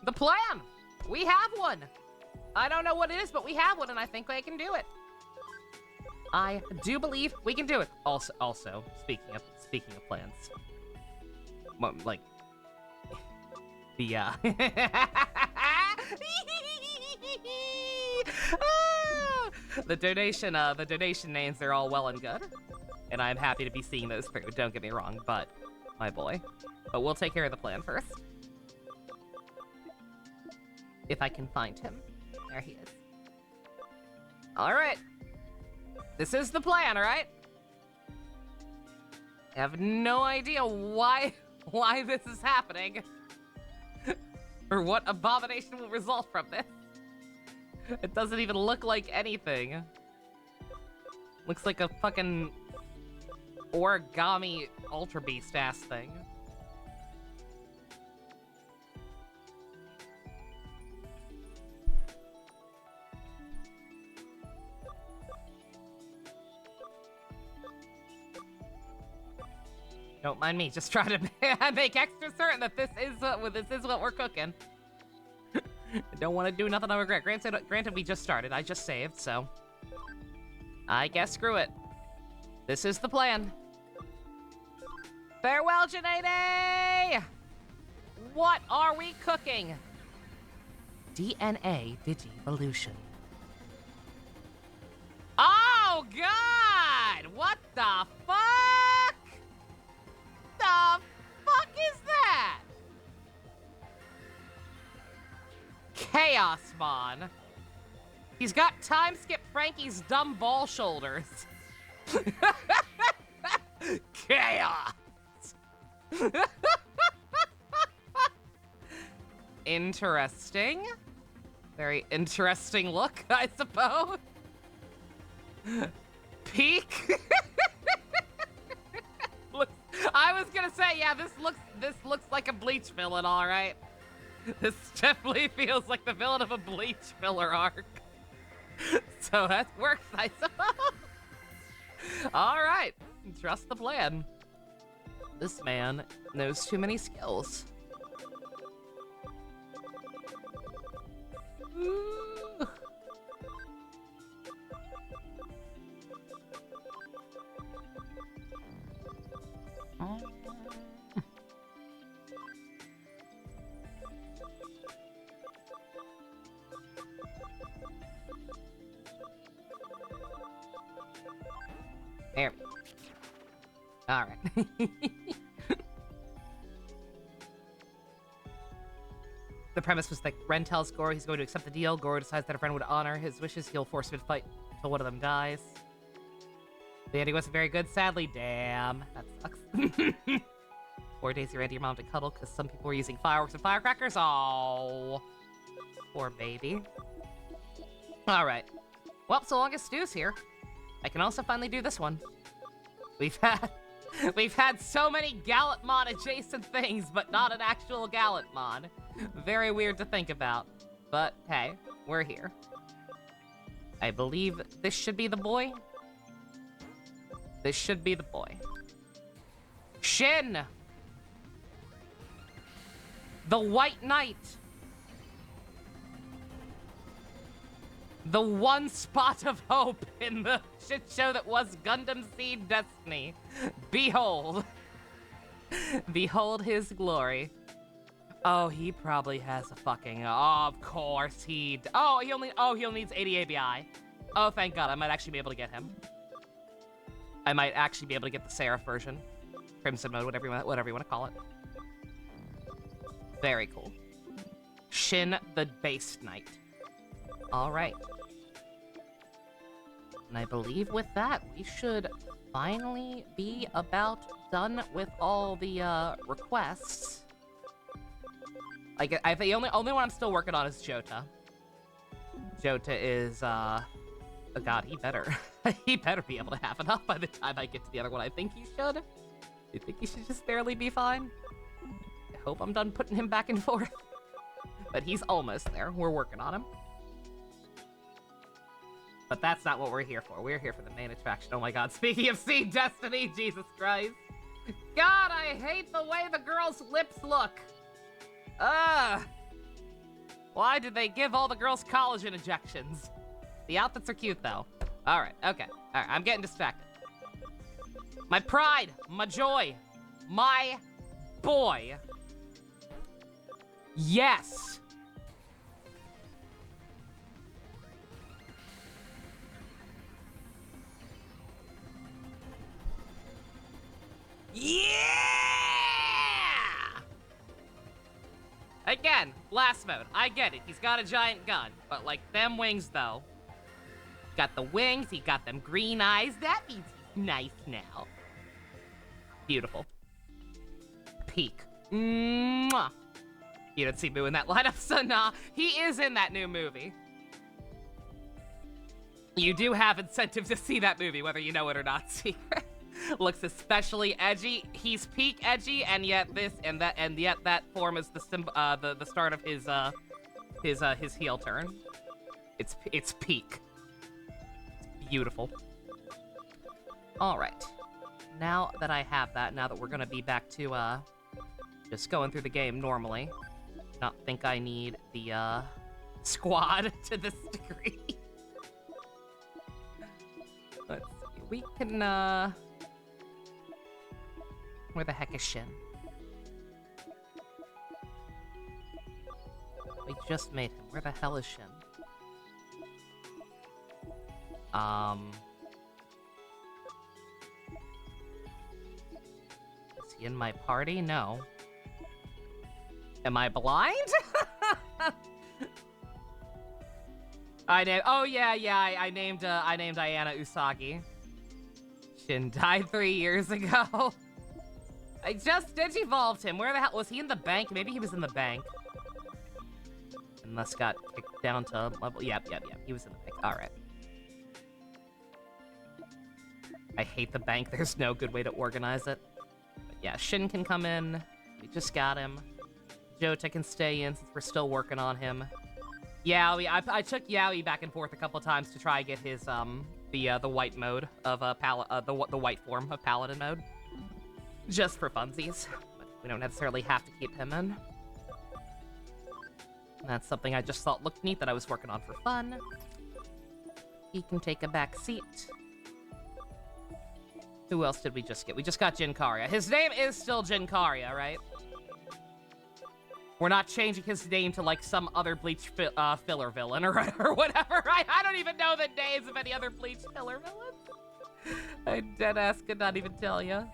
The plan! We have one! I don't know what it is, but we have one, and I think I can do it. I do believe we can do it. Also, speaking of plans, like the the donation names, they're all well and good, and I'm happy to be seeing those through. Don't get me wrong, but my boy, but we'll take care of the plan first. If I can find him, there he is. All right. This is the plan, right? I have no idea why this is happening. Or what abomination will result from this. It doesn't even look like anything. Looks like a fucking origami Ultra Beast ass thing. Don't mind me, just try to make extra certain that this is what we're cooking. I don't want to do nothing I regret. Granted, we just started. I just saved, so I guess screw it. This is the plan. Farewell, Janae! What are we cooking? DNA Digivolution. Oh God! What the fuck? The fuck is that? Chaosmon. He's got time skip Frankie's dumb ball shoulders. Chaos. Interesting. Very interesting look, I suppose. Peak. I was gonna say, yeah, this looks like a Bleach villain, all right. This definitely feels like the villain of a Bleach filler arc. So that works, I suppose. All right, trust the plan. This man knows too many skills. Ooh. There. All right. The premise was that Ren tells Goro he's going to accept the deal. Goro decides that if Ren would honor his wishes, he'll force him to fight until one of them dies. The ending wasn't very good, sadly. Damn, that sucks. 4 days you ran to your mom to cuddle because some people were using fireworks and firecrackers. Oh, poor baby. All right. Well, so long as Stu's here, I can also finally do this one. We've had so many Gallantmon adjacent things, but not an actual Gallantmon. Very weird to think about. But hey, we're here. I believe this should be the boy. This should be the boy. Shin! The White Knight! The one spot of hope in the shit show that was Gundam Seed Destiny. Behold. Behold his glory. Oh, he probably has a fucking... Oh, of course he... Oh, he needs 80 ABI. Oh, thank God. I might actually be able to get him. I might actually be able to get the Seraph version. Crimson mode, whatever you want to call it. Very cool. Shin the Base Knight. All right. And I believe with that, we should finally be about done with all the requests. The only one I'm still working on is Jota. Jota is, oh God, he better be able to have enough by the time I get to the other one. I think he should. You think he should just barely be fine? I hope I'm done putting him back and forth. But he's almost there. We're working on him. But that's not what we're here for. We're here for the main attraction. Oh my God, speaking of Seed Destiny, Jesus Christ. God, I hate the way the girl's lips look. Ugh. Why did they give all the girls collagen injections? The outfits are cute, though. All right, okay. All right, I'm getting distracted. My pride, my joy, my boy. Yes. Yeah! Again, blast mode. I get it. He's got a giant gun. But, like, them wings, though. Got the wings. He got them green eyes. That means he's nice now. Beautiful. Peak. Mwah. You don't see Boo in that lineup, so nah. He is in that new movie. You do have incentive to see that movie, whether you know it or not. Secret. Looks especially edgy. He's peak edgy, and yet that form is the start of his heel turn. It's peak. It's beautiful. All right. Now that I have that, now that we're gonna be back to just going through the game normally, not think I need the squad to this degree. Let's see. We can where the heck is Shin? We just made him. Where the hell is Shin? Is he in my party? No. Am I blind? I named Diana Usagi. Shin died 3 years ago. I just digivolved him. Where the hell was he? In the bank? Maybe he was in the bank. And thus got kicked down to level. Yep. He was in the bank. All right. I hate the bank. There's no good way to organize it. But yeah, Shin can come in. We just got him. Jota can stay in since we're still working on him. Yaoi, I took Yaoi back and forth a couple times to try get his the white mode of the white form of Paladin mode. Just for funsies. But we don't necessarily have to keep him in. That's something I just thought looked neat that I was working on for fun. He can take a back seat. Who else did we just get? We just got Jinkaria. His name is still Jinkaria, right? We're not changing his name to, like, some other Bleach filler villain or whatever. I don't even know the names of any other Bleach filler villains. I deadass could not even tell you.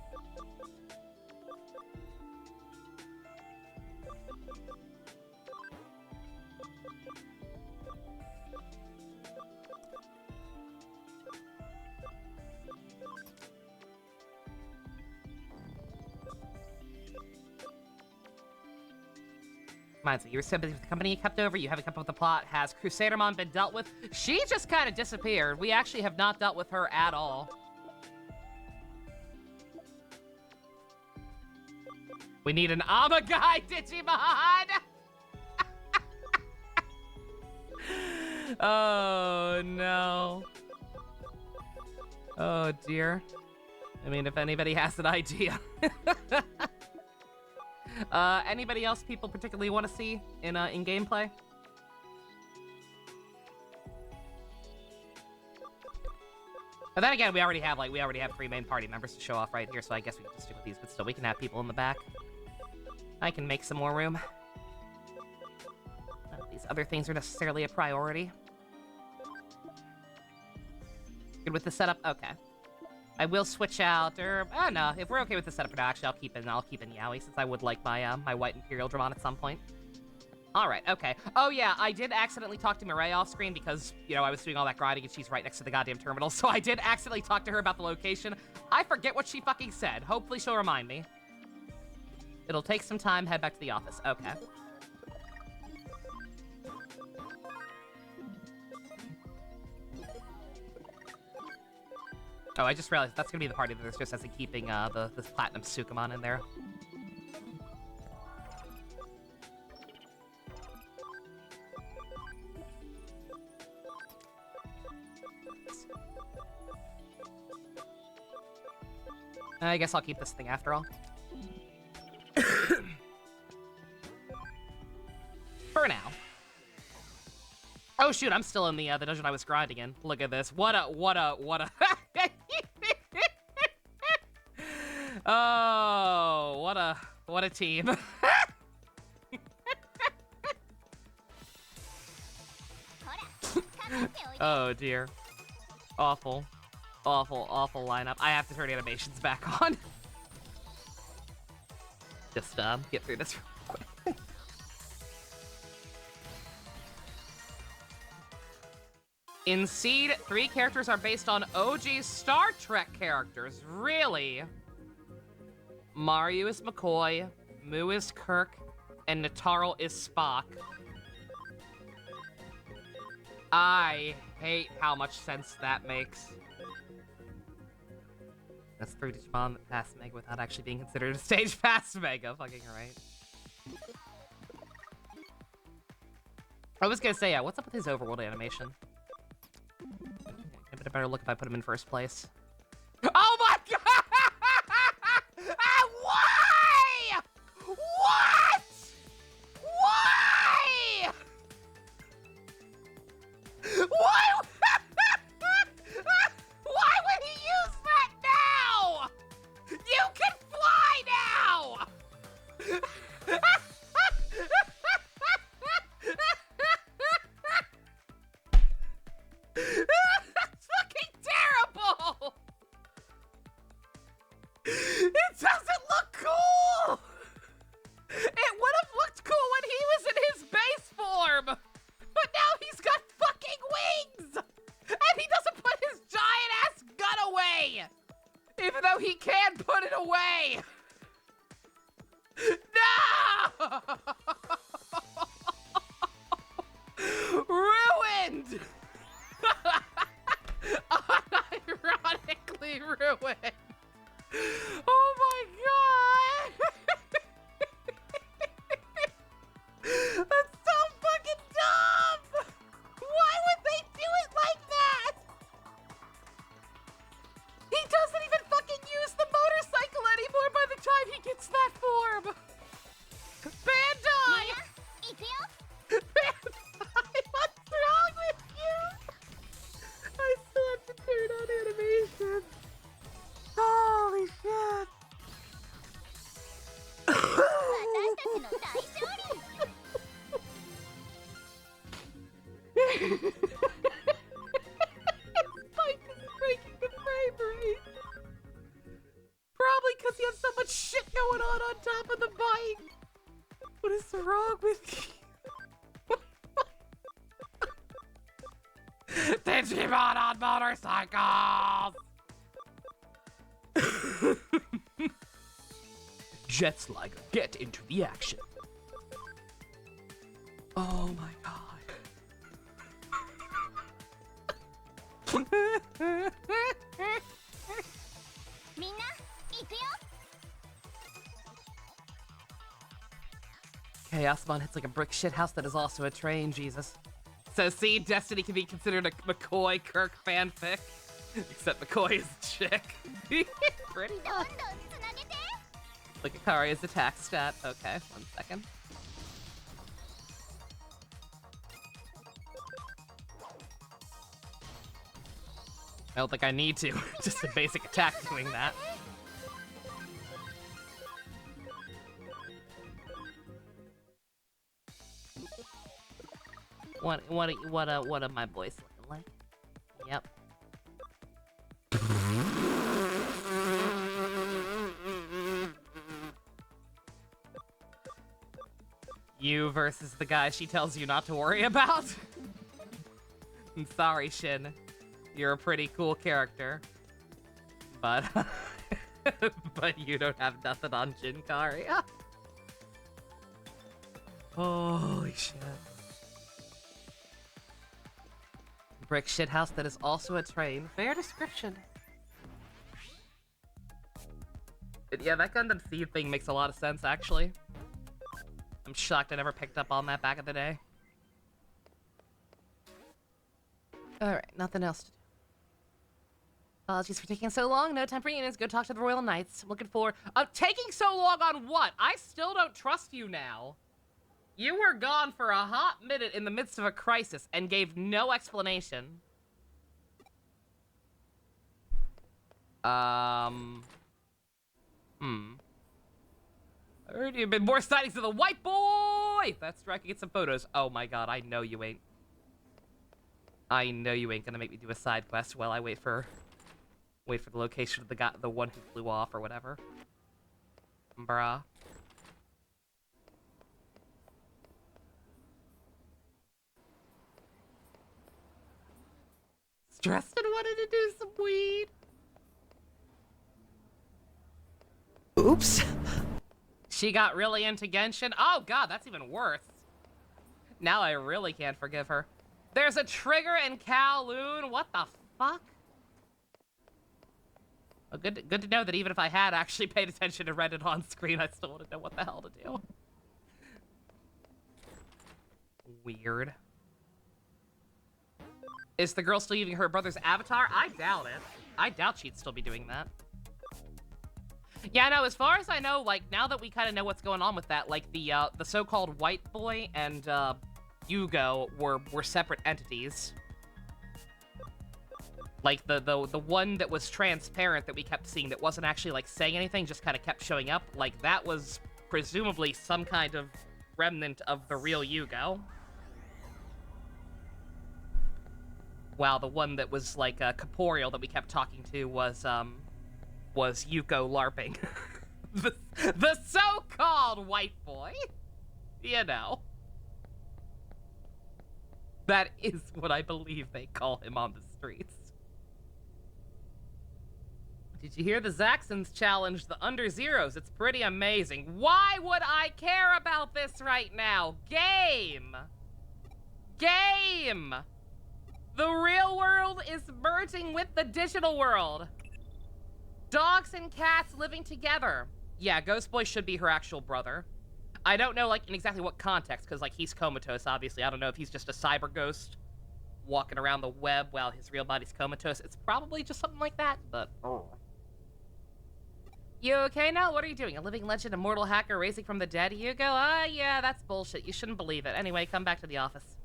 Reminds me, you were sympathy with the company you kept over, you haven't kept up with the plot. Has Crusadermon been dealt with? She just kind of disappeared. We actually have not dealt with her at all. We need an Amagai Digimon! Oh, no. Oh, dear. I mean, if anybody has an idea. Anybody else people particularly want to see in gameplay? But then again, we already have 3 main party members to show off right here, so I guess we can just stick with these, but still, we can have people in the back. I can make some more room. None of these other things are necessarily a priority. Good with the setup? Okay. I will switch out, or I don't know. If we're okay with the setup for now, actually, I'll keep in Yaoi since I would like my my white Imperial Dramon at some point. All right, okay. Oh yeah, I did accidentally talk to Mireille off screen because I was doing all that grinding and she's right next to the goddamn terminal, so I did accidentally talk to her about the location. I forget what she fucking said. Hopefully she'll remind me. It'll take some time. Head back to the office. Okay. Oh, I just realized that's gonna be the party that there's just as in keeping this Platinum Sukamon in there. I guess I'll keep this thing after all. For now. Oh shoot, I'm still in the dungeon I was grinding in. Look at this. What a Oh, what a team. Oh dear. Awful. Awful lineup. I have to turn animations back on. Just get through this real quick. In Seed, 3 characters are based on OG Star Trek characters. Really? Mario is McCoy, Moo is Kirk, and Nataro is Spock. I hate how much sense that makes. That's 3 Digimon that passed Mega without actually being considered a stage past Mega. Fucking right. I was gonna say, yeah, what's up with his overworld animation? Give it a better look if I put him in first place. Oh my god! Why? What? Why? Why? Why would he use that now? You can fly now! That's fucking terrible! It doesn't look cool! It would have looked cool when he was in his base form! But now he's got fucking wings! And he doesn't put his giant-ass gun away! Even though he can put it away! No! Ruined! Unironically ruined! Oh my god! That's so fucking dumb! Why would they do it like that? He doesn't even fucking use the motorcycle anymore by the time he gets that form! Bandai! Bandai, what's wrong with you? I still have to turn on animation. Holy shit! Spike is breaking the frame rate. Probably because he has so much shit going on top of the bike. What is wrong with you? Digimon on motorcycles! Jets like, get into the action. Oh my god. Chaosmon hits like a brick shithouse that is also a train, Jesus. So see, Destiny can be considered a McCoy Kirk fanfic. Except McCoy is a chick. Pretty much. Look at Karia's attack stat. Okay, 1 second. I don't think I need to. Just a basic attack doing that. What are my boys looking like? Yep. You versus the guy she tells you not to worry about? I'm sorry, Shin. You're a pretty cool character. But but you don't have nothing on Jinkaria. Holy shit. Brick shithouse that is also a train. Fair description. But yeah, that Gundam Seed thing makes a lot of sense, actually. I'm shocked I never picked up on that back in the day. Alright, nothing else to do. Apologies for taking so long. No time for reunions. Go talk to the Royal Knights. I'm looking forward. Taking so long on what? I still don't trust you now. You were gone for a hot minute in the midst of a crisis and gave no explanation. I heard you've been more sightings of the white boy! That's right, I can get some photos. Oh my god, I know you ain't. I know you ain't gonna make me do a side quest while I wait for the location of the one who flew off or whatever. Bruh. Stressed and wanted to do some weed. Oops. She got really into Genshin. Oh god, that's even worse. Now I really can't forgive her. There's a trigger in Kowloon. What the fuck? Well, good to know that even if I had actually paid attention and read it on screen, I still wouldn't know what the hell to do. Weird. Is the girl still using her brother's avatar? I doubt it. I doubt she'd still be doing that. Yeah, no, as far as I know, like, now that we kind of know what's going on with that, like, the so-called white boy and, Yugo were separate entities. Like, the one that was transparent that we kept seeing that wasn't actually, like, saying anything, just kind of kept showing up, like, that was presumably some kind of remnant of the real Yugo. While the one that was, like, corporeal that we kept talking to was Yuko LARPing. the so-called white boy. You know. That is what I believe they call him on the streets. Did you hear the Zaxxons challenge the Under Zeros? It's pretty amazing. Why would I care about this right now? Game! Game! The real world is merging with the digital world. Dogs and cats living together. Yeah, Ghost Boy should be her actual brother. I don't know, like, in exactly what context, because, like, he's comatose, obviously. I don't know if he's just a cyber ghost walking around the web while his real body's comatose. It's probably just something like that, but... Oh. You okay now? What are you doing? A living legend, immortal hacker raising from the dead? You go, yeah, that's bullshit. You shouldn't believe it. Anyway, come back to the office.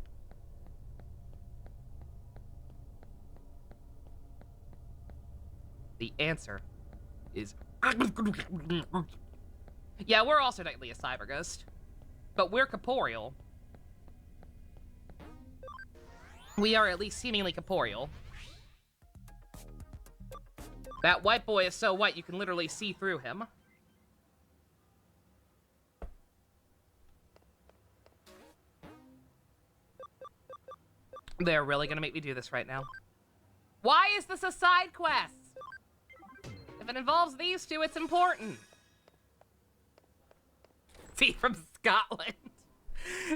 The answer is... Yeah, we're also technically a cyber ghost. But we're corporeal. We are at least seemingly corporeal. That white boy is so white you can literally see through him. They're really gonna make me do this right now. Why is this a side quest? If it involves these two, it's important. See, from Scotland.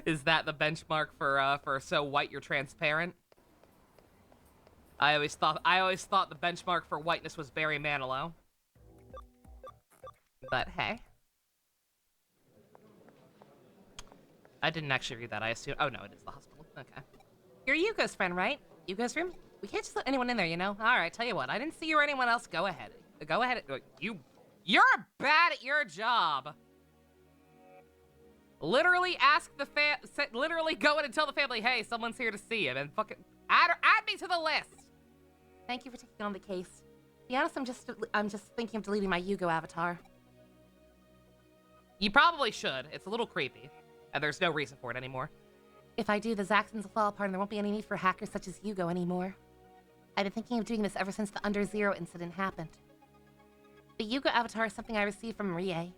Is that the benchmark for so white you're transparent? I always thought the benchmark for whiteness was Barry Manilow. But hey. I didn't actually read that, I assume. Oh no, it is the hospital. Okay. You're Yuko's friend, right? Yuko's room? We can't just let anyone in there, you know? Alright, tell you what, I didn't see you or anyone else. Go ahead. Go ahead. You're bad at your job. Literally ask the literally go in and tell the family, hey, someone's here to see him, and fucking add me to the list. Thank you for taking on the case. To be honest, I'm just thinking of deleting my Yugo avatar. You probably should. It's a little creepy, and there's no reason for it anymore. If I do, the Zaxxons will fall apart, and there won't be any need for hackers such as Yugo anymore. I've been thinking of doing this ever since the Under Zero incident happened. The Yugo avatar is something I received from Rie.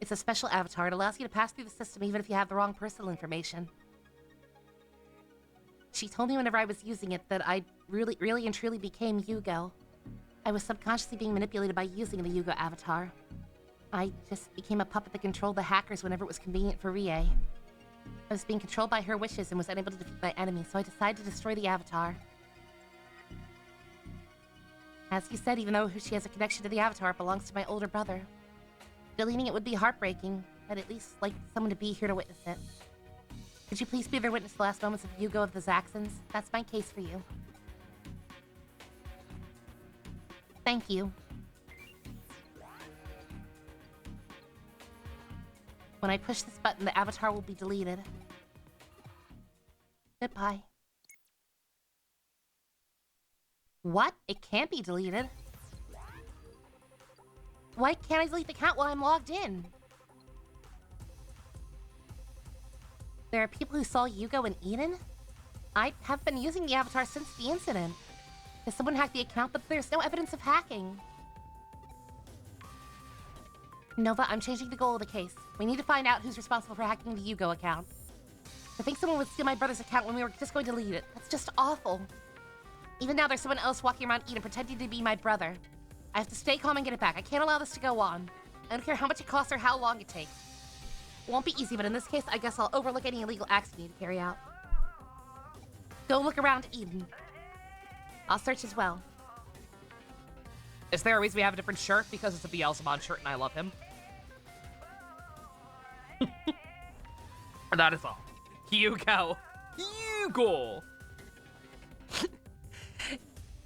It's a special avatar. It allows you to pass through the system even if you have the wrong personal information. She told me whenever I was using it that I really and truly became Yugo. I was subconsciously being manipulated by using the Yugo avatar. I just became a puppet that controlled the hackers whenever it was convenient for Rie. I was being controlled by her wishes and was unable to defeat my enemy, so I decided to destroy the avatar. As you said, even though she has a connection to the avatar, it belongs to my older brother. Deleting it would be heartbreaking. I'd at least like someone to be here to witness it. Could you please be there to witness the last moments of Yugo of the Zaxxons? That's my case for you. Thank you. When I push this button, the avatar will be deleted. Goodbye. What? It can't be deleted. Why can't I delete the account while I'm logged in? There are people who saw Yugo and Eden? I have been using the avatar since the incident. Has someone hacked the account? But there's no evidence of hacking. Nova, I'm changing the goal of the case. We need to find out who's responsible for hacking the Yugo account. I think someone would steal my brother's account when we were just going to delete it. That's just awful. Even now, there's someone else walking around Eden pretending to be my brother. I have to stay calm and get it back. I can't allow this to go on. I don't care how much it costs or how long it takes. It won't be easy, but in this case, I guess I'll overlook any illegal acts we need to carry out. Go look around Eden. I'll search as well. Is there a reason we have a different shirt? Because it's a Beelzebub shirt and I love him. That is all. Hugo. Hugo!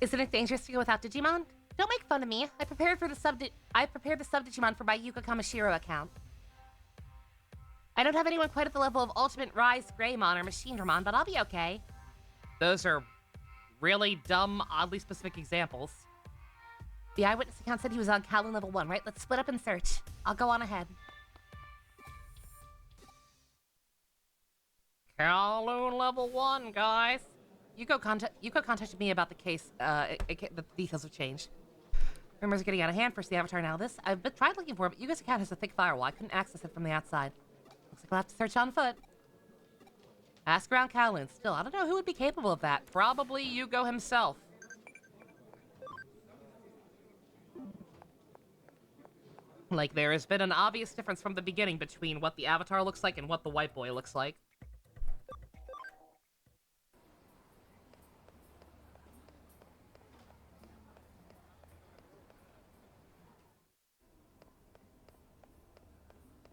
Isn't it dangerous to go without Digimon? Don't make fun of me. I prepared the sub Digimon for my Yuko Kamashiro account. I don't have anyone quite at the level of Ultimate Rise Greymon or Machine Dramon, but I'll be okay. Those are really dumb, oddly specific examples. The eyewitness account said he was on Kowloon level 1, right? Let's split up and search. I'll go on ahead. Kowloon level 1, guys. Yuko contacted me about the case. The details have changed. Rumors are getting out of hand. First the avatar, now this. I've tried looking for it, but Yugo's account has a thick firewall. I couldn't access it from the outside. Looks like we'll have to search on foot. Ask around Kowloon. Still, I don't know who would be capable of that. Probably Yugo himself. Like, there has been an obvious difference from the beginning between what the avatar looks like and what the white boy looks like.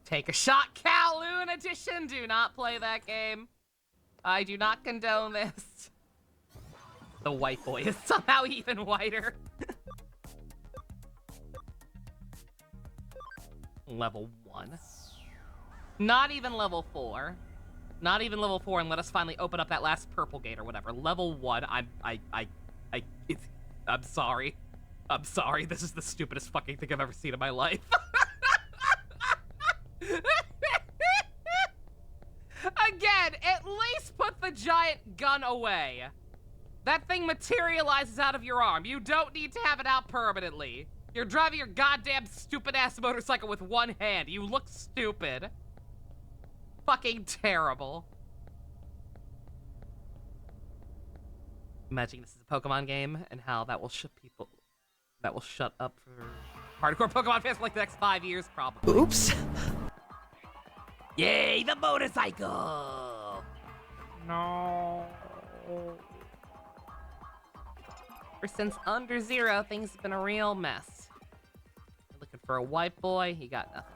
Take a shot, Kowloon edition! Do not play that game. I do not condone this. The white boy is somehow even whiter. Level 1. Not even level 4. Not even level 4, and let us finally open up that last purple gate or whatever. Level 1, I'm sorry. I'm sorry, this is the stupidest fucking thing I've ever seen in my life. Again, at least put the giant gun away. That thing materializes out of your arm. You don't need to have it out permanently. You're driving your goddamn stupid-ass motorcycle with one hand. You look stupid. Fucking terrible. Imagine this is a Pokemon game and how that will shut people... That will shut up for hardcore Pokemon fans for like the next 5 years, probably. Oops. Yay, the motorcycle! No. Ever since Under Zero, things have been a real mess. You're looking for a white boy, he got nothing.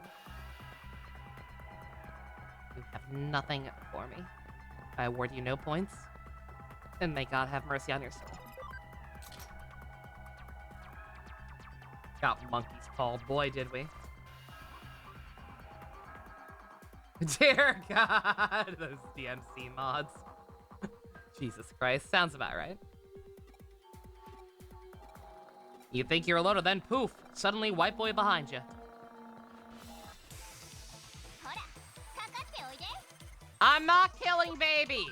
You have nothing for me. I award you no points. And may God have mercy on your soul. Got monkeys called, boy, did we. Dear God, those DMC mods. Jesus Christ, sounds about right. You think you're alone, and then poof, suddenly white boy behind you. I'm not killing babies.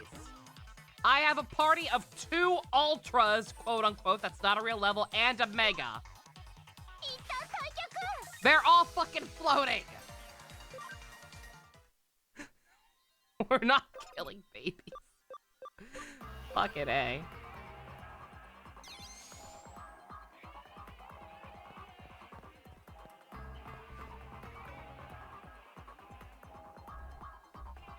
I have a party of 2 ultras, quote unquote, that's not a real level, and a mega. They're all fucking floating. We're not killing babies. Fucking A.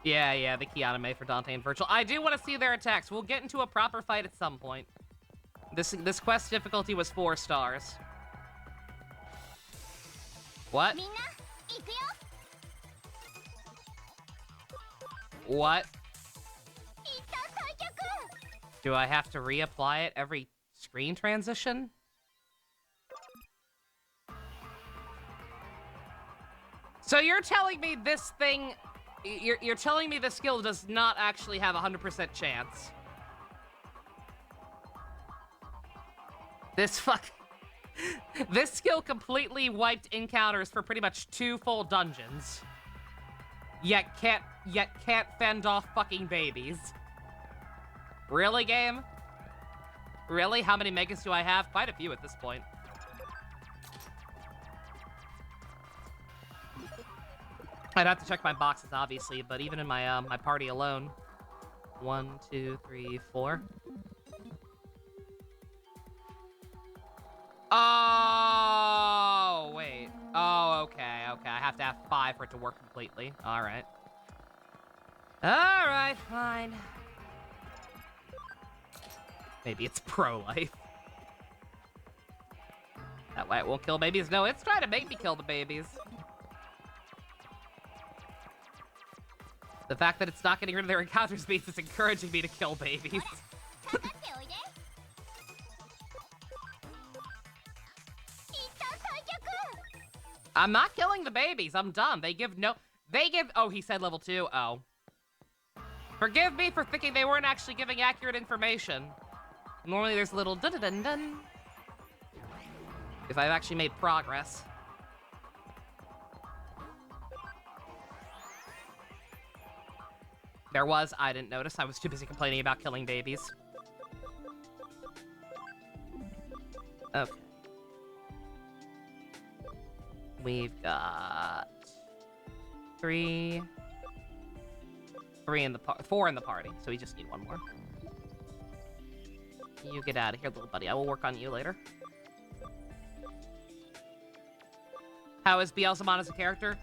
Yeah, the key anime for Dante and Virtual. I do want to see their attacks. We'll get into a proper fight at some point. This quest difficulty was 4 stars. What? What? Do I have to reapply it every screen transition? So you're telling me this thing... You're telling me the skill does not actually have a 100% chance. This This skill completely wiped encounters for pretty much 2 full dungeons. Yet can't fend off fucking babies. Really, game? Really? How many megas do I have? Quite a few at this point. I'd have to check my boxes, obviously, but even in my my party alone. 1, 2, 3, 4. Oh, wait. Oh, okay, okay. I have to have 5 for it to work completely. All right. All right, fine. Maybe it's pro-life. That way it won't kill babies. No, it's trying to make me kill the babies. The fact that it's not getting rid of their encounter space is encouraging me to kill babies. I'm not killing the babies. I'm done. They give... Oh, he said level 2. Oh. Forgive me for thinking they weren't actually giving accurate information. Normally there's a little dun-dun-dun-dun. If I've actually made progress. There was. I didn't notice. I was too busy complaining about killing babies. Okay. We've got 4 in the party, so we just need 1 more. You get out of here, little buddy. I will work on you later. How is Beelzemon as a character?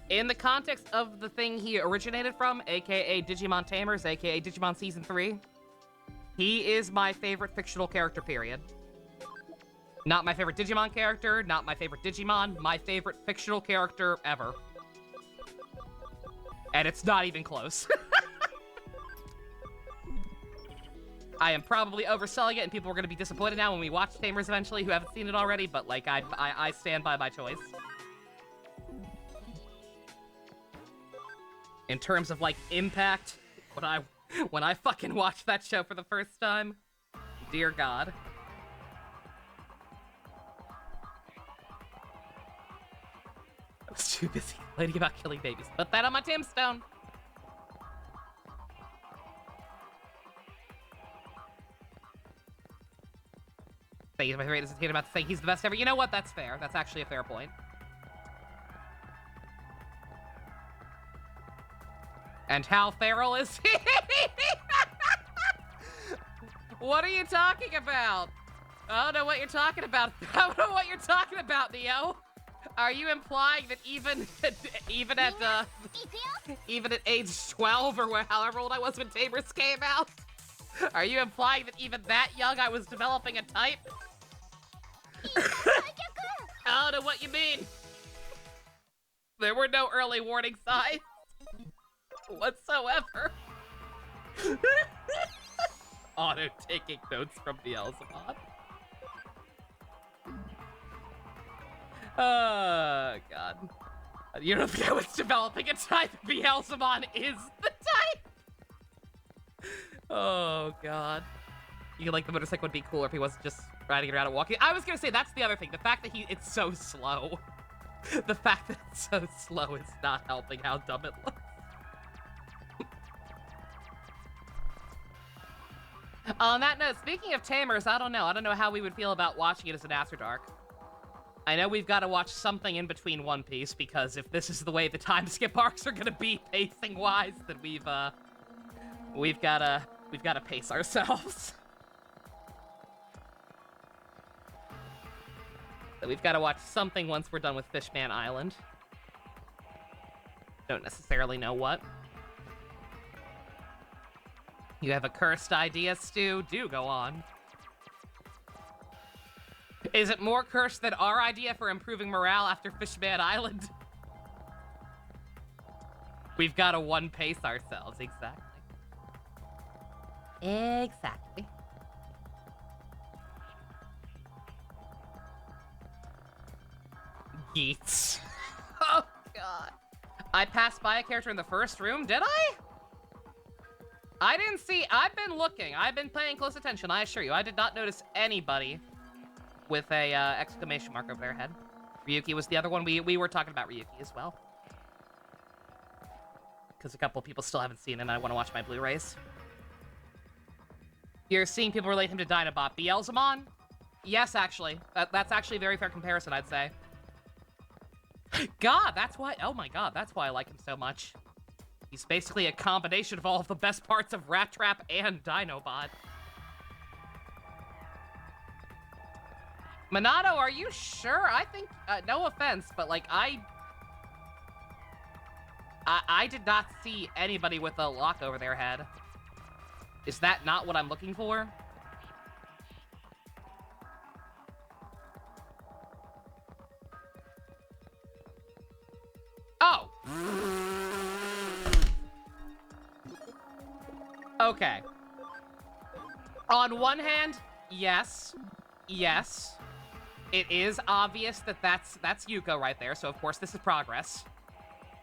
In the context of the thing he originated from, aka Digimon Tamers, aka Digimon Season 3, he is my favorite fictional character, period. Not my favorite Digimon character, not my favorite Digimon, my favorite fictional character ever. And it's not even close. I am probably overselling it, and people are going to be disappointed now when we watch Tamers eventually who haven't seen it already, but, like, I stand by my choice. In terms of, like, impact, when I fucking watched that show for the first time, dear God. I was too busy complaining about killing babies. Put that on my tombstone. Say he's my favorite. Isn't about to say he's the best ever. You know what? That's fair. That's actually a fair point. And how feral is he? What are you talking about? I don't know what you're talking about. I don't know what you're talking about, Neo. Are you implying that even at age 12 or however old I was when Tamers came out, are you implying that even that young I was developing a type? I don't know what you mean. There were no early warning signs whatsoever. Auto taking notes from Beelzemon. Oh, God. You don't think I was developing a type? Beelzemon is the type? Oh, God. You like the motorcycle would be cooler if he wasn't just riding around and walking. I was gonna say, that's the other thing. The fact that it's so slow. The fact that it's so slow is not helping how dumb it looks. On that note, speaking of Tamers, I don't know how we would feel about watching it as an After Dark. I know we've got to watch something in between One Piece, because if this is the way the time skip arcs are gonna be pacing-wise, then we've gotta pace ourselves. So we've got to watch something once we're done with Fishman Island. Don't necessarily know what. You have a cursed idea, Stu? Do go on. Is it more cursed than our idea for improving morale after Fishman Island? We've got to one-pace ourselves, exactly. Exactly. Yeets. Oh, God. I passed by a character in the first room, did I? I didn't see, I've been looking. I've been paying close attention, I assure you. I did not notice anybody with a exclamation mark over their head. Ryuki was the other one. We were talking about Ryuki as well. Because a couple people still haven't seen it and I want to watch my Blu-rays. You're seeing people relate him to Dinobot. Beelzemon? Yes, actually. That's actually a very fair comparison, I'd say. God, that's why... Oh my god, that's why I like him so much. He's basically a combination of all of the best parts of Rat Trap and Dinobot. Minato, are you sure? I think... no offense, but like, I did not see anybody with a lock over their head. Is that not what I'm looking for? Oh! Okay. On one hand, yes. Yes. It is obvious that that's Yuko right there, so of course this is progress.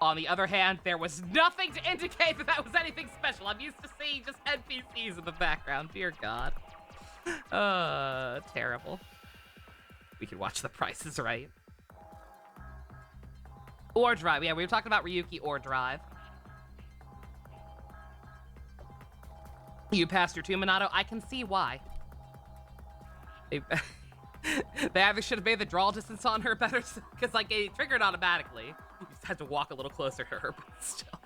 On the other hand, there was nothing to indicate that that was anything special. I'm used to seeing just NPCs in the background. Dear God. Terrible. We could watch The Price is Right. Or Drive. Yeah, we were talking about Ryuki or Drive. You passed your 2, Minato. I can see why. They either should have made the draw distance on her better, because like it triggered automatically. You just had to walk a little closer to her, but still.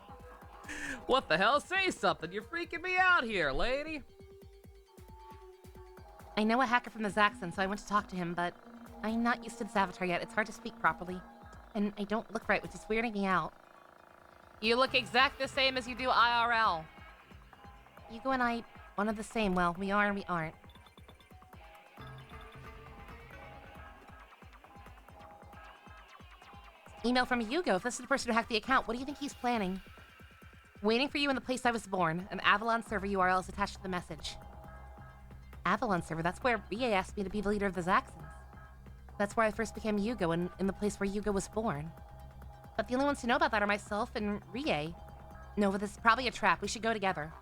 What the hell? Say something. You're freaking me out here, lady. I know a hacker from the Zaxxon, so I went to talk to him, but I'm not used to this avatar yet. It's hard to speak properly. And I don't look right, which is weirding me out. You look exact the same as you do IRL. Yugo and I, one of the same. Well, we are and we aren't. Email from Yugo. If this is the person who hacked the account, what do you think he's planning? Waiting for you in the place I was born. An Avalon server URL is attached to the message. Avalon server? That's where Rie asked me to be the leader of the Zaxxons. That's where I first became Yugo, in the place where Yugo was born. But the only ones who know about that are myself and Rie. Nova, this is probably a trap. We should go together.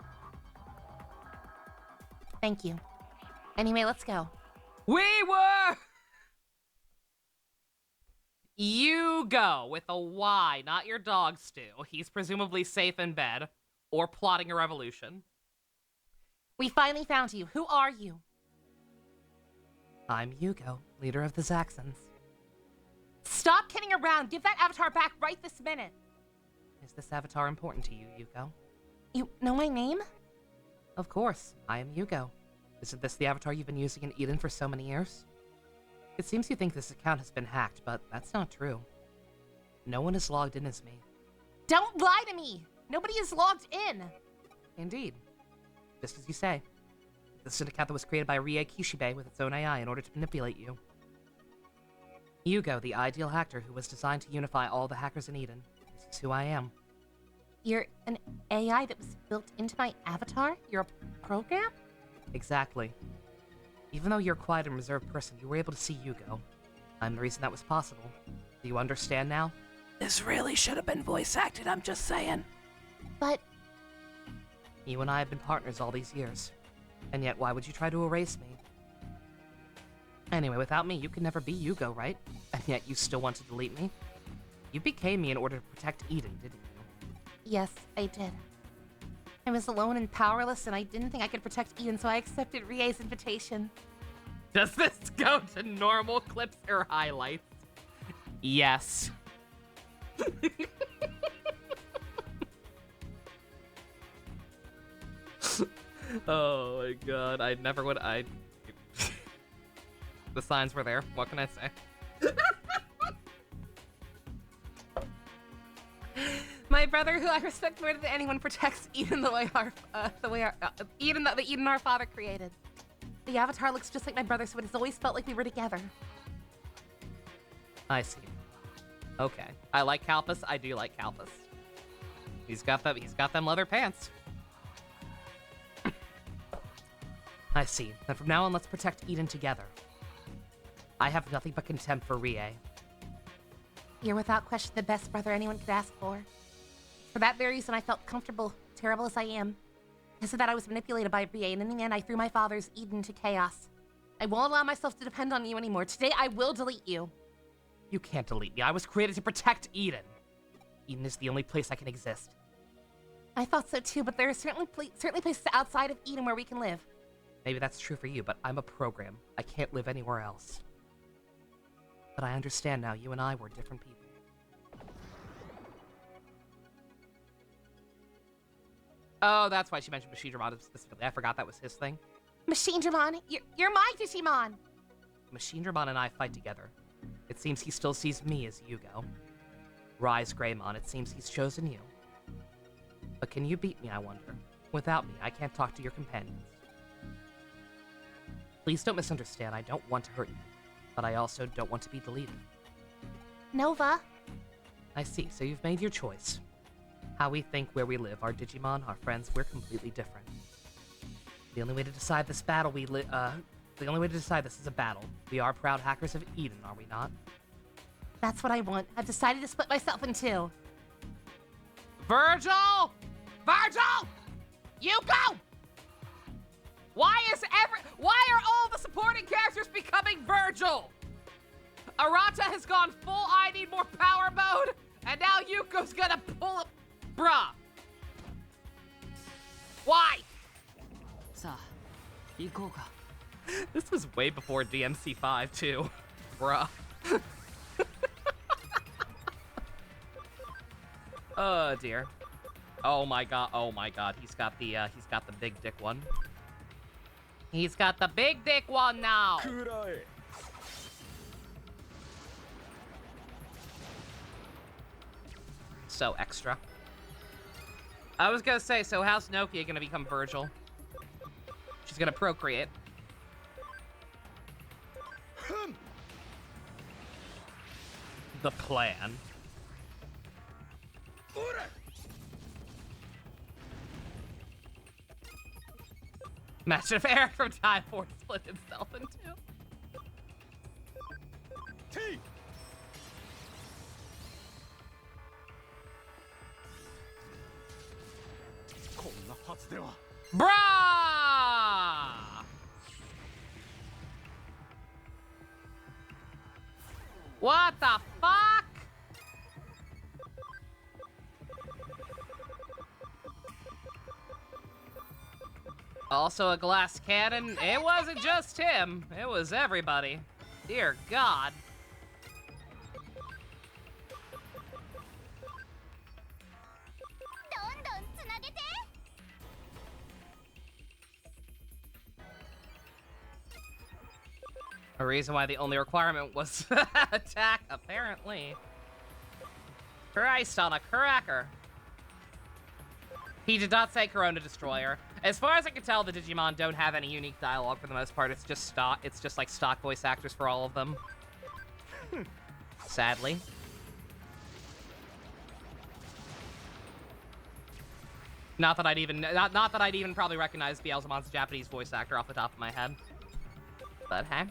Thank you. Anyway, let's go. We were... Yugo with a Y, not your dog stew. He's presumably safe in bed or plotting a revolution. We finally found you. Who are you? I'm Yugo, leader of the Zaxxons. Stop kidding around. Give that avatar back right this minute. Is this avatar important to you, Yugo? You know my name? Of course, I am Yugo. Isn't this the avatar you've been using in Eden for so many years? It seems you think this account has been hacked, but that's not true. No one is logged in as me. Don't lie to me! Nobody is logged in! Indeed. Just as you say. This is an account that was created by Rie Kishibe with its own AI in order to manipulate you. Yugo, the ideal hacker who was designed to unify all the hackers in Eden. This is who I am. You're an AI that was built into my avatar? You're a program? Exactly. Even though you're a quiet and reserved person, you were able to see Yugo. I'm the reason that was possible. Do you understand now? This really should have been voice acted, I'm just saying. But... You and I have been partners all these years. And yet, why would you try to erase me? Anyway, without me, you could never be Yugo, right? And yet, you still want to delete me? You became me in order to protect Eden, didn't you? Yes, I did. I was alone and powerless, and I didn't think I could protect Eden, so I accepted Rie's invitation. Does this go to normal clips or highlights? Yes. Oh my god, I never would. The signs were there. What can I say? My brother, who I respect more than anyone, protects Eden the way Eden our father created. The avatar looks just like my brother, so it has always felt like we were together. I see. Okay. I like Kalpus. I do like Kalpus. He's got them leather pants. I see. Then from now on, let's protect Eden together. I have nothing but contempt for Rie. You're without question the best brother anyone could ask for. For that very reason, I felt comfortable, terrible as I am. I said that I was manipulated by BA, and in the end, I threw my father's Eden to chaos. I won't allow myself to depend on you anymore. Today, I will delete you. You can't delete me. I was created to protect Eden. Eden is the only place I can exist. I thought so too, but there are certainly places outside of Eden where we can live. Maybe that's true for you, but I'm a program. I can't live anywhere else. But I understand now, you and I were different people. Oh, that's why she mentioned Digimon specifically. I forgot that was his thing. Machine Dramon, you're my Digimon! Machine Dramon and I fight together. It seems he still sees me as Yugo. Rise Greymon, it seems he's chosen you. But can you beat me, I wonder? Without me, I can't talk to your companions. Please don't misunderstand, I don't want to hurt you. But I also don't want to be deleted. Nova? I see, so you've made your choice. How we think, where we live, our Digimon, our friends, we're completely different. The only way to decide this battle the only way to decide this is a battle. We are proud hackers of Eden, are we not? That's what I want. I've decided to split myself in two. Virgil! Virgil! Yuko! Why are all the supporting characters becoming Virgil? Arata has gone full I need more power mode, and now Yuko's gonna pull up. Bruh. Why? This was way before DMC5 too. Bruh. Oh dear. Oh my god, he's got the big dick one. He's got the big dick one now. So extra. I was gonna say, so how's Nokia gonna become Virgil? She's gonna procreate. The plan. Imagine if Eric from Time Force split himself in two. Brah! What the fuck? Also a glass cannon. It wasn't just him. It was everybody. Dear God. A reason why the only requirement was attack, apparently. Christ on a cracker. He did not say Corona Destroyer. As far as I can tell, the Digimon don't have any unique dialogue for the most part. It's just stock. It's just like stock voice actors for all of them. Sadly. Not that I'd even probably recognize Beelzemon's Japanese voice actor off the top of my head. But hey.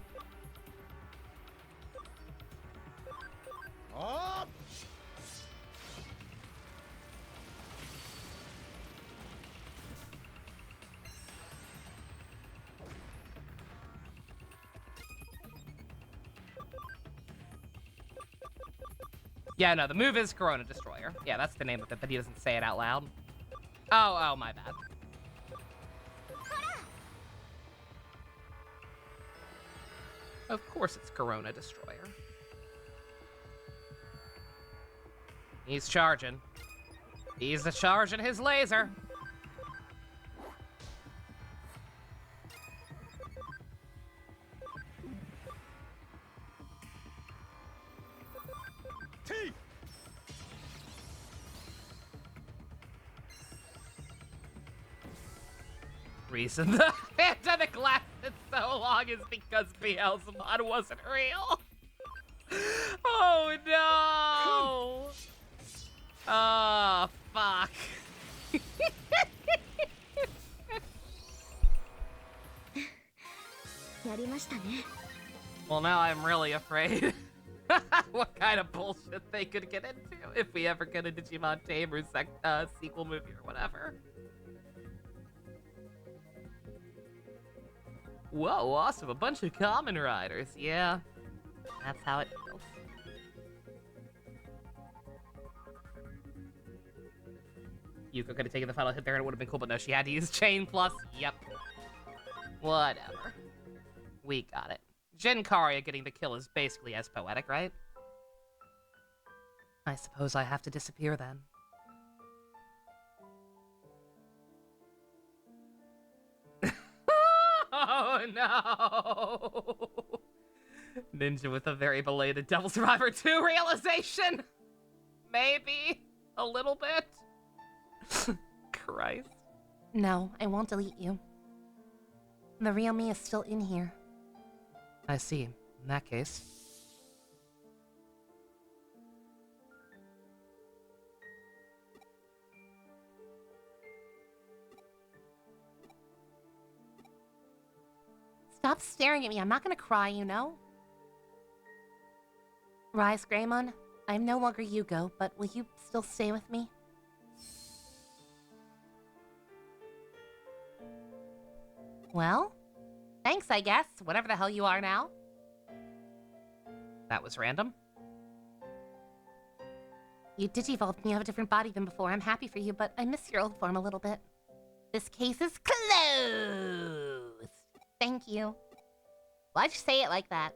Yeah, no, the move is Corona Destroyer. Yeah, that's the name of it, but he doesn't say it out loud. Oh, my bad. Of course it's Corona Destroyer. He's charging. He's charging his laser. Reason the pandemic lasted so long is because Beelzemon wasn't real. Oh no! Oh fuck. Well, now I'm really afraid what kind of bullshit they could get into. if we ever get a Digimon Tamers sequel movie or whatever. Whoa, awesome. A bunch of common riders. Yeah, that's how it feels. Yuko could have taken the final hit there and it would have been cool, but no, she had to use Chain Plus. Yep. Whatever. We got it. Jinkaria getting the kill is basically as poetic, right? I suppose I have to disappear then. Oh no! Ninja with a very belated Devil Survivor 2 realization! Maybe a little bit. Christ. No, I won't delete you. The real me is still in here. I see. In that case. Stop staring at me. I'm not gonna cry, you know? Rise, Greymon. I'm no longer Yugo, but will you still stay with me? Well, thanks, I guess. Whatever the hell you are now. That was random. You digivolved and you have a different body than before. I'm happy for you, but I miss your old form a little bit. This case is closed. Thank you. Why'd you say it like that?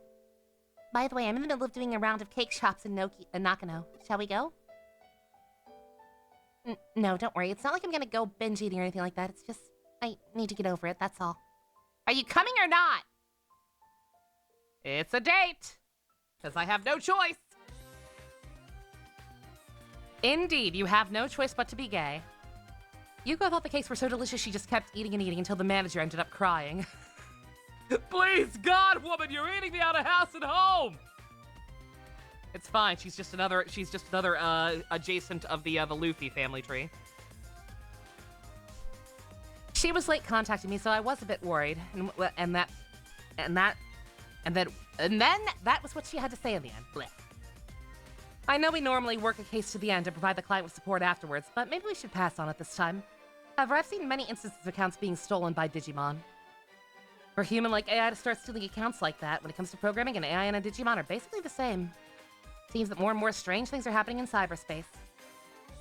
By the way, I'm in the middle of doing a round of cake shops in Nakano. Shall we go? No, don't worry. It's not like I'm gonna go binge eating or anything like that. It's just, I need to get over it, that's all. Are you coming or not? It's a date! Because I have no choice! Indeed, you have no choice but to be gay. Yuko thought the cakes were so delicious she just kept eating and eating until the manager ended up crying. Please, God, woman, you're eating me out of house and home! It's fine, she's just another adjacent of the Luffy family tree. She was late contacting me, so I was a bit worried, and then that was what she had to say in the end. Blech. I know we normally work a case to the end to provide the client with support afterwards, but maybe we should pass on it this time. However, I've seen many instances of accounts being stolen by Digimon. For human-like AI to start stealing accounts like that, when it comes to programming, an AI and a Digimon are basically the same. Seems that more and more strange things are happening in cyberspace.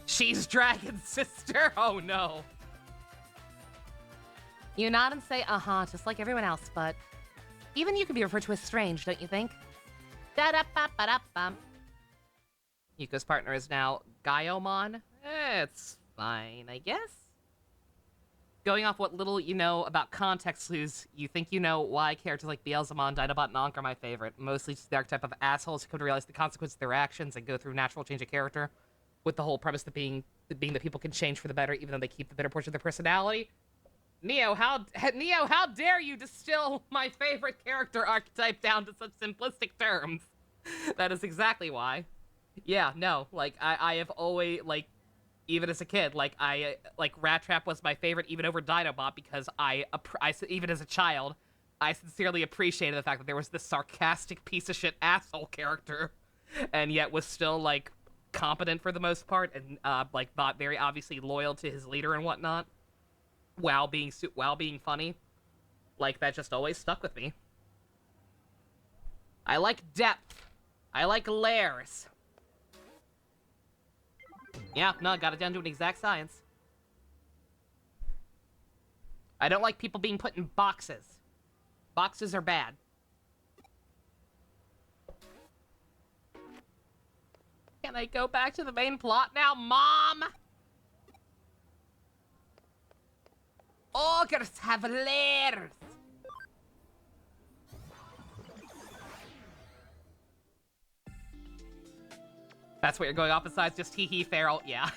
She's Dragon's sister? Oh no. You nod and say, uh-huh, just like everyone else, but even you can be referred to as strange, don't you think? Da-da-ba-ba-da-bum. Yuko's partner is now Gaiomon. It's fine, I guess. Going off what little you know about context clues, you think you know why characters like Beelzemon, Dinobot, and Ankh are my favorite. Mostly just the archetype of assholes who come to realize the consequences of their actions and go through natural change of character. With the whole premise that being that people can change for the better even though they keep the better portion of their personality. Neo, how dare you distill my favorite character archetype down to such simplistic terms? That is exactly why. Yeah, no, like, I have always, like, even as a kid, like, Rat Trap was my favorite even over Dinobot because even as a child, I sincerely appreciated the fact that there was this sarcastic piece of shit asshole character, and yet was still, like, competent for the most part, and, like, very obviously loyal to his leader and whatnot, while being funny. Like, that just always stuck with me. I like depth. I like layers. Yeah, no, got it down to an exact science. I don't like people being put in boxes. Boxes are bad. Can I go back to the main plot now, Mom? Ogres have layers. That's what you're going off besides just hee feral. Yeah.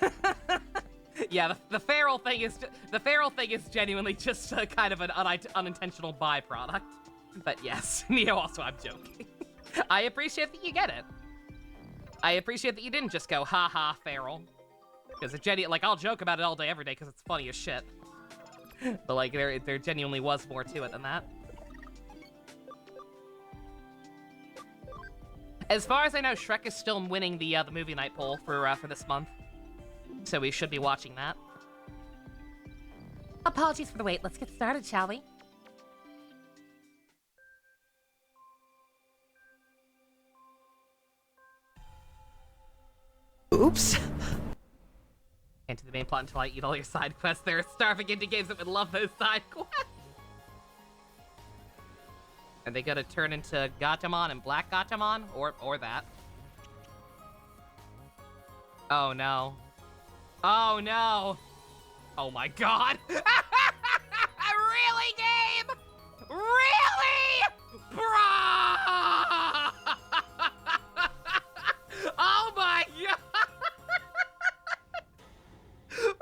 Yeah, the feral thing is genuinely just a kind of an unintentional byproduct. But yes, Neo, also, I'm joking. I appreciate that you get it. I appreciate that you didn't just go ha feral. Because I'll joke about it all day every day because it's funny as shit. But like there genuinely was more to it than that. As far as I know, Shrek is still winning the movie night poll for this month, so we should be watching that. Apologies for the wait. Let's get started, shall we? Oops. Into the main plot until I eat all your side quests. There are starving indie games that would love those side quests. And they gotta turn into Gatomon and Black Gatomon, or that. Oh no. Oh no. Oh my god. Really, game? Really? Bruh! Oh my god. Really?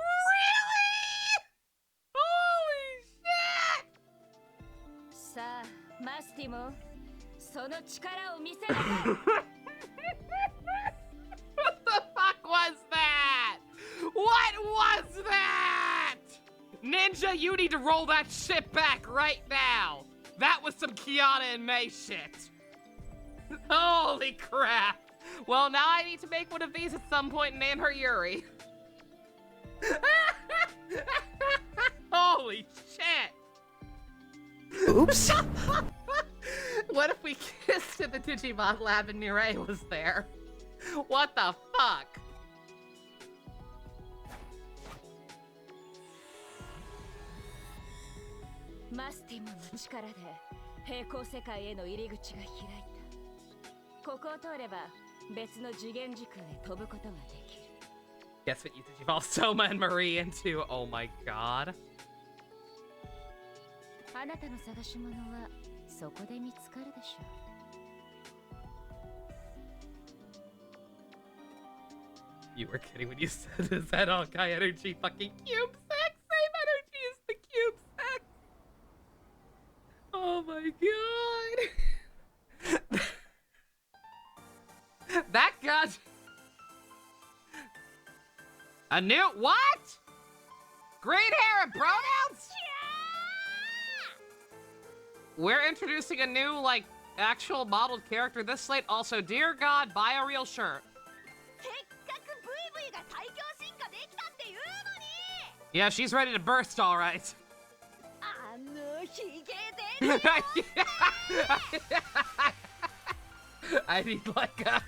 Holy shit! さあ、マスティもその力を見せなさい。 What the fuck was that? What was that? Ninja, you need to roll that shit back right now. That was some Kiana and Mei shit. Holy crap. Well, now I need to make one of these at some point and name her Yuri. Holy shit. Oops. What if we kissed in the Digimon lab and Mireille was there? What the fuck? Mastiもの力で平行世界への入り口が開いた。ここを通れば別の次元時空へ飛ぶことができる。 Guess what you Digivolve Soma and Marie into? Oh my god. あなたの探し物はそこで見つかるでしょう。 You were kidding when you said, is that all Kai energy fucking cube sex? Same energy as the cube sex. Oh my god. That got... A new... What? Green hair and pronouns? We're introducing a new, like, actual modeled character this slate. Also, dear God, buy a real shirt. Yeah, she's ready to burst, all right. I need like a,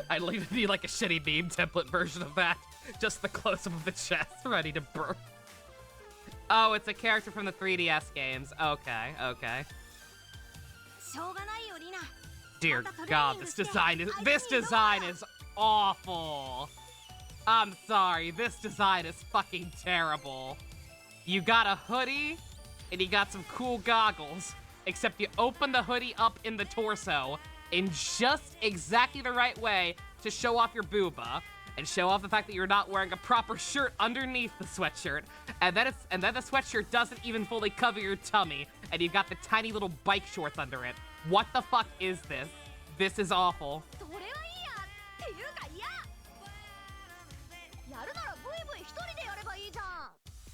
I need like a shitty meme template version of that. Just the close-up of the chest, ready to burst. Oh, it's a character from the 3DS games. Okay, okay. Dear God, this design is awful. I'm sorry, this design is fucking terrible. You got a hoodie, and you got some cool goggles, except you open the hoodie up in the torso in just exactly the right way to show off your booba, and show off the fact that you're not wearing a proper shirt underneath the sweatshirt, and then the sweatshirt doesn't even fully cover your tummy, and you've got the tiny little bike shorts under it. What the fuck is this? This is awful.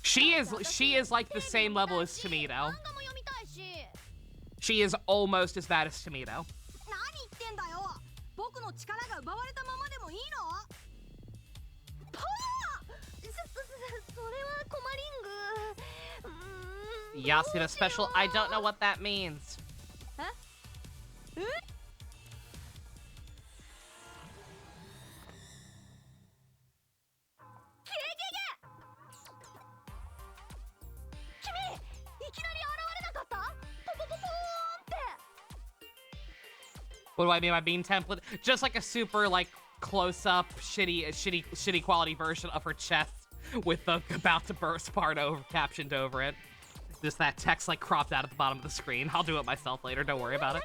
She is like the same level as Tomito. She is almost as bad as Tomito. Yasuda special, I don't know what that means. What do I mean by bean template? Just like a super like close-up, shitty quality version of her chest with the about to burst part captioned over it. Just that text like cropped out at the bottom of the screen. I'll do it myself later. Don't worry about it.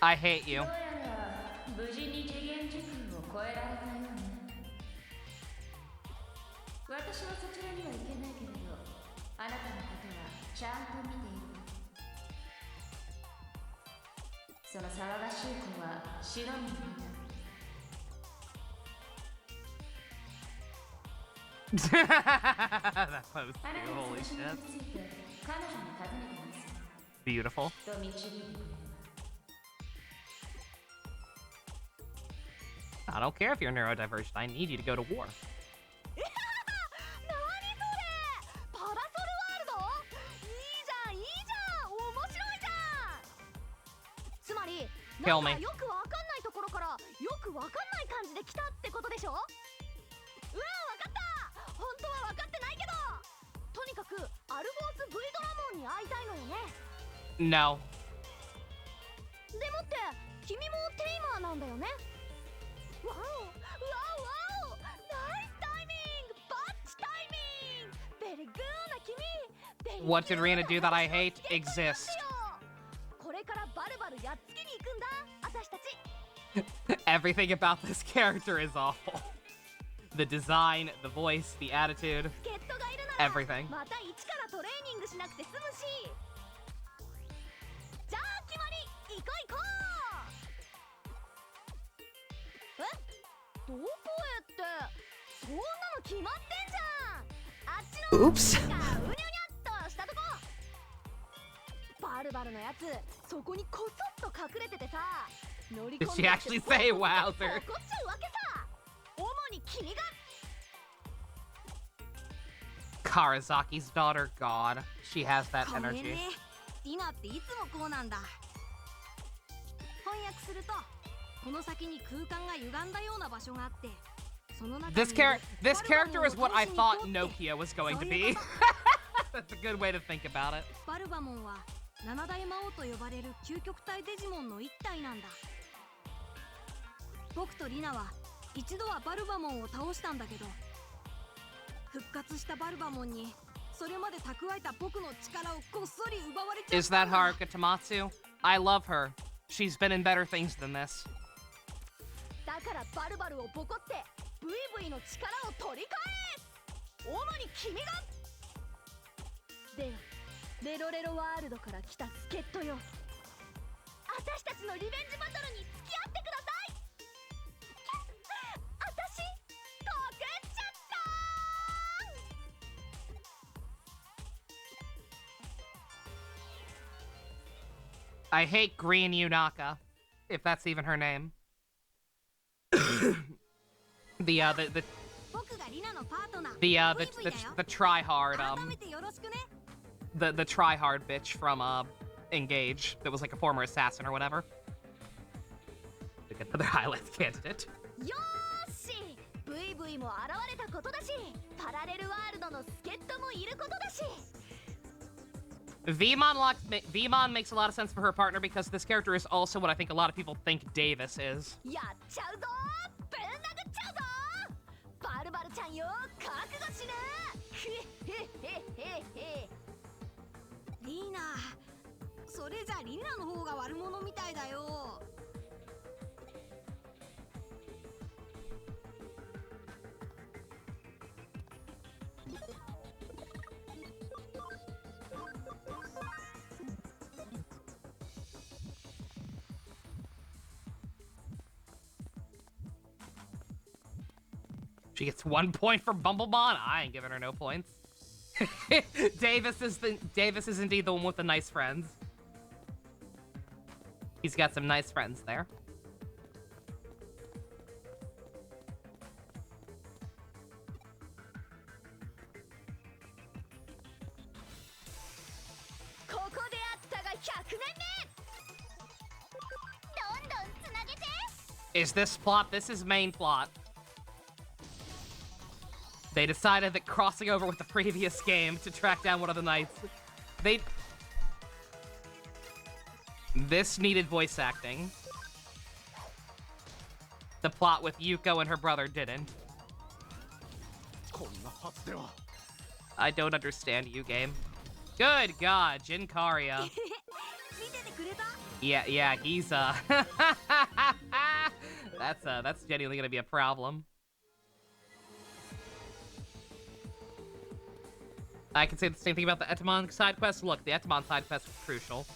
I hate you. 無事に次元時空を超えられたようね。私はそちらには行けないけれど、あなたのことはちゃんと見ている。その騒がしい子は白に見た。That pose too, holy shit. Beautiful. I don't care if you're neurodivergent. I need you to go to war. 何それパラソルワールドいいじゃんいいじゃん面白いじゃんつまり Kill なん me. かよくわかんないところからよくわかんない感じで来たってことでしょわかった本当は分かってないけどとにかくアルフォース V ドラモンに会いたいのよね No. でもって君もテイマーなんだよねわおわおわおナイスタイミングバッチタイミングベリグーな君ベリグー What did Rina do that I hate? ゲットしますよ Exist. これからバルバルやっつけに行くんだ私たち Everything about this character is awful. The design, the voice, the attitude, 助っ人がいるなら everything. また一からトレーニングしなくて済むしじゃあ決まり行こう行こうえどこへってそんなの決まってんじゃんあっちの Oops. なんかうにゃうにゃっとしたとこバルバルのやつそこにこそっと隠れててさ乗り込ん Did で she actually say Wowzer? 怒っちゃうわけさ主に君が Karazaki's daughter, God. She has that ごめん energy. ねリナっていつもこうなんだ翻訳するとこの先に空間が歪んだような場所があってその中に This character is what I thought Nokia was going to be. That's a good way to think about it. バルバモンは七大魔王と呼ばれる究極体デジモンの一体なんだ僕とリナは一度はバルバモンを倒したんだけど復活したバルバモンにそれまで蓄えた僕の力をこっそり奪われちゃった Is that Haruka Tamatsu? I love her. She's been in better things than this. だからバルバルをボコってブイブイの力を取り返す主に君がでレロレロワールドから来た助っ人よ私たちのリベンジバトルに付き合ってください私告っちゃった I hate Green Yunaka, if that's even her name. the 僕がリナのパートナー the try hard 改めてよろしくね the try hard bitch from Engage that was like a former assassin or whatever. Look at another highlights candidate. よーし VV も現れたことだしパラレルワールドの助っ人もいることだし Vmon makes a lot of sense for her partner because this character is also what I think a lot of people think Davis is. やっちゃうぞぶん殴っちゃうぞバルバルちゃんよ覚悟しなリーナそれじゃリナの方が悪者みたいだよShe gets 1 point for Bumblebon. I ain't giving her no points. Davis is indeed the one with the nice friends. He's got some nice friends there. Is this plot? This is main plot. They decided that crossing over with the previous game to track down one of the knights. This needed voice acting. The plot with Yuko and her brother didn't. I don't understand you, game. Good God, Jinkaria. Yeah, he's that's genuinely gonna be a problem. I can say the same thing about the Etemon side quest. Look, the Etemon side quest was crucial.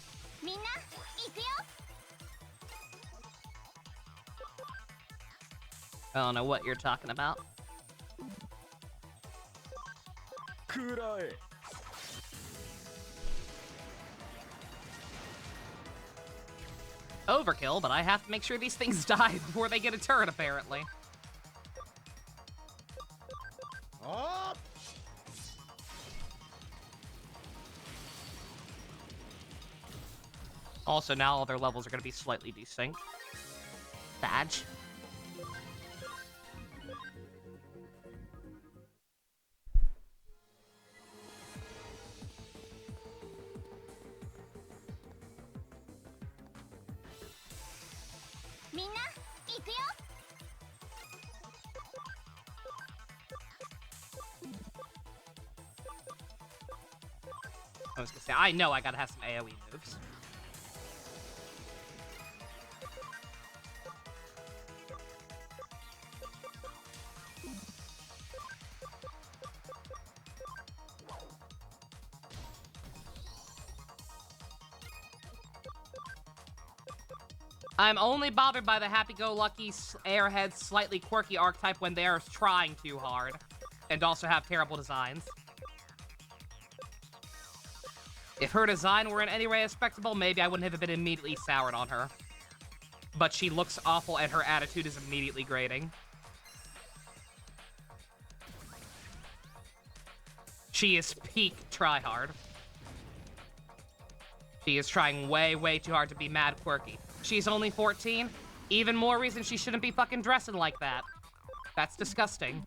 I don't know what you're talking about. Overkill, but I have to make sure these things die before they get a turn, apparently. Also, now all their levels are going to be slightly desynced. Badge. I was gonna say, I know I gotta have some AoE moves. I'm only bothered by the happy-go-lucky airhead, slightly quirky archetype when they're trying too hard, and also have terrible designs. If her design were in any way respectable, maybe I wouldn't have been immediately soured on her. But she looks awful and her attitude is immediately grating. She is peak tryhard. She is trying way, way too hard to be mad quirky. She's only 14. Even more reason she shouldn't be fucking dressing like that. That's disgusting.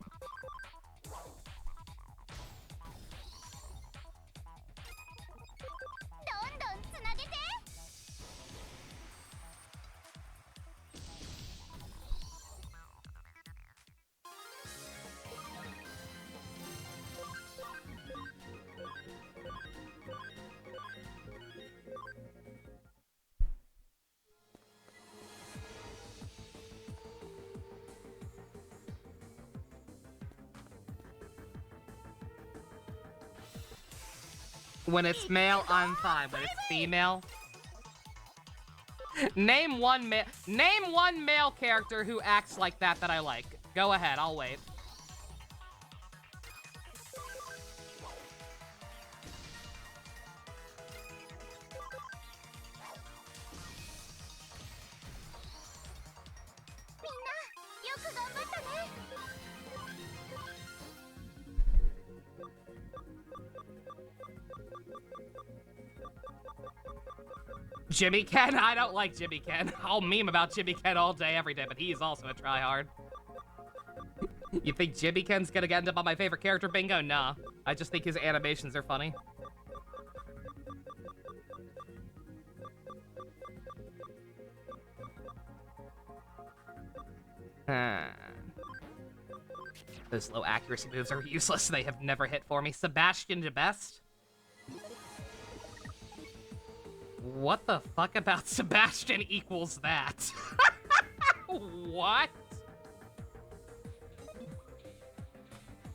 When it's male, I'm fine. When it's female, name one male character who acts like that I like. Go ahead, I'll wait. Jimmy Ken? I don't like Jimmy Ken. I'll meme about Jimmy Ken all day, every day, but he is also a tryhard. You think Jimmy Ken's gonna end up on my favorite character bingo? Nah. I just think his animations are funny. Those low accuracy moves are useless. They have never hit for me. Sebastian the best? What the fuck about Sebastian equals that? What?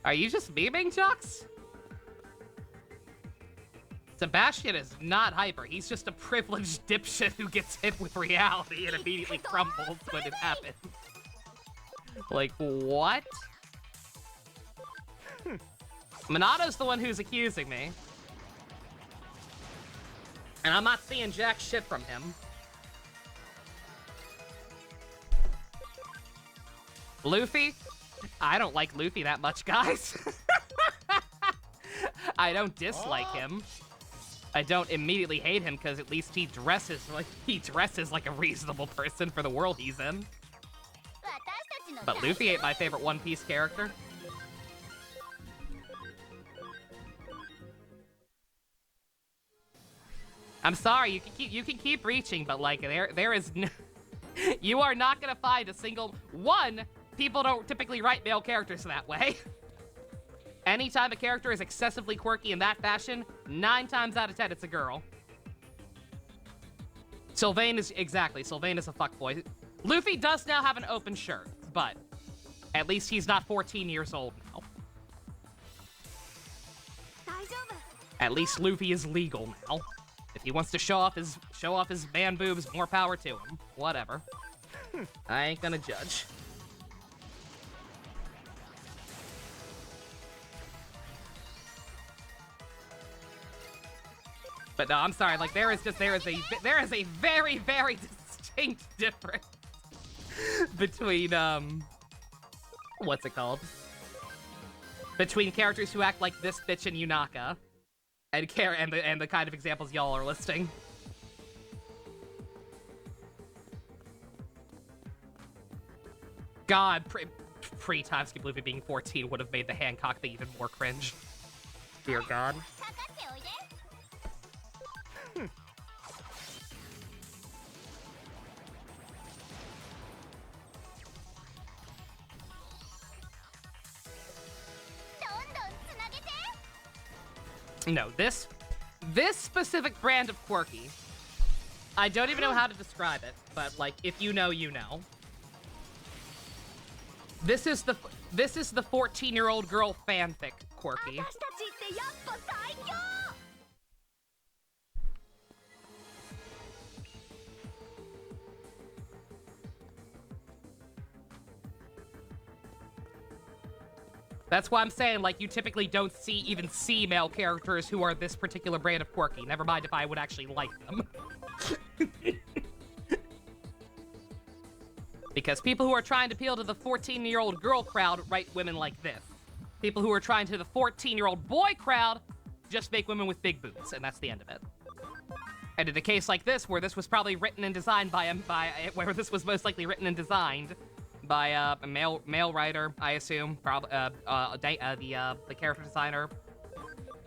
Are you just memeing, Jux? Sebastian is not hyper. He's just a privileged dipshit who gets hit with reality and immediately crumbles when it happens. Like, what? Monato's the one who's accusing me. And I'm not seeing jack shit from him. Luffy? I don't like Luffy that much, guys. I don't dislike him. I don't immediately hate him because at least he dresses like a reasonable person for the world he's in. But Luffy ain't my favorite One Piece character. I'm sorry, you can keep reaching, but like there is no, you are not gonna find a single one. People don't typically write male characters that way. Anytime a character is excessively quirky in that fashion, 9 times out of 10 it's a girl. Sylvain is a fuckboy. Luffy does now have an open shirt, but at least he's not 14 years old now. At least Luffy is legal now. If he wants to show off his man boobs, more power to him. Whatever. I ain't gonna judge. But no, I'm sorry. Like there is a very, very distinct difference between what's it called? Between characters who act like this bitch in Yunaka and the kind of examples y'all are listing. God, pre-time skip Luffy being 14 would have made the Hancock thing even more cringe. Dear God. No, this specific brand of quirky, I don't even know how to describe it, but like if you know, you know. This is the 14-year-old girl fanfic quirky. That's why I'm saying, like, you typically don't even see male characters who are this particular brand of quirky. Never mind if I would actually like them. Because people who are trying to appeal to the 14-year-old girl crowd write women like this. People who are trying to the 14-year-old boy crowd just make women with big boobs, and that's the end of it. And in a case like this, where this was probably written and designed where this was most likely written and designed by a male writer, I assume, probably the character designer.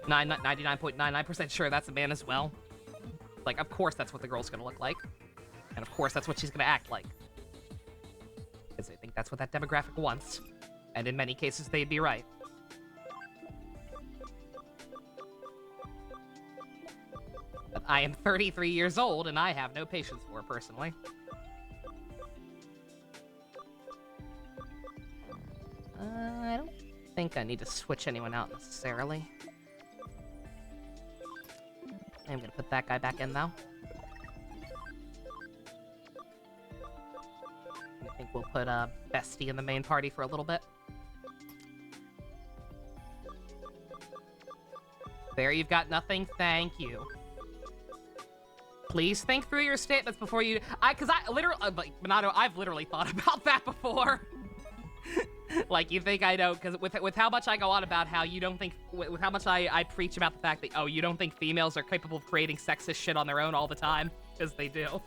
99.99% sure that's a man as well. Like, of course that's what the girl's gonna look like, and of course that's what she's gonna act like. Because I think that's what that demographic wants, and in many cases they'd be right. But I am 33 years old, and I have no patience for it, personally. I don't think I need to switch anyone out necessarily. I'm gonna put that guy back in, though. I think we'll put Bestie in the main party for a little bit. There, you've got nothing. Thank you. Please think through your statements before you... Because I literally... like, Minato, I've literally thought about that before. Like, you think I know, because with how much I go on about how you don't think, with how much I preach about the fact that, oh, you don't think females are capable of creating sexist shit on their own all the time, because they do.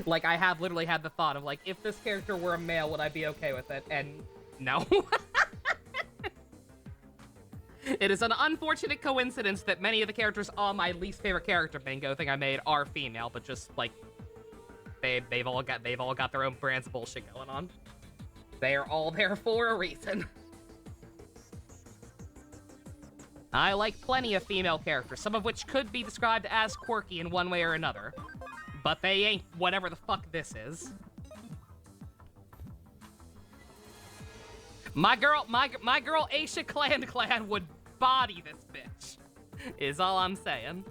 Like, I have literally had the thought of, like, if this character were a male, would I be okay with it? And no. It is an unfortunate coincidence that many of the characters on my least favorite character bingo thing I made are female, but just, like, they've all got their own brands of bullshit going on. They are all there for a reason. I like plenty of female characters, some of which could be described as quirky in one way or another. But they ain't whatever the fuck this is. My girl Aisha Clan would body this bitch, is all I'm saying.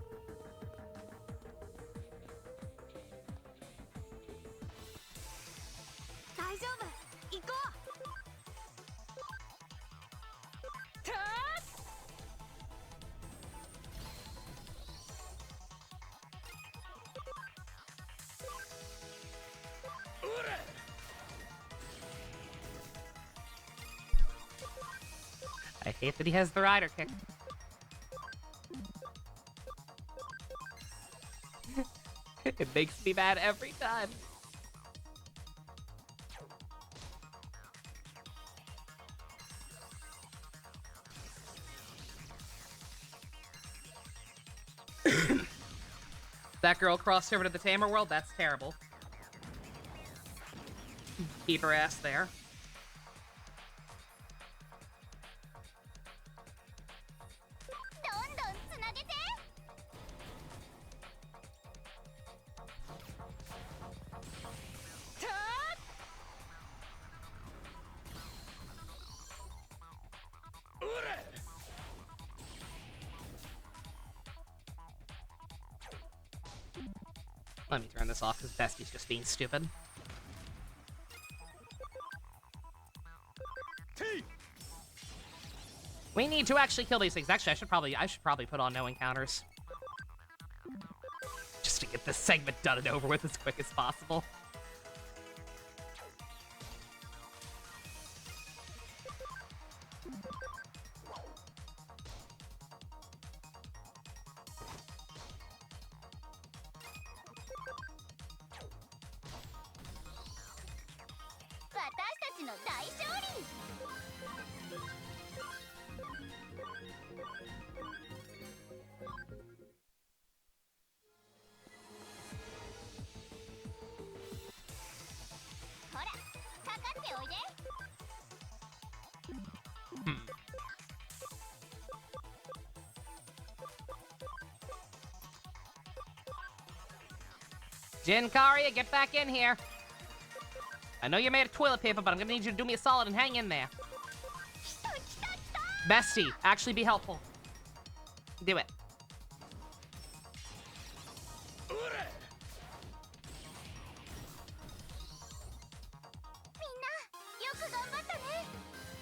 I hate that he has the rider kick. It makes me mad every time. That girl crossed over to the Tamer world? That's terrible. Keep her ass there. Let me turn this off because Bestie's just being stupid. We need to actually kill these things. Actually, I should probably put on no encounters. get this segment done and over with as quick as possible. Jinkaria, get back in here. I know you're made of toilet paper, but I'm gonna need you to do me a solid and hang in there. Bestie, actually be helpful. Do it.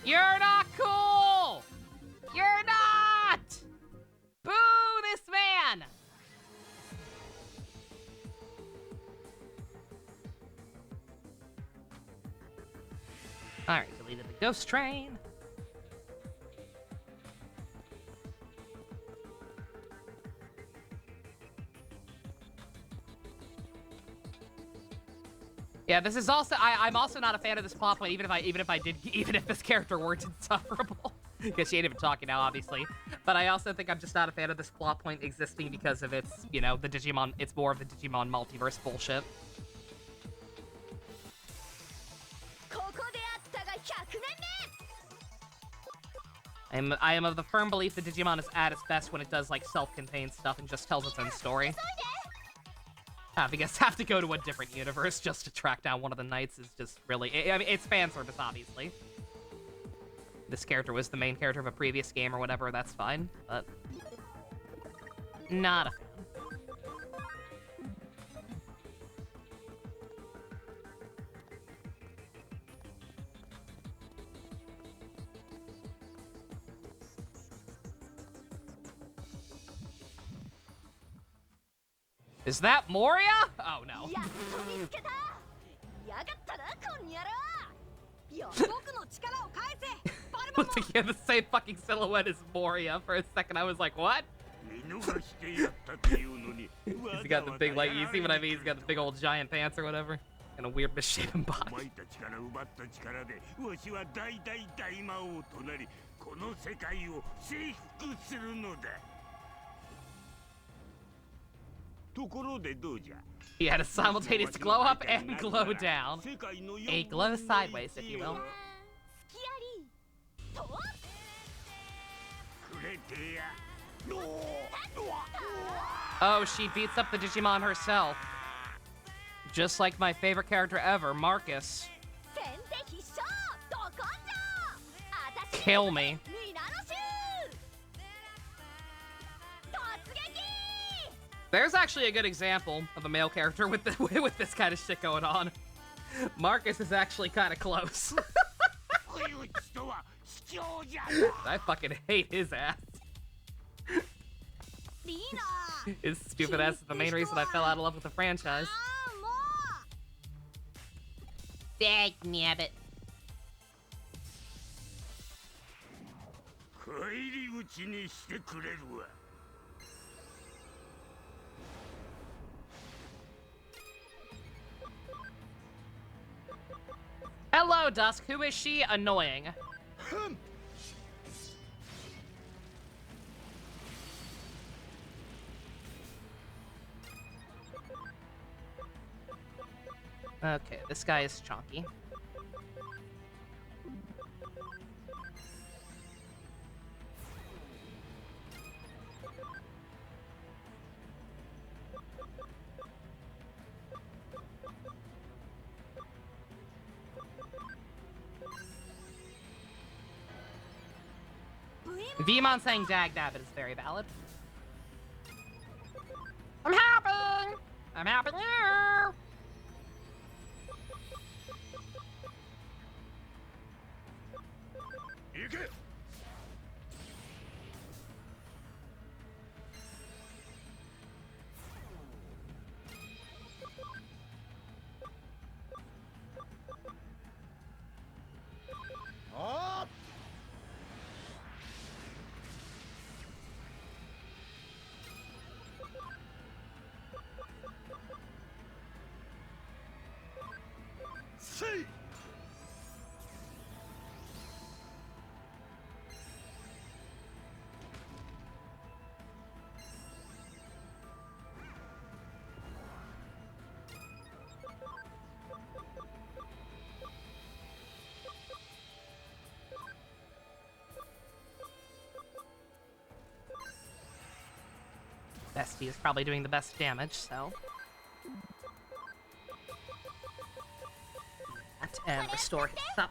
You're not cool! You're not! Boo this man! Alright, deleted the ghost train. Yeah, this is also I'm also not a fan of this plot point, even if this character weren't insufferable. Because she ain't even talking now, obviously. But I also think I'm just not a fan of this plot point existing because of its, you know, the Digimon, it's more of the Digimon multiverse bullshit. I am of the firm belief that Digimon is at its best when it does, like, self-contained stuff and just tells its own story. Having us have to go to a different universe just to track down one of the knights is just really... I mean, it's fan service, obviously. This character was the main character of a previous game or whatever, that's fine, but... not a fan. Is that Moria? Oh no. Looking at the same fucking silhouette as Moria for a second, I was like, what? He's got the big, like, you see what I mean? He's got the big old giant pants or whatever. And a weird misshapen body. He had a simultaneous glow up and glow down. A glow sideways, if you will. Oh, she beats up the Digimon herself. Just like my favorite character ever, Marcus. Kill me. There's actually a good example of a male character with with this kind of shit going on. Marcus is actually kind of close. I fucking hate his ass. His stupid ass is the main reason I fell out of love with the franchise. Dag nabbit. Hello, Dusk. Who is she? Annoying. Okay, this guy is chonky. Vmon saying Dag Nabbit is very valid. I'm helping! I'm helping you! Bestie is probably doing the best damage, so. And restore his subs.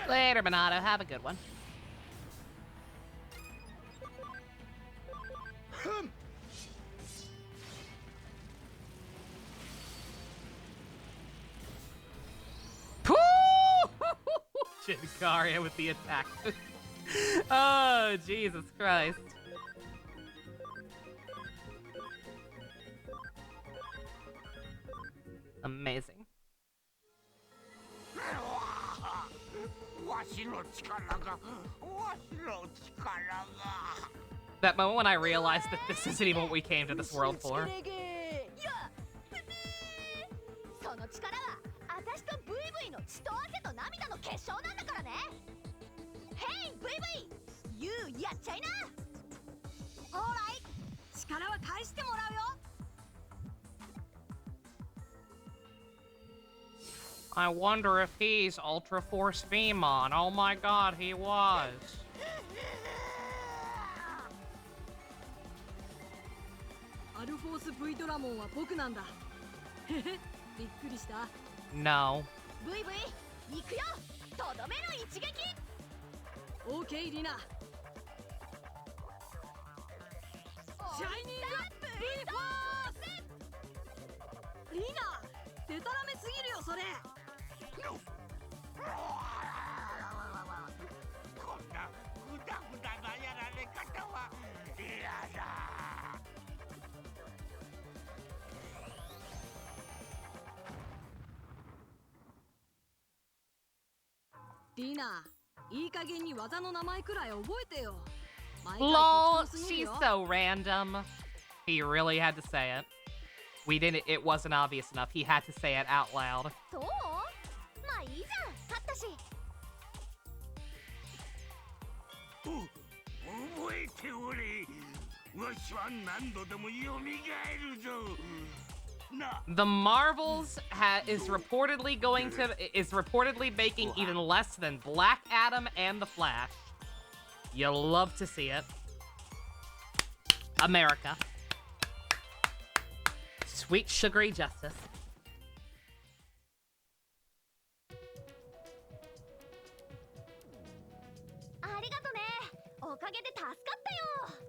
Later, Minato. Have a good one. Jinkaria with the attack. Oh, Jesus Christ. Amazing. That moment when I realized that this isn't even what we came to this world for. その力は私とブイブイの血と汗と涙の結晶なんだからね。ヘイブイブイ、ユーやっちゃいな。オーライ、力は返してもらうよ。I wonder if he's Ultra Force Veemon. Oh my god, he was. アルフォース V ドラモンは僕なんだ。へへ、びっくりした。No. ブイブイ、行くよ。とどめの一撃。オーケーリナ。シャイニング V フォース。リナ、デタラメすぎるよそれ。こんなグダグダなやられ方は嫌だ。リナ、いい加減に技の名前くらい覚えてよ。Lol, she's so random. He really had to say it. We didn't, it wasn't obvious enough. He had to say it out loud. そう？まあいいじゃん、勝ったし。覚えておれ。わしは何度でも蘇るぞ。The Marvels is reportedly making even less than Black Adam and the Flash. You love to see it. America. Sweet sugary justice. ありがとね。おかげで助かったよ。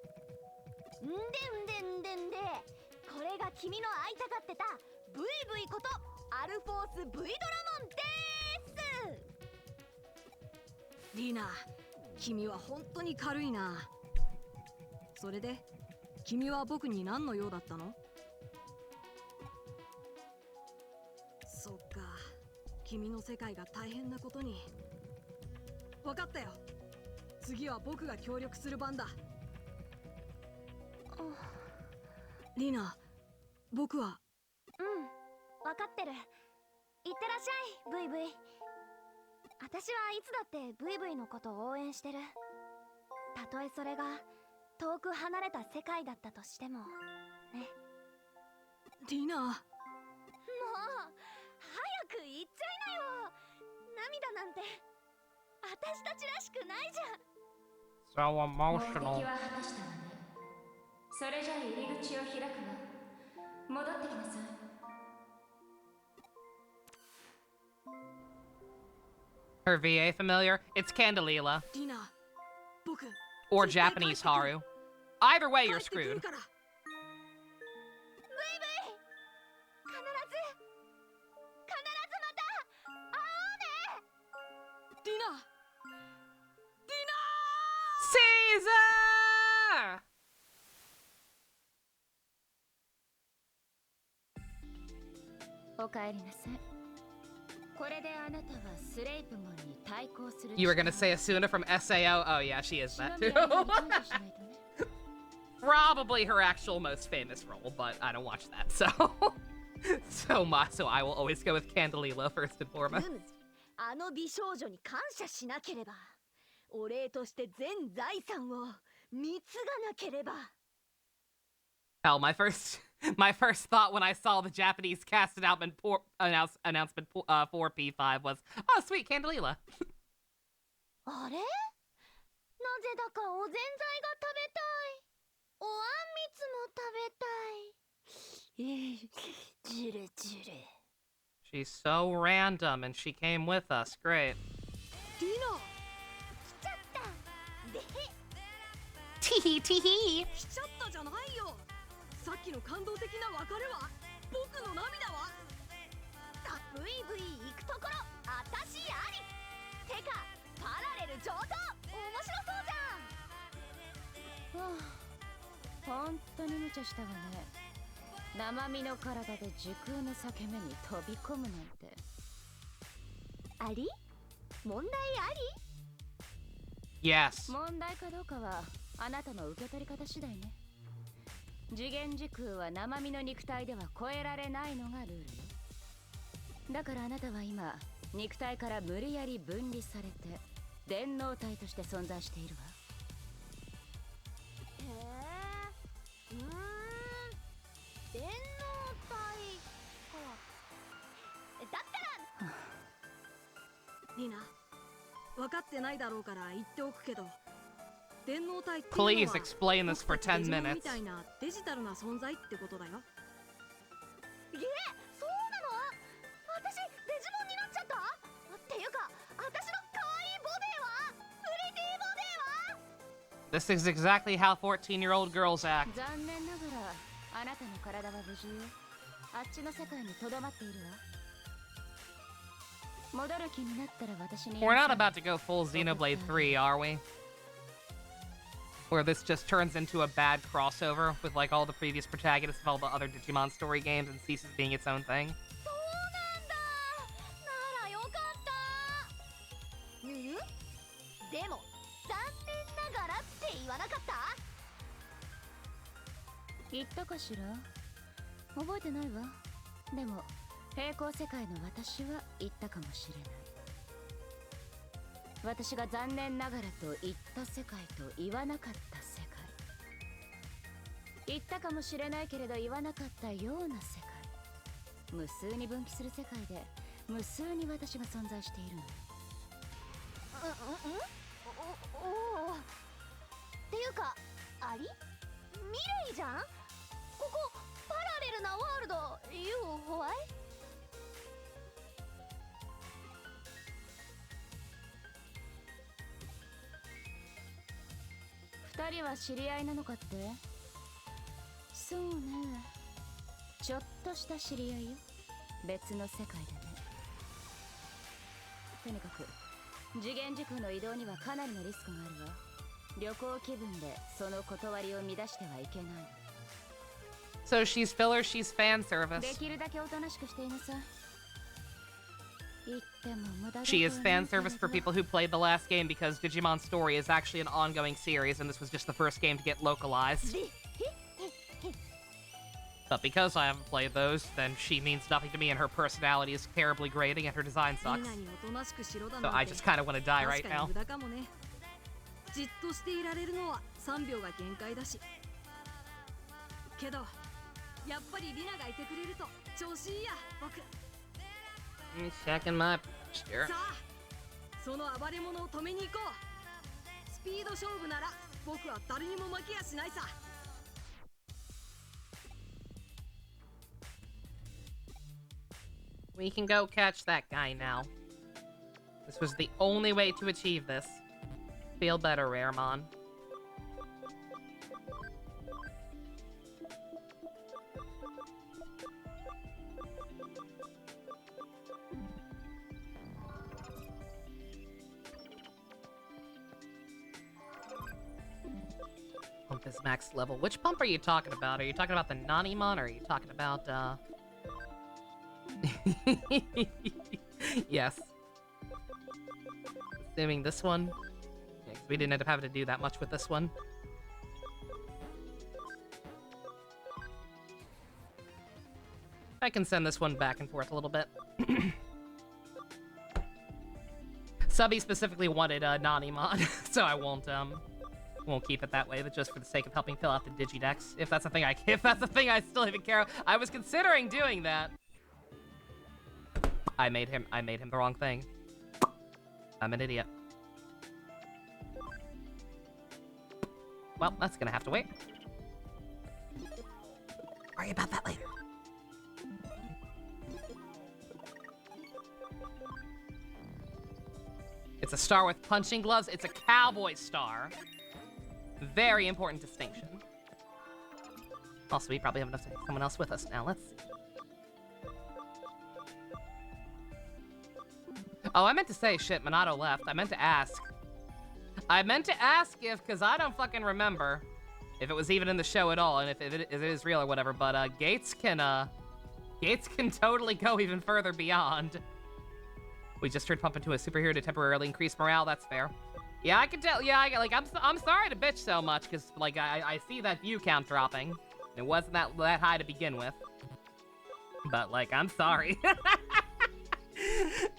んで。これが君の会いたがってたブイブイことアルフォース V ドラモンです。リーナ、君は本当に軽いな。それで君は僕に何の用だったの？そっか、君の世界が大変なことに。分かったよ。次は僕が協力する番だ。リーナ、僕は。うん、分かってる。いってらっしゃい、ブイブイ。私はいつだってブイブイのことを応援してる。たとえそれが遠く離れた世界だったとしてもね。リーナ、もう早く言っちゃいなよ。涙なんて私たちらしくないじゃん。So emotional. 目的は果たしたわね。それじゃ入り口を開くわ。戻ってきなさい。 あ Her VA familiar? It's Candelila. リナ、僕 Or 絶対帰って Japanese くる Haru. Either way, 帰 you're ってくる screwed. から。ブイブイ、必ずまた会おうね。リナ、リナ。 Caesar! おかえりなさい。これであなたはスレイプモンに対抗する You were gonna say Asuna from SAO? Oh yeah, she is that too. Probably her actual most famous role, but I don't watch that, so so I will always go with Candelila first and ル foremost. ムズ、あの美少女に感謝しなければ、お礼として全財産を貢がなければ。 Hell, my first thought when I saw the Japanese cast announcement announcement for P5 was, oh sweet, Candelila. あれ？なぜだかおぜんざいが食べたい。おあんみつも食べたい。ジュルジュル。 She's so random, and she came with us. Great. リナ、来ちゃった。でへ。 Teehee teehee. 来ちゃったじゃないよ。さっきの感動的な別れは僕の涙は。さあ、ブイブイ行くところあたしあり。てかパラレル上等、面白そうじゃん。はあ、本当に無茶したわね。生身の体で時空の裂け目に飛び込むなんて。あり？問題あり？ Yes. 問題かどうかはあなたの受け取り方次第ね。次元時空は生身の肉体では超えられないのがルールよ。だからあなたは今肉体から無理やり分離されて電脳体として存在しているわ。へえ、電脳体か。だったらリナ、分かってないだろうから言っておくけど、電脳体っていうのは Please explain this for 10 デジモン minutes. みたいなデジタルな存在ってことだよ。そうなの？私デジモンになっちゃった？っていうか、私の可愛いボディは？プリティボディは？ This is exactly how 14-year-old girls act. 残念ながらあなたの体は無事よ。あっちの世界にとどまっているわ。戻る気になったら私に。 We're not about to go full Xenoblade 3, are we? Where this just turns into a bad crossover with like all the previous protagonists of all the other Digimon story games and ceases being its own thing. そうなんだ。ならよかった。ぬぬ？でも残念ながらって言わなかった？言ったかしら。覚えてないわ。でも平行世界の私は言ったかもしれない。私が残念ながらと言った世界と言わなかった世界。言ったかもしれないけれど言わなかったような世界。無数に分岐する世界で無数に私が存在しているの。おっていうか、あり？未来じゃん？ここパラレルなワールド、You why？ 二人は知り合いなのかって？そうね、ちょっとした知り合いよ。別の世界でね。とにかく次元時空の移動にはかなりのリスクがあるわ。旅行気分でその断りを乱してはいけない。 So she's filler, she's fan で service. きるだけおとなしくしていなさい。言っても無駄だと She is 思う fan けれど service for people who played the last game because Digimon's story is actually an ongoing series and this was just the first game to get localized. But because I haven't played those, then she means nothing to me and her personality is terribly grating and her design みん sucks. なにおとなしくしろだ So なん I て just kind of want to die 確 right かに now. 無駄かもね。じっとしていられるのは3秒が限界だし。けどやっぱりリナがいてくれると調子いいや、僕。 Checking my posture. さあ、その暴れ者を止めに行こう。スピード勝負なら僕は誰にも負けやしないさ。 We can go catch that guy now. This was the only way to achieve this. Feel better, Raremon. Pump is max level. Which pump are you talking about? Are you talking about the Nanimon, or are you talking about, Yes. Assuming this one. Yeah, 'cause we didn't end up having to do that much with this one. I can send this one back and forth a little bit. Subby specifically wanted Nanimon, so I won't keep it that way, but just for the sake of helping fill out the Digidex. If that's a thing I still even care. I was considering doing that. I made him the wrong thing. I'm an idiot. Well, that's gonna have to wait. Worry about that later. It's a star with punching gloves. It's a cowboy star. Very important distinction. Also, we probably have enough to take someone else with us now. Let's see. Oh, I meant to say, shit, Minato left. I meant to ask. If, because I don't fucking remember if it was even in the show at all, and if it is real or whatever, but Gates can totally go even further beyond. We just turned Pump into a superhero to temporarily increase morale. That's fair. Yeah, I can tell. Yeah, I'm sorry to bitch so much, because like I see that view count dropping. It wasn't that high to begin with. But like, I'm sorry.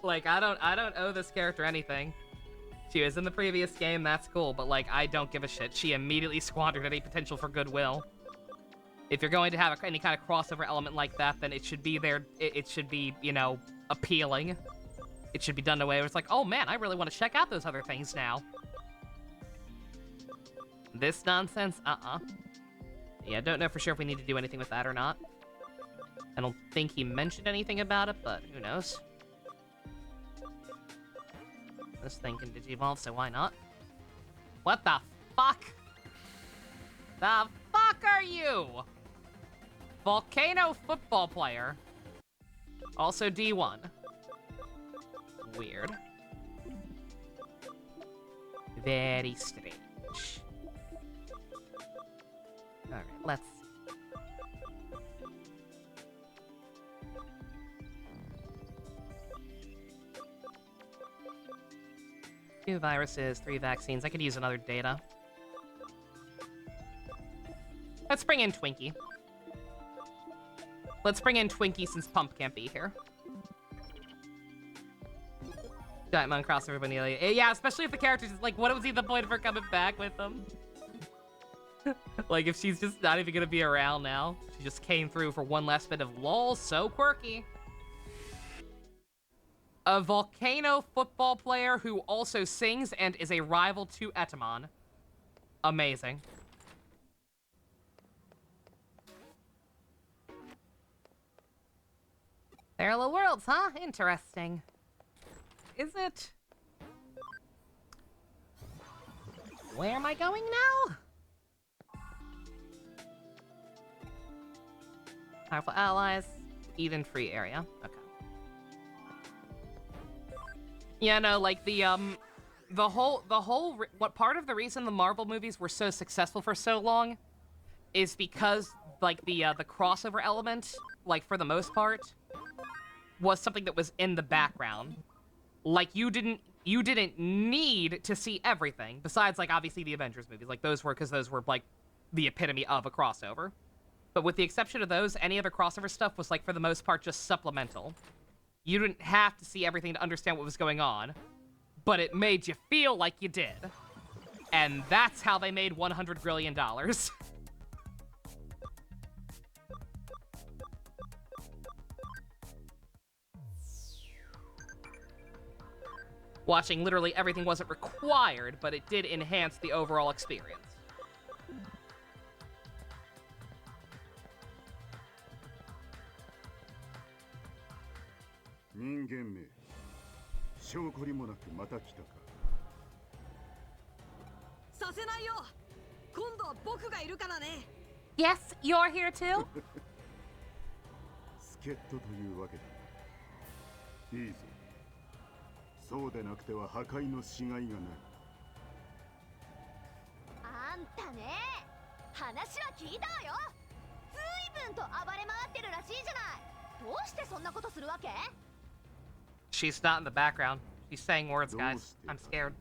Like, I don't owe this character anything. She was in the previous game, that's cool, but like, I don't give a shit. She immediately squandered any potential for goodwill. If you're going to have any kind of crossover element like that, then it should be there. It should be, you know, appealing. It should be done in a way where it's like, oh man, I really want to check out those other things now. This nonsense? Yeah, I don't know for sure if we need to do anything with that or not. I don't think he mentioned anything about it, but who knows? This thing can digivolve, so why not? What the fuck? The fuck are you? Volcano football player. Also D1. Weird. Very strange. Alright, let's... Two viruses, 3 vaccines. I could use another data. Let's bring in Twinkie. Let's bring in Twinkie since Pump can't be here. Digimon cross everybody. Yeah, especially if the character's like, what was even the point of her coming back with them? Like, if she's just not even gonna be around now. She just came through for one last bit of lol, so quirky. A volcano football player who also sings and is a rival to Etamon. Amazing. Parallel worlds, huh? Interesting. Is it? Where am I going now? Powerful allies. Eden-free area. Okay. Yeah, no, like what part of the reason the Marvel movies were so successful for so long is because like the crossover element, like for the most part, was something that was in the background. Like you didn't need to see everything besides like obviously the Avengers movies. Like those were like the epitome of a crossover. But with the exception of those, any other crossover stuff was like for the most part just supplemental. You didn't have to see everything to understand what was going on, but it made you feel like you did. And that's how they made $100 billion. Watching literally everything wasn't required, but it did enhance the overall experience. 証拠りもなくまた来たか。させないよ。今度は僕がいるからね。 Yes, you're here too? 助っ人というわけだ。いいぞ。そうでなくては破壊のしがいがない。あんたね、話は聞いたわよ。ずいぶんと暴れ回ってるらしいじゃない。どうしてそんなことするわけ？ She's not in the background. She's saying words, guys. I'm scared.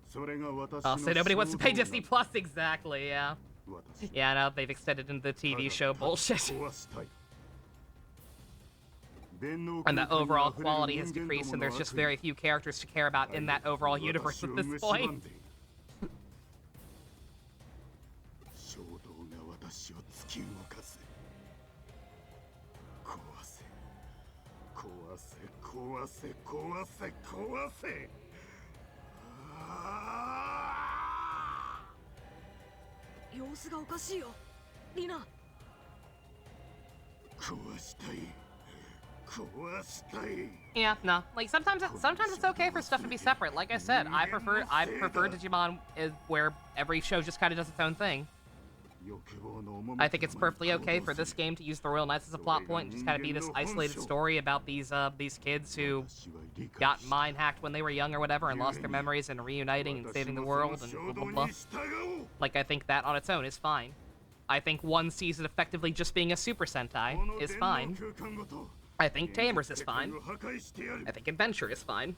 それが私 Oh, の so nobody wants to pay 衝動 Disney な Plus. Exactly, yeah. の。私 Yeah, I know. They've extended into the TV show bullshit. 壊したい。 And the overall quality has decreased, and there's just very few characters to care about in that overall universe at this point. 衝動が私を突き動かす。壊せ。壊せ。壊せ。壊せ。壊せ。様子がおかしいよ、リナ。壊したい。壊したい。 Yeah, no. Like sometimes it's okay for stuff to be separate. Like I said, I prefer Digimon where every show just kind of does its own thing. I think it's perfectly okay for this game to use the Royal Knights as a plot point and just kind of be this isolated story about these kids who got mind hacked when they were young or whatever and lost their memories and reuniting and saving the world and blah blah blah. Like I think that on its own is fine. I think one season effectively just being a Super Sentai is fine. I think Tamers is fine. I think Adventure is fine.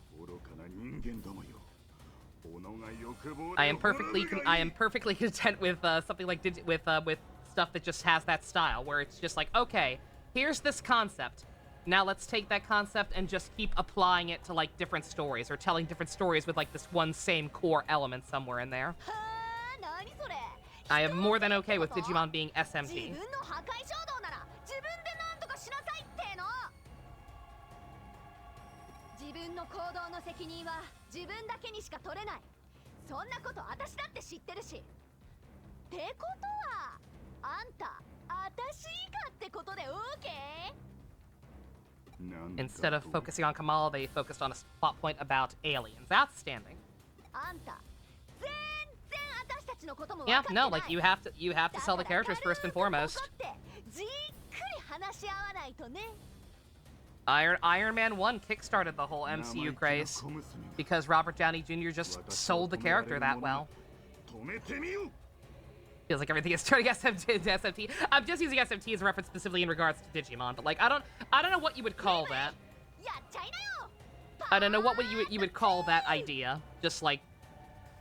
I am perfectly content with something like with stuff that just has that style, where it's just like, okay, here's this concept. Now let's take that concept and just keep applying it to like different stories, or telling different stories with like this one same core element somewhere in there. I am more than okay with Digimon being SMT. 自分の行動の責任は自分だけにしか取れない。そんなこと私だって知ってるし。ってことはあんた私以下ってことで OK？ Instead of focusing on Kamal, they focused on a plot point about aliens. Outstanding. あんた全然私たちのことも分 Yeah, かってない。 no, like you have to sell the characters first and foremost. じっくり話し合わないとね。 Iron Man 1 kickstarted the whole MCU craze because Robert Downey Jr. just sold the character that well. Feels like everything is turning SMT into SMT. I'm just using SMT as a reference specifically in regards to Digimon, but like I don't know what you would call that. I don't know what you would call that idea. Just like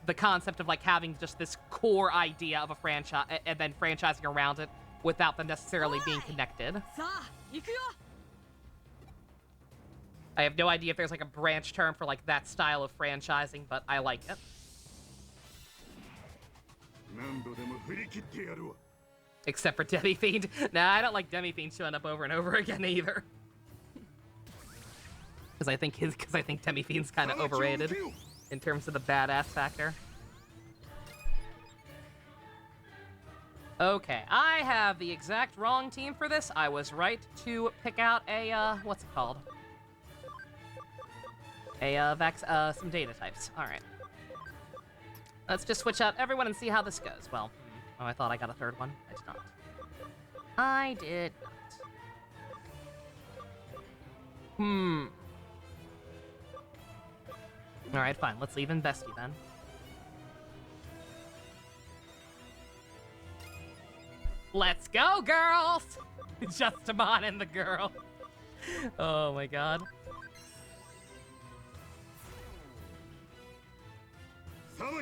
the concept of like having just this core idea of a franchise and then franchising around it without them necessarily being connected. I have no idea if there's like a branch term for like that style of franchising, but I like it. Except for Demi-Fiend. Nah, I don't like Demi-Fiend showing up over and over again either. Because I think Demi-Fiend's kind of overrated in terms of the badass factor. Okay, I have the exact wrong team for this. I was right to pick out a, what's it called? Some data types. Alright. Let's just switch out everyone and see how this goes. Well, oh, I thought I got a third one. I did not. I did not. Alright, fine. Let's leave in Bestie then. Let's go, girls! Justamon and the girl. Oh my god.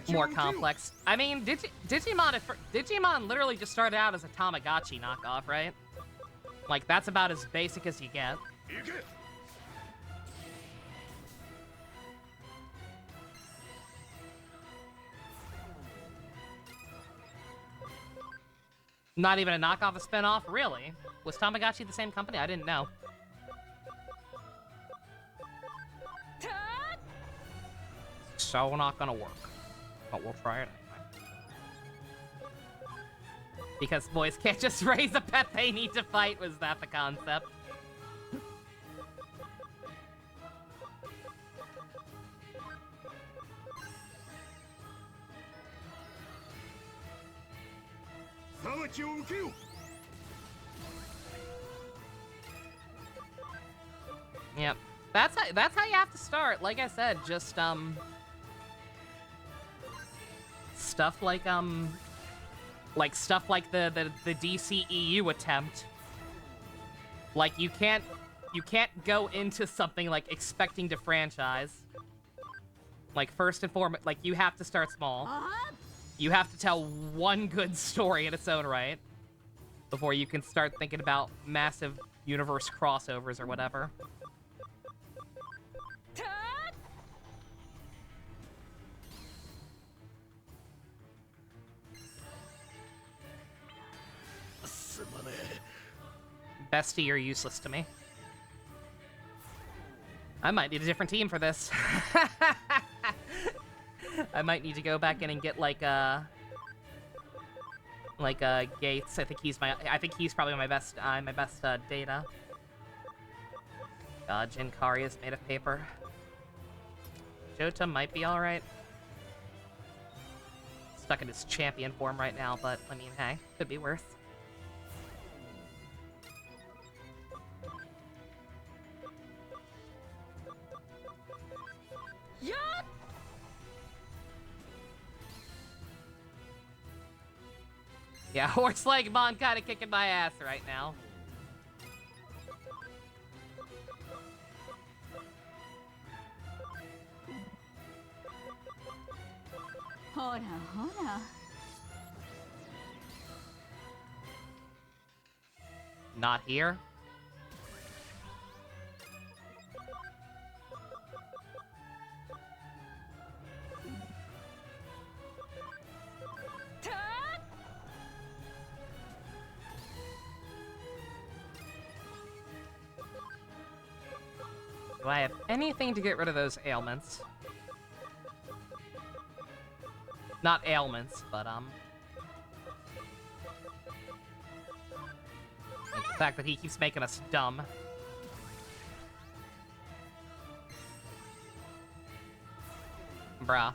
More complex. I mean, Digimon literally just started out as a Tamagotchi knockoff, right? Like, that's about as basic as you get. Not even a knockoff, a spinoff? Really? Was Tamagotchi the same company? I didn't know. So not gonna work. But we'll try it anyway. Because boys can't just raise a pet they need to fight, was that the concept? ちを受けよ。 Yep. That's how you have to start. Like I said, just stuff like stuff like the DCEU attempt. Like you can't go into something like expecting to franchise. Like first and foremost, like you have to start small. You have to tell one good story in its own right before you can start thinking about massive universe crossovers or whatever. Bestie, you're useless to me. I might need a different team for this. I might need to go back in and get like Gates. I think he's probably my best data. God, Jinkari is made of paper. Jota might be alright. Stuck in his champion form right now, but I mean, hey, could be worse. Yeah, Horse Leg Mon kinda kicking my ass right now. Hora, hora. Not here. Do I have anything to get rid of those ailments? Not ailments, but, like the fact that he keeps making us dumb. Bruh.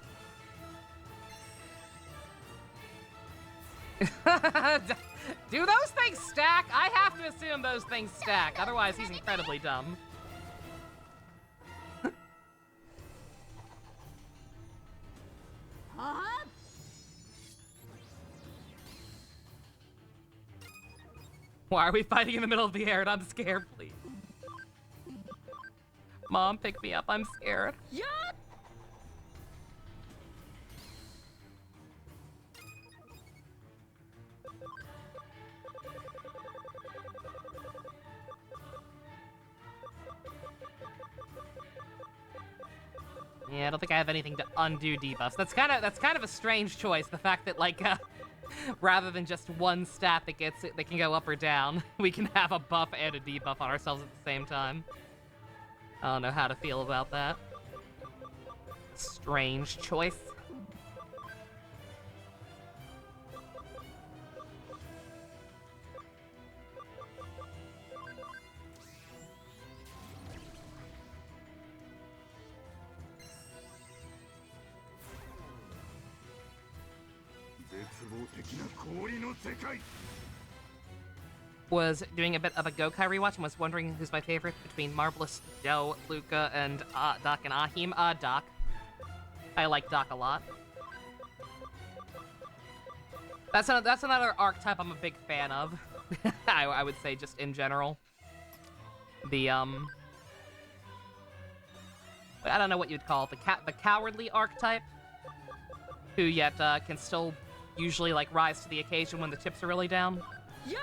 Do those things stack? I have to assume those things stack, otherwise he's incredibly dumb. Why are we fighting in the middle of the air and I'm scared, please? Mom, pick me up, I'm scared. Yeah. Yeah, I don't think I have anything to undo debuffs. That's kind of a strange choice. The fact that like, rather than just one stat that can go up or down, we can have a buff and a debuff on ourselves at the same time. I don't know how to feel about that. Strange choice. Was doing a bit of a Gokai rewatch and was wondering who's my favorite between Marvelous Joe, Luca, and Doc and Ahim. Doc. I like Doc a lot. That's another archetype I'm a big fan of. I would say just in general. The I don't know what you'd call it, the cowardly archetype, who yet can still usually like rise to the occasion when the chips are really down. Yeah.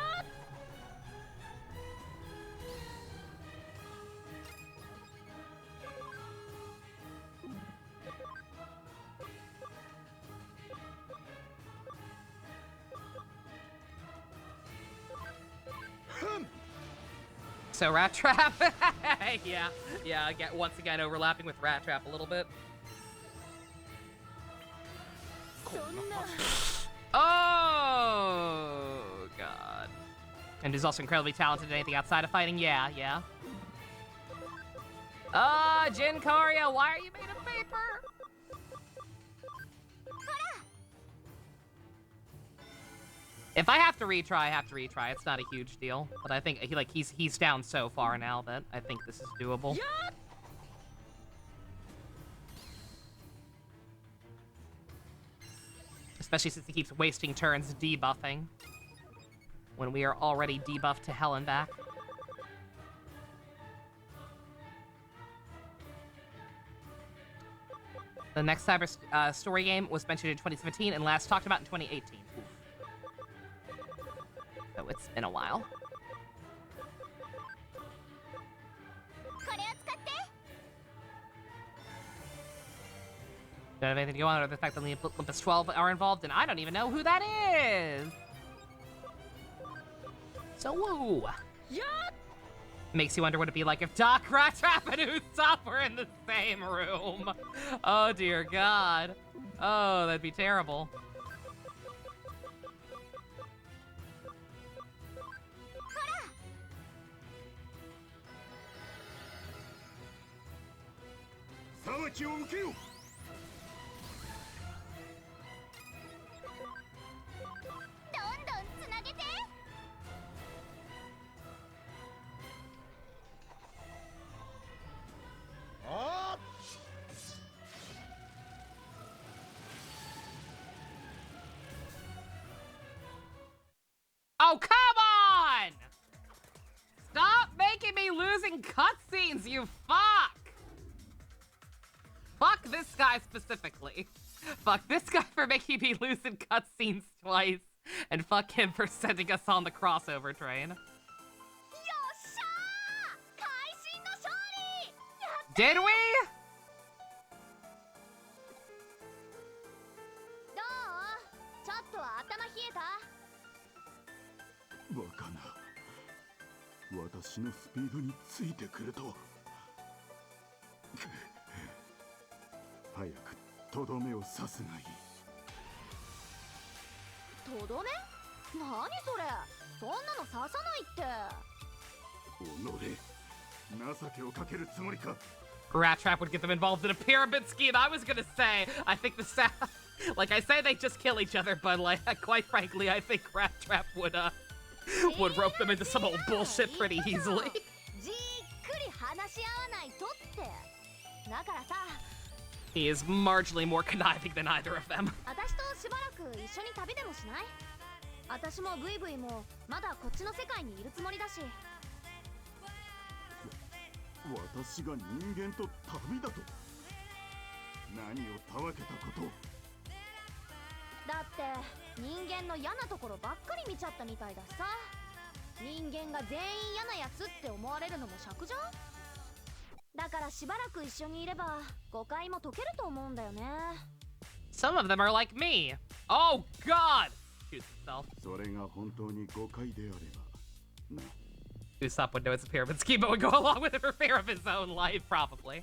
So Rat Trap, yeah, once again overlapping with Rat Trap a little bit. Oh God! And is also incredibly talented at anything outside of fighting. Yeah. Jin Karya, why are you made of paper? If I have to retry, I have to retry. It's not a huge deal, but I think he's down so far now that I think this is doable. Especially since he keeps wasting turns debuffing when we are already debuffed to hell and back. The next cyber story game was mentioned in 2017 and last talked about in 2018. Oof. So it's been a while. Don't have anything to go on, or the fact that Olympus 12 are involved, and I don't even know who that is. So woo. Yeah. Makes you wonder what it'd be like if Doc, Rattrap, and Usopp were in the same room. Oh dear God. Oh, that'd be terrible. Oh, come on! Stop making me losing cutscenes, you fuck! Fuck this guy specifically. Fuck this guy for making me lose in cutscenes twice. And fuck him for sending us on the crossover train. Did we? Rattrap would get them involved in a pyramid scheme. I was gonna say, I think the like I say, they just kill each other, but like, quite frankly, I think Rattrap would rope them into some old bullshit pretty easily. He is marginally more conniving than either of them. Some of them are like me. Oh God! Shoots himself. Usopp would know it's a pyramid scheme, but would go along with it for fear of his own life, probably.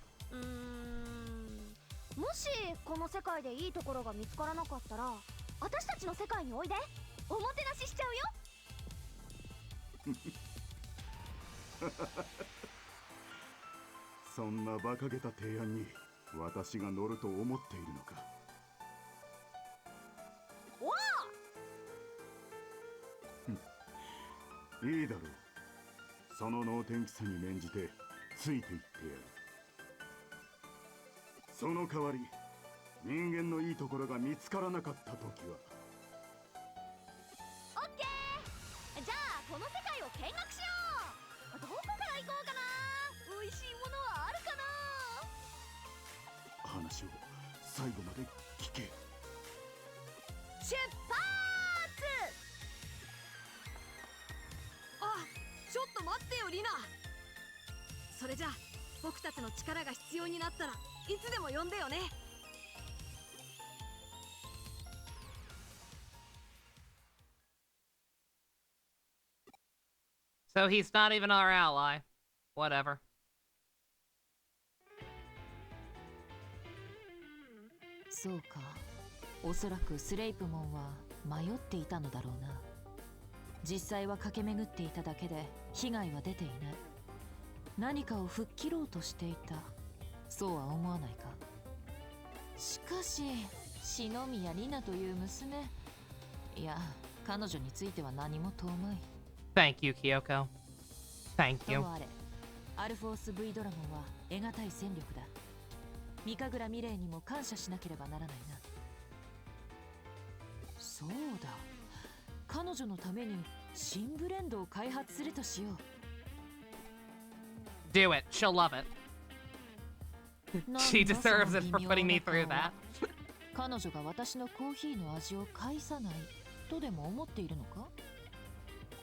So he's not even our ally. Whatever. そうか。おそらくスレイプモンは迷っていたのだろうな。実際は駆け巡っていただけで被害は出ていない。何かを吹っ切ろうとしていた。そうは思わないか。しかし、篠宮里奈という娘。いや、彼女については何もと思い。 Thank you, Kyoko. Thank と you. もあれ、アルフォース V ドラゴンは得難い戦力だ。三神楽美玲にも感謝しなければならないな。そうだ、彼女のために新ブレンドを開発するとしよう。 Do it. She'll love it. She deserves it for putting me through that. 彼女が私のコーヒーの味を介さないとでも思っているのか。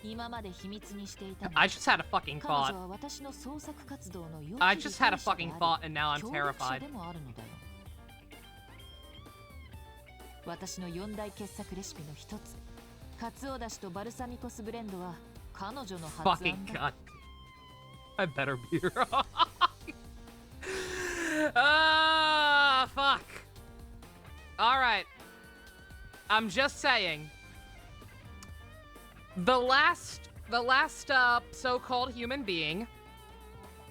今まで秘密にしていたの。 I just had a fucking 彼 thought. 女は私の創作活動の良き I just had a 理解者で fucking あり thought and now I'm 協力者 terrified. でもあるのだよ。私の4大傑作レシピの一つ、カツオだしとバルサミコ酢ブレンドは彼女の発 Fucking 案だ。 god. I better be wrong. Ah, fuck. Alright. I'm just saying. The last so-called human being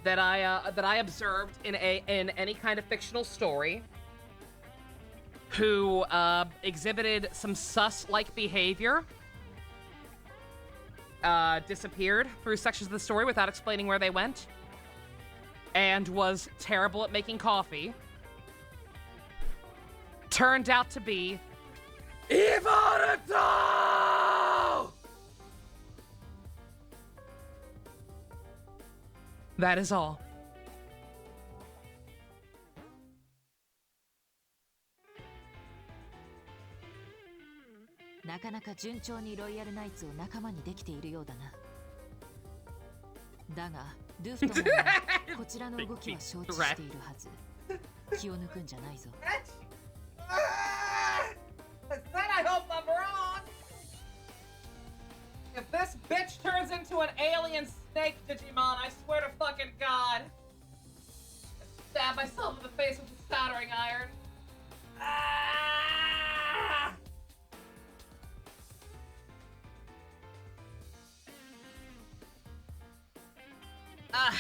that I observed in any kind of fictional story who exhibited some sus-like behavior disappeared through sections of the story without explaining where they went and was terrible at making coffee turned out to be Ivanito! That is all. なかなか順調にロイヤルナイツを仲間にできているようだな。だが、ドゥフトマンはこちらの動きは承知しているはず。気を抜くんじゃないぞ。Then I hope I'm wrong. If this bitch turns into an alien snake Digimon, I swear to fucking God, I stab myself in the face with a soldering iron. Ah! Ah.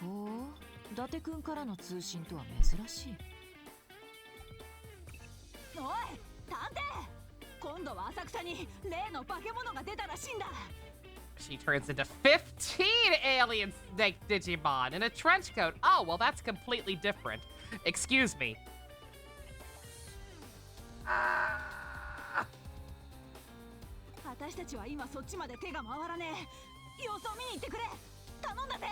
ほう、伊達くんからの通信とは珍しい。おい探偵、今度は浅草に例の化け物が出たらしいんだ。 She turns into 15 alien snake Digimon in a trench coat. Oh, well, that's completely different. Excuse me. Ah. 私たちは今そっちまで手が回らねえ。様子を見に行ってくれ。頼んだぜ。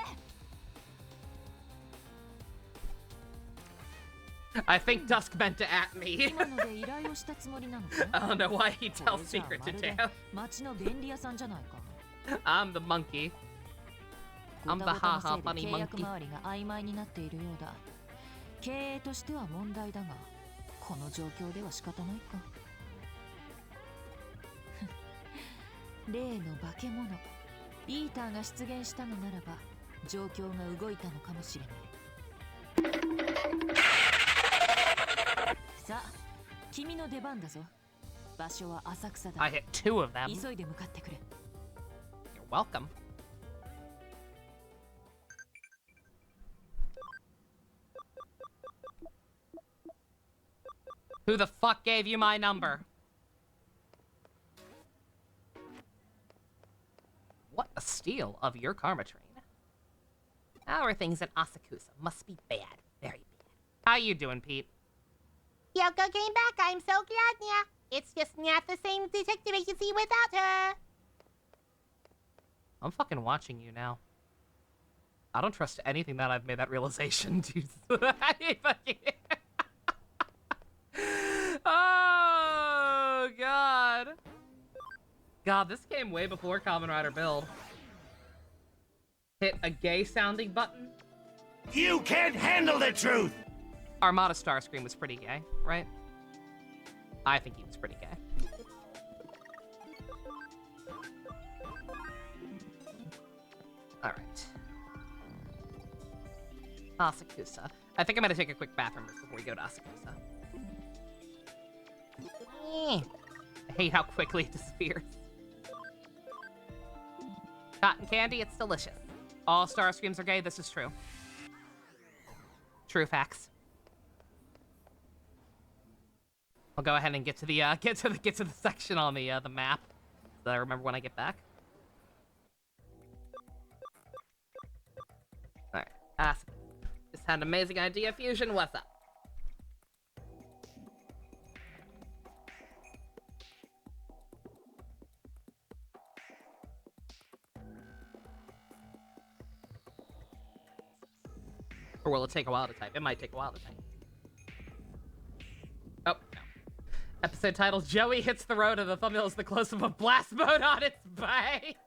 I think Dusk meant to at me. 今ので依頼をしたつもりなのか I don't know why he こ tells れじゃ secret ま to るで Dan. 町の便利屋さんじゃないか。 I'm the monkey. ご I'm た the ごたの haha せいで funny 契約 monkey. 周りが曖昧になっているようだ。経営としては問題だが、この状況では仕方ないか。例の化け物、イーターが出現したのならば、状況が動いたのかもしれない。さあ、君の出番だぞ。場所は浅草だ。 I hit 2 of them. 急いで向かってくれ。 You're welcome. Who the fuck gave you my number? What a steal of your karma train. Our things in Asakusa must be bad. Very bad. How you doing, Pete? Yoko came back. I'm so glad, Nya. It's just not the same detective agency without her. I'm fucking watching you now. I don't trust anything that I've made that realization. Jesus. Oh, God. God, this came way before Kamen Rider Build. Hit a gay-sounding button. You can't handle the truth! Armada Starscream was pretty gay, right? I think he was pretty gay. Alright. Asakusa. I think I'm gonna take a quick bathroom break before we go to Asakusa. I hate how quickly it disappears. Cotton candy, it's delicious. All Starscreams are gay, this is true. True facts. I'll go ahead and get to the section on the map so that I remember when I get back. All right, ask. Just had an amazing idea, Fusion. What's up? Or will it take a while to type? It might take a while to type. Oh, no. Episode title, Joey hits the road and the thumbnail is the close-up of blast mode on its bike.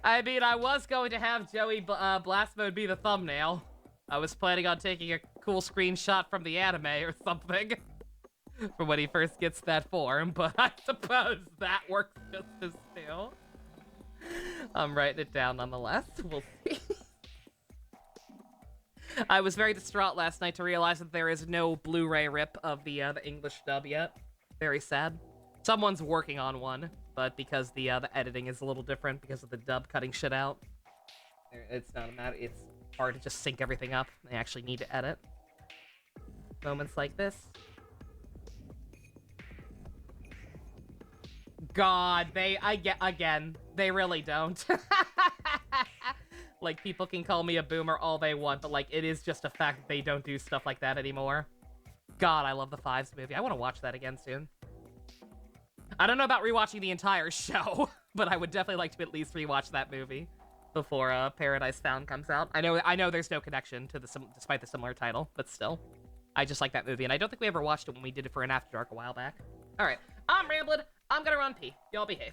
I mean, I was going to have Joey blast mode be the thumbnail. I was planning on taking a cool screenshot from the anime or something for when he first gets that form, but I suppose that works just as still. I'm writing it down nonetheless. We'll see. I was very distraught last night to realize that there is no Blu-ray rip of the English dub yet. Very sad. Someone's working on one, but because the editing is a little different because of the dub cutting shit out, it's not a matter. It's hard to just sync everything up. They actually need to edit. Moments like this. God, they really don't. Like, people can call me a boomer all they want, but, like, it is just a fact that they don't do stuff like that anymore. God, I love the Fives movie. I want to watch that again soon. I don't know about rewatching the entire show, but I would definitely like to at least rewatch that movie before Paradise Found comes out. I know there's no connection to despite the similar title, but still. I just like that movie, and I don't think we ever watched it when we did it for an After Dark a while back. All right, I'm rambling. I'm gonna run pee. Y'all behave.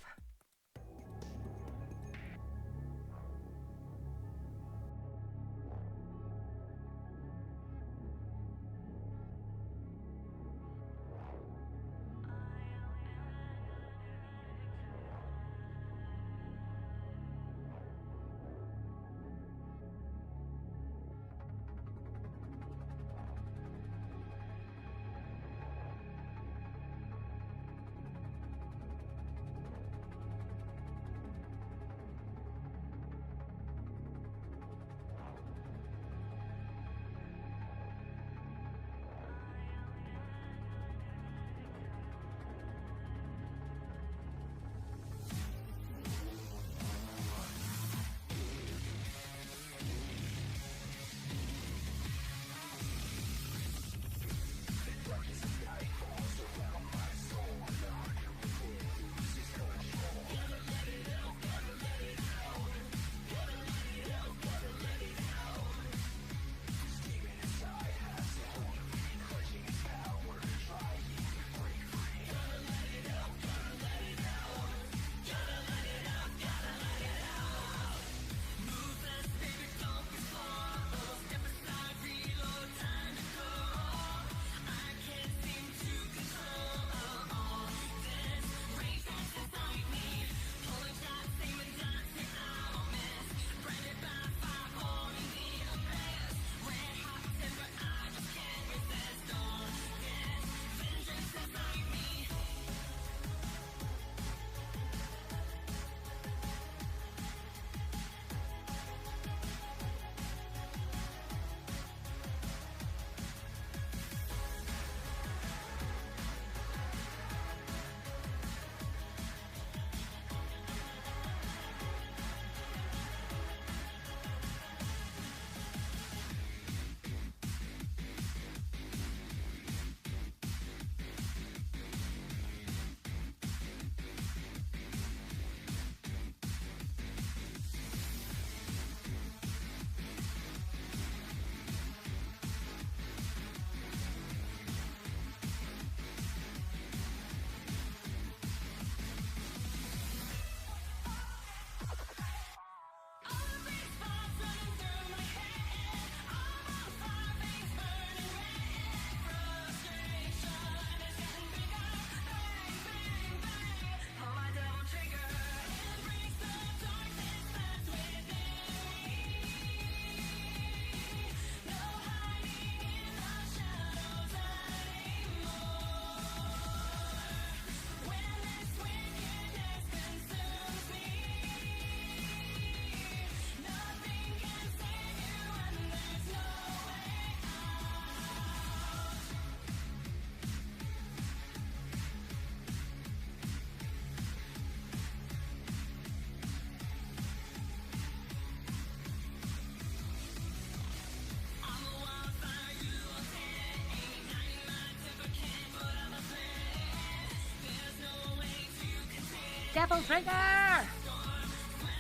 Triple trigger!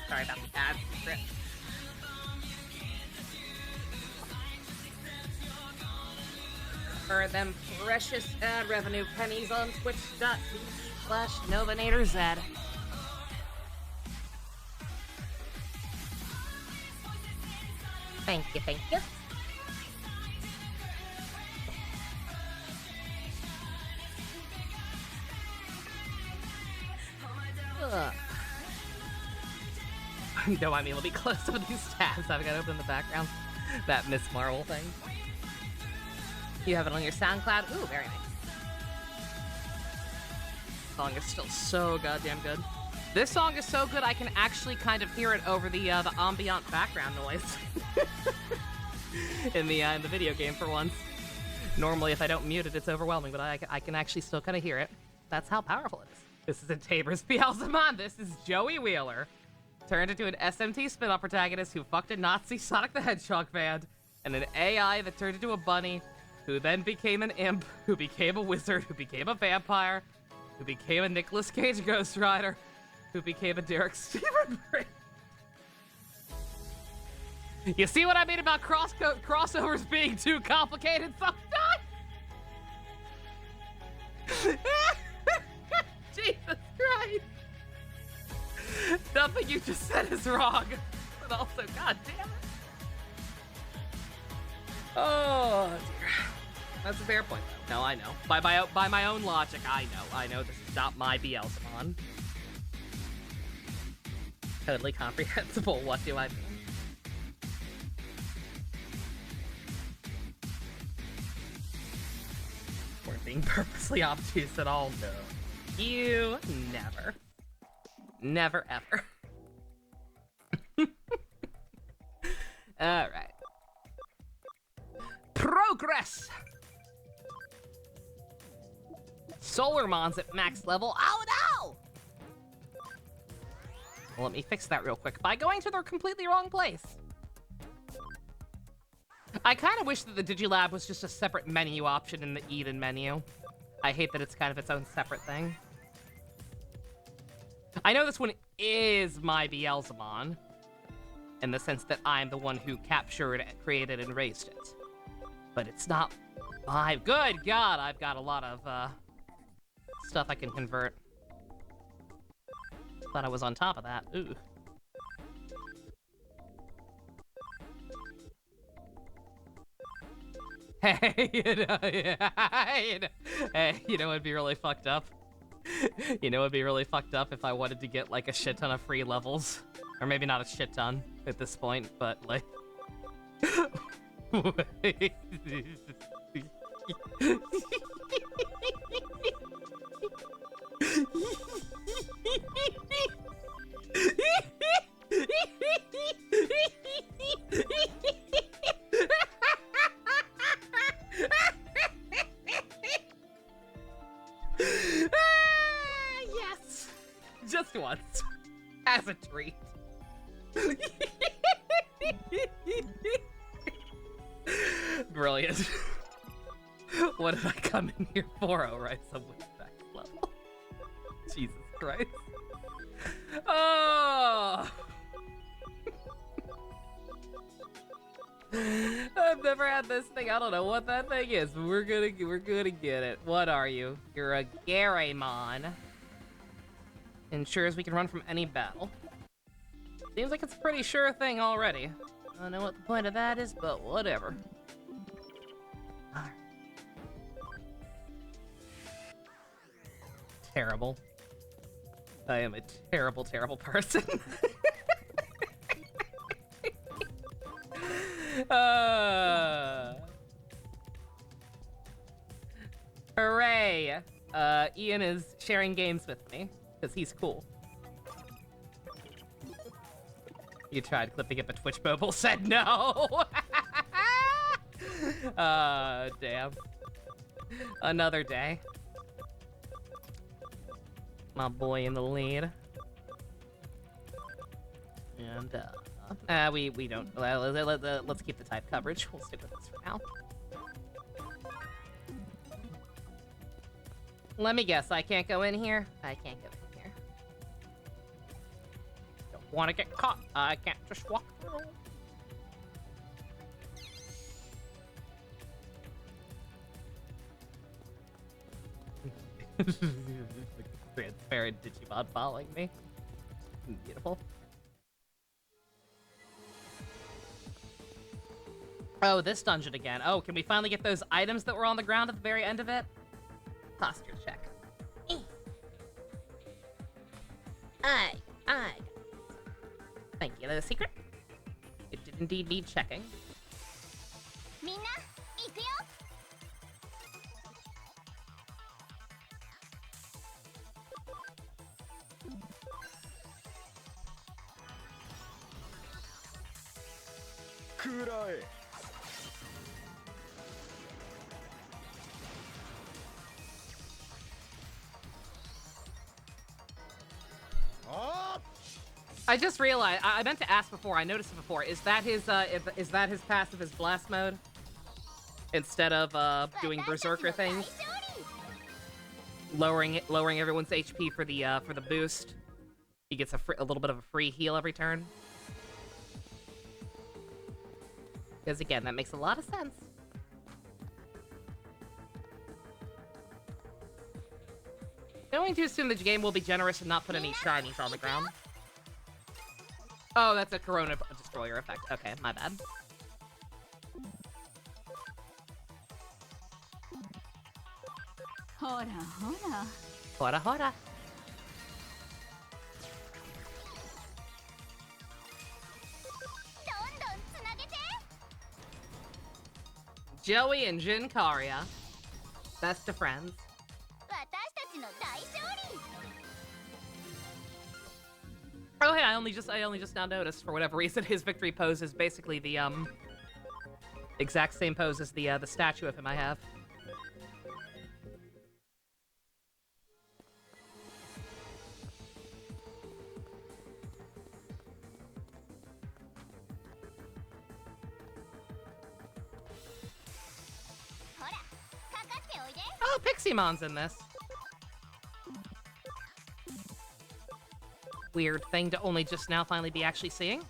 Sorry about the ad script. For them precious ad revenue pennies on twitch.tv/NovaNatorZ. Thank you, thank you. Ugh. Don't mind me, let me close some of these tabs I've got open in the background. That Miss Marvel thing. You have it on your SoundCloud? Ooh, very nice. Song is still so goddamn good. This song is so good I can actually kind of hear it over the ambient background noise in the video game for once. Normally, if I don't mute it, it's overwhelming, but I can actually still kind of hear it. That's how powerful it is. This isn't Tabor's Beelzemon. This is Joey Wheeler, turned into an SMT spin-off protagonist who fucked a Nazi Sonic the Hedgehog band, and an AI that turned into a bunny, who then became an imp, who became a wizard, who became a vampire, who became a Nicolas Cage Ghost Rider, who became a Derek Stephen Brady. You see what I mean about crossovers being too complicated sometimes? Jesus Christ. Nothing you just said is wrong. But also, god damn it. Oh, dear. That's a fair point, though. No, I know. By my own logic, I know this is not my Beelzemon. Totally comprehensible. What do I mean? We're being purposely obtuse at all, no. You never. Never ever. Alright. Progress! Solarmon's at max level. Oh no! Well, let me fix that real quick by going to the completely wrong place. I kind of wish that the Digilab was just a separate menu option in the Eden menu. I hate that it's kind of its own separate thing. I know this one is my Beelzemon, in the sense that I'm the one who captured, created, and raised it. But it's not my... Good God, I've got a lot of stuff I can convert. Thought I was on top of that. Ooh. Hey, you know what'd be really fucked up? You know what'd be really fucked up if I wanted to get, like, a shit ton of free levels? Or maybe not a shit ton at this point, but, like... Yes! Just once. As a treat. Brilliant. What did I come in here for? Oh, right, some back level. Jesus Christ. Oh! I've never had this thing. I don't know what that thing is, but we're gonna get it. What are you? You're a Garymon. Ensures we can run from any battle. Seems like it's a pretty sure thing already. I don't know what the point of that is, but whatever. Terrible. I am a terrible, terrible person. Hooray! Ian is sharing games with me, because he's cool. You tried clipping it, but Twitch Mobile said no! Damn. Another day. My boy in the lead. And, we don't... let's keep the type coverage. We'll stick with this for now. Let me guess, I can't go in here? I can't go in here. Want to get caught? I can't just walk through. Transparent Digimon following me. Beautiful. Oh, this dungeon again. Oh, can we finally get those items that were on the ground at the very end of it? Posture check. Aye. Thank you. That's a secret. It did indeed need checking. みんな行くよ。食らえ。I just realized, I meant to ask before, I noticed it before, is that his passive, his blast mode? Instead of, doing berserker things? Lowering everyone's HP for the boost. He gets a little bit of a free heal every turn. Because again, that makes a lot of sense. Going to assume that the game will be generous and not put any shinies on the ground. Oh, that's a Corona Destroyer effect. Okay, my bad. Hora. Hora. Joey and Jinkaria. Best of friends. Oh hey, I only just now noticed, for whatever reason, his victory pose is basically the exact same pose as the statue of him I have. Oh, Pixiemon's in this. Weird thing to only just now finally be actually seeing.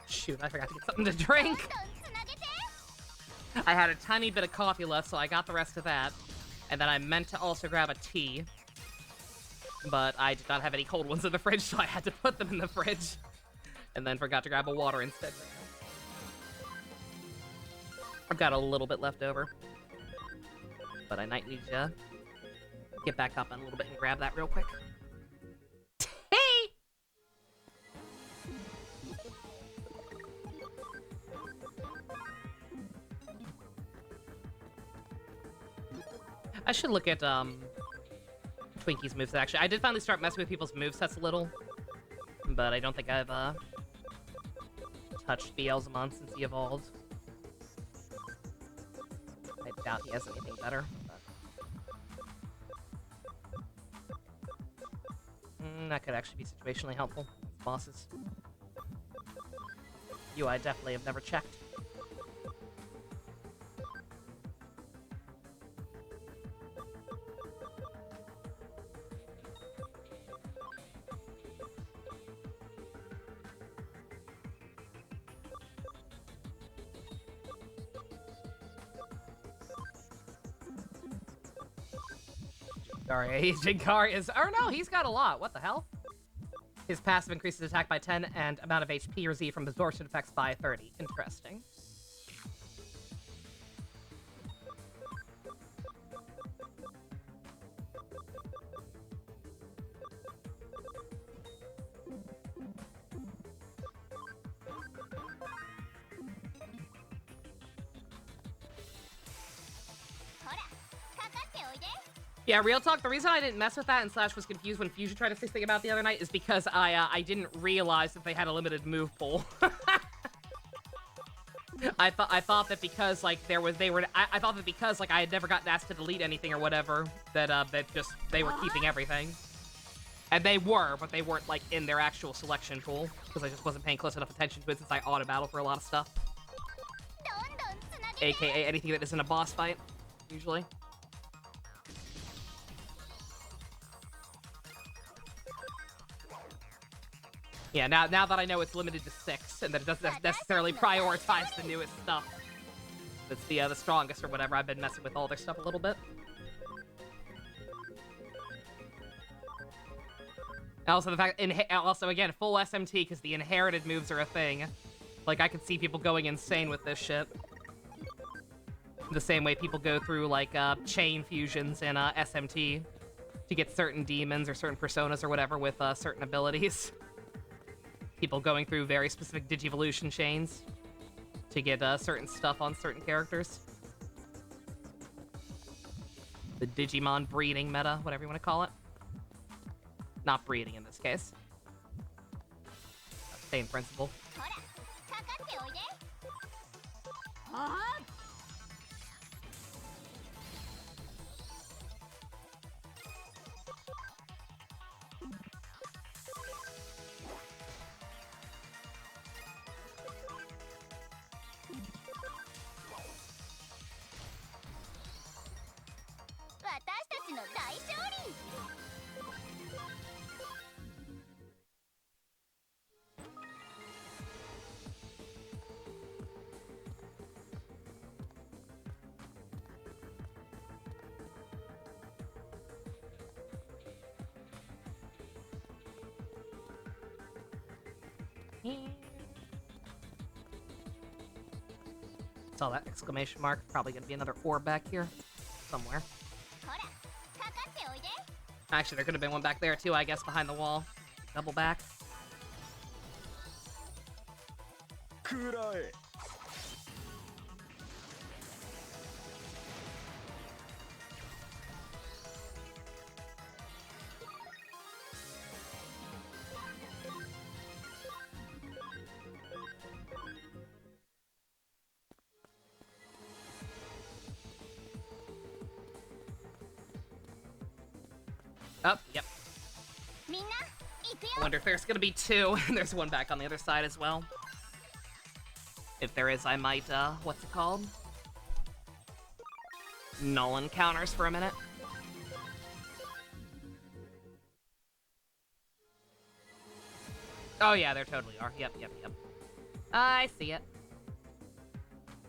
Shoot, I forgot to get something to drink. I had a tiny bit of coffee left, so I got the rest of that. And then I meant to also grab a tea. But I did not have any cold ones in the fridge, so I had to put them in the fridge. And then forgot to grab a water instead. I've got a little bit left over. But I might need to get back up in a little bit and grab that real quick. I should look at, Twinkie's moveset, actually. I did finally start messing with people's movesets a little. But I don't think I've, touched Beelzemon since he evolved. I doubt he has anything better. But... that could actually be situationally helpful. Bosses. UI definitely have never checked. Jinkari is... Oh no, he's got a lot. What the hell? His passive increases attack by 10 and amount of HP or Z from absorption effects by 30. Interesting. Yeah, real talk, the reason I didn't mess with that and Slash was confused when Fusion tried to say something about the other night is because I didn't realize that they had a limited move pool. I thought that because like I thought that because like I had never gotten asked to delete anything or whatever that they were keeping everything. And they were, but they weren't like in their actual selection pool because I just wasn't paying close enough attention to it since I auto battle for a lot of stuff. AKA anything that isn't a boss fight, usually. Yeah, now that I know it's limited to 6 and that it doesn't necessarily prioritize the newest stuff, that's the strongest or whatever, I've been messing with all their stuff a little bit. Also, the fact, also again, full SMT because the inherited moves are a thing. Like I can see people going insane with this shit. The same way people go through like chain fusions in SMT to get certain demons or certain personas or whatever with certain abilities. People going through very specific Digivolution chains to get certain stuff on certain characters. The Digimon breeding meta, whatever you want to call it. Not breeding in this case. Same principle. Saw that exclamation mark. Probably gonna be another orb back here. Somewhere. Actually, there could have been one back there too, I guess, behind the wall. Double back. Oh, yep. I wonder if there's gonna be 2, and there's one back on the other side as well. If there is, I might, what's it called? Null encounters for a minute. Oh yeah, there totally are. Yep. I see it.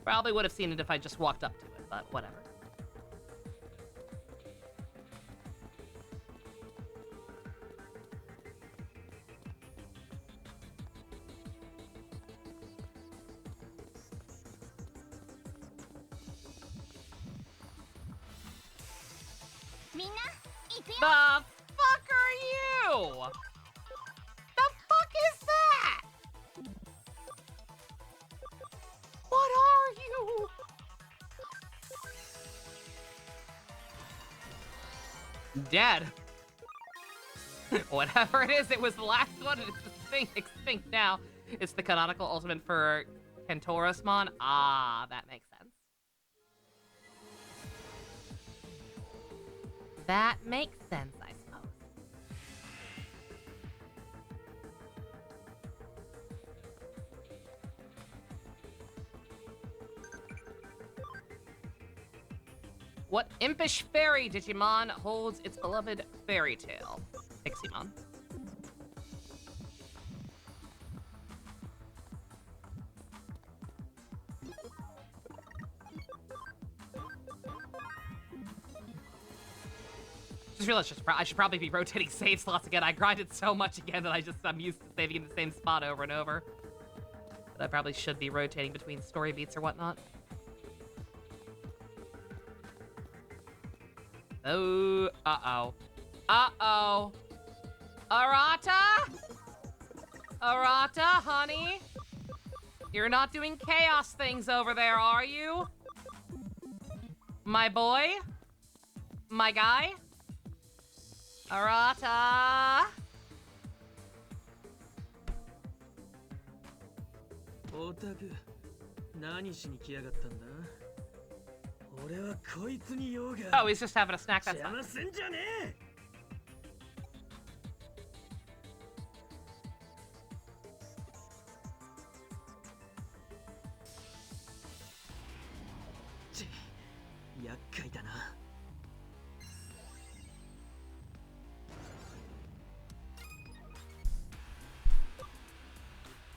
Probably would have seen it if I just walked up to it, but whatever. The fuck are you? The fuck is that? What are you? Dead. Whatever it is, it was the last one and it's extinct now. It's the canonical ultimate for Kentorosmon. Ah, that makes sense. That makes sense, I suppose. What impish fairy Digimon holds its beloved fairy tale? Piximon. Just realized I should probably be rotating save slots again. I grinded so much again that I'm used to saving in the same spot over and over. But I probably should be rotating between story beats or whatnot. Oh, uh-oh. Uh-oh. Arata? Arata, honey? You're not doing chaos things over there, are you? My boy? My guy? Arata? Oh, he's just having a snack, that's fine.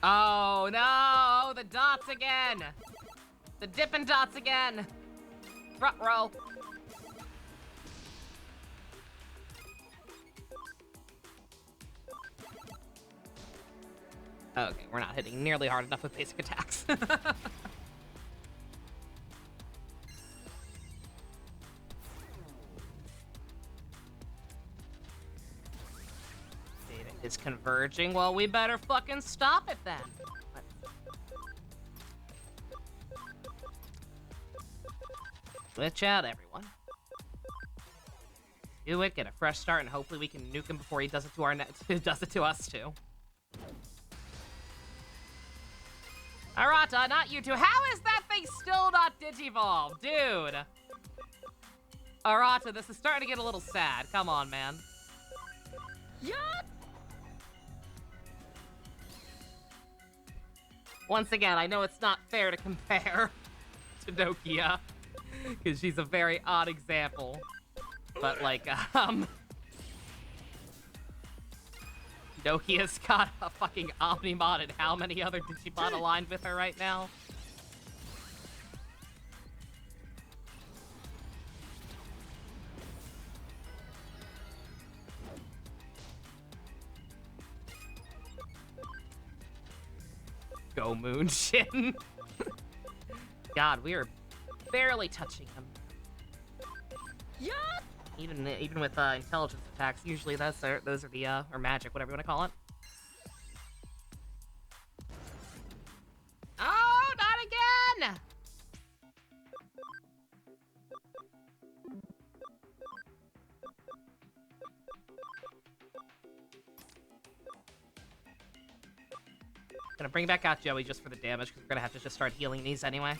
Oh no, the dots again! The Dippin' Dots again! Front row. Okay, we're not hitting nearly hard enough with basic attacks. Data is converging. Well, we better fucking stop it then. Switch out, everyone. Do it, get a fresh start, and hopefully we can nuke him before he does it to our does it to us too. Arata, not you two. How is that thing still not Digivolved? Dude. Arata, this is starting to get a little sad. Come on, man. Yeah. Once again, I know it's not fair to compare to Nokia, because she's a very odd example. But, like, Nokia's got a fucking Omnimon and how many other Digimon aligned with her right now? Go Moonshin. God, we are barely touching him. Yeah. Even with intelligence attacks, usually those are the or magic, whatever you want to call it. Oh, not again! Gonna bring back out Joey just for the damage, because we're gonna have to just start healing these anyway.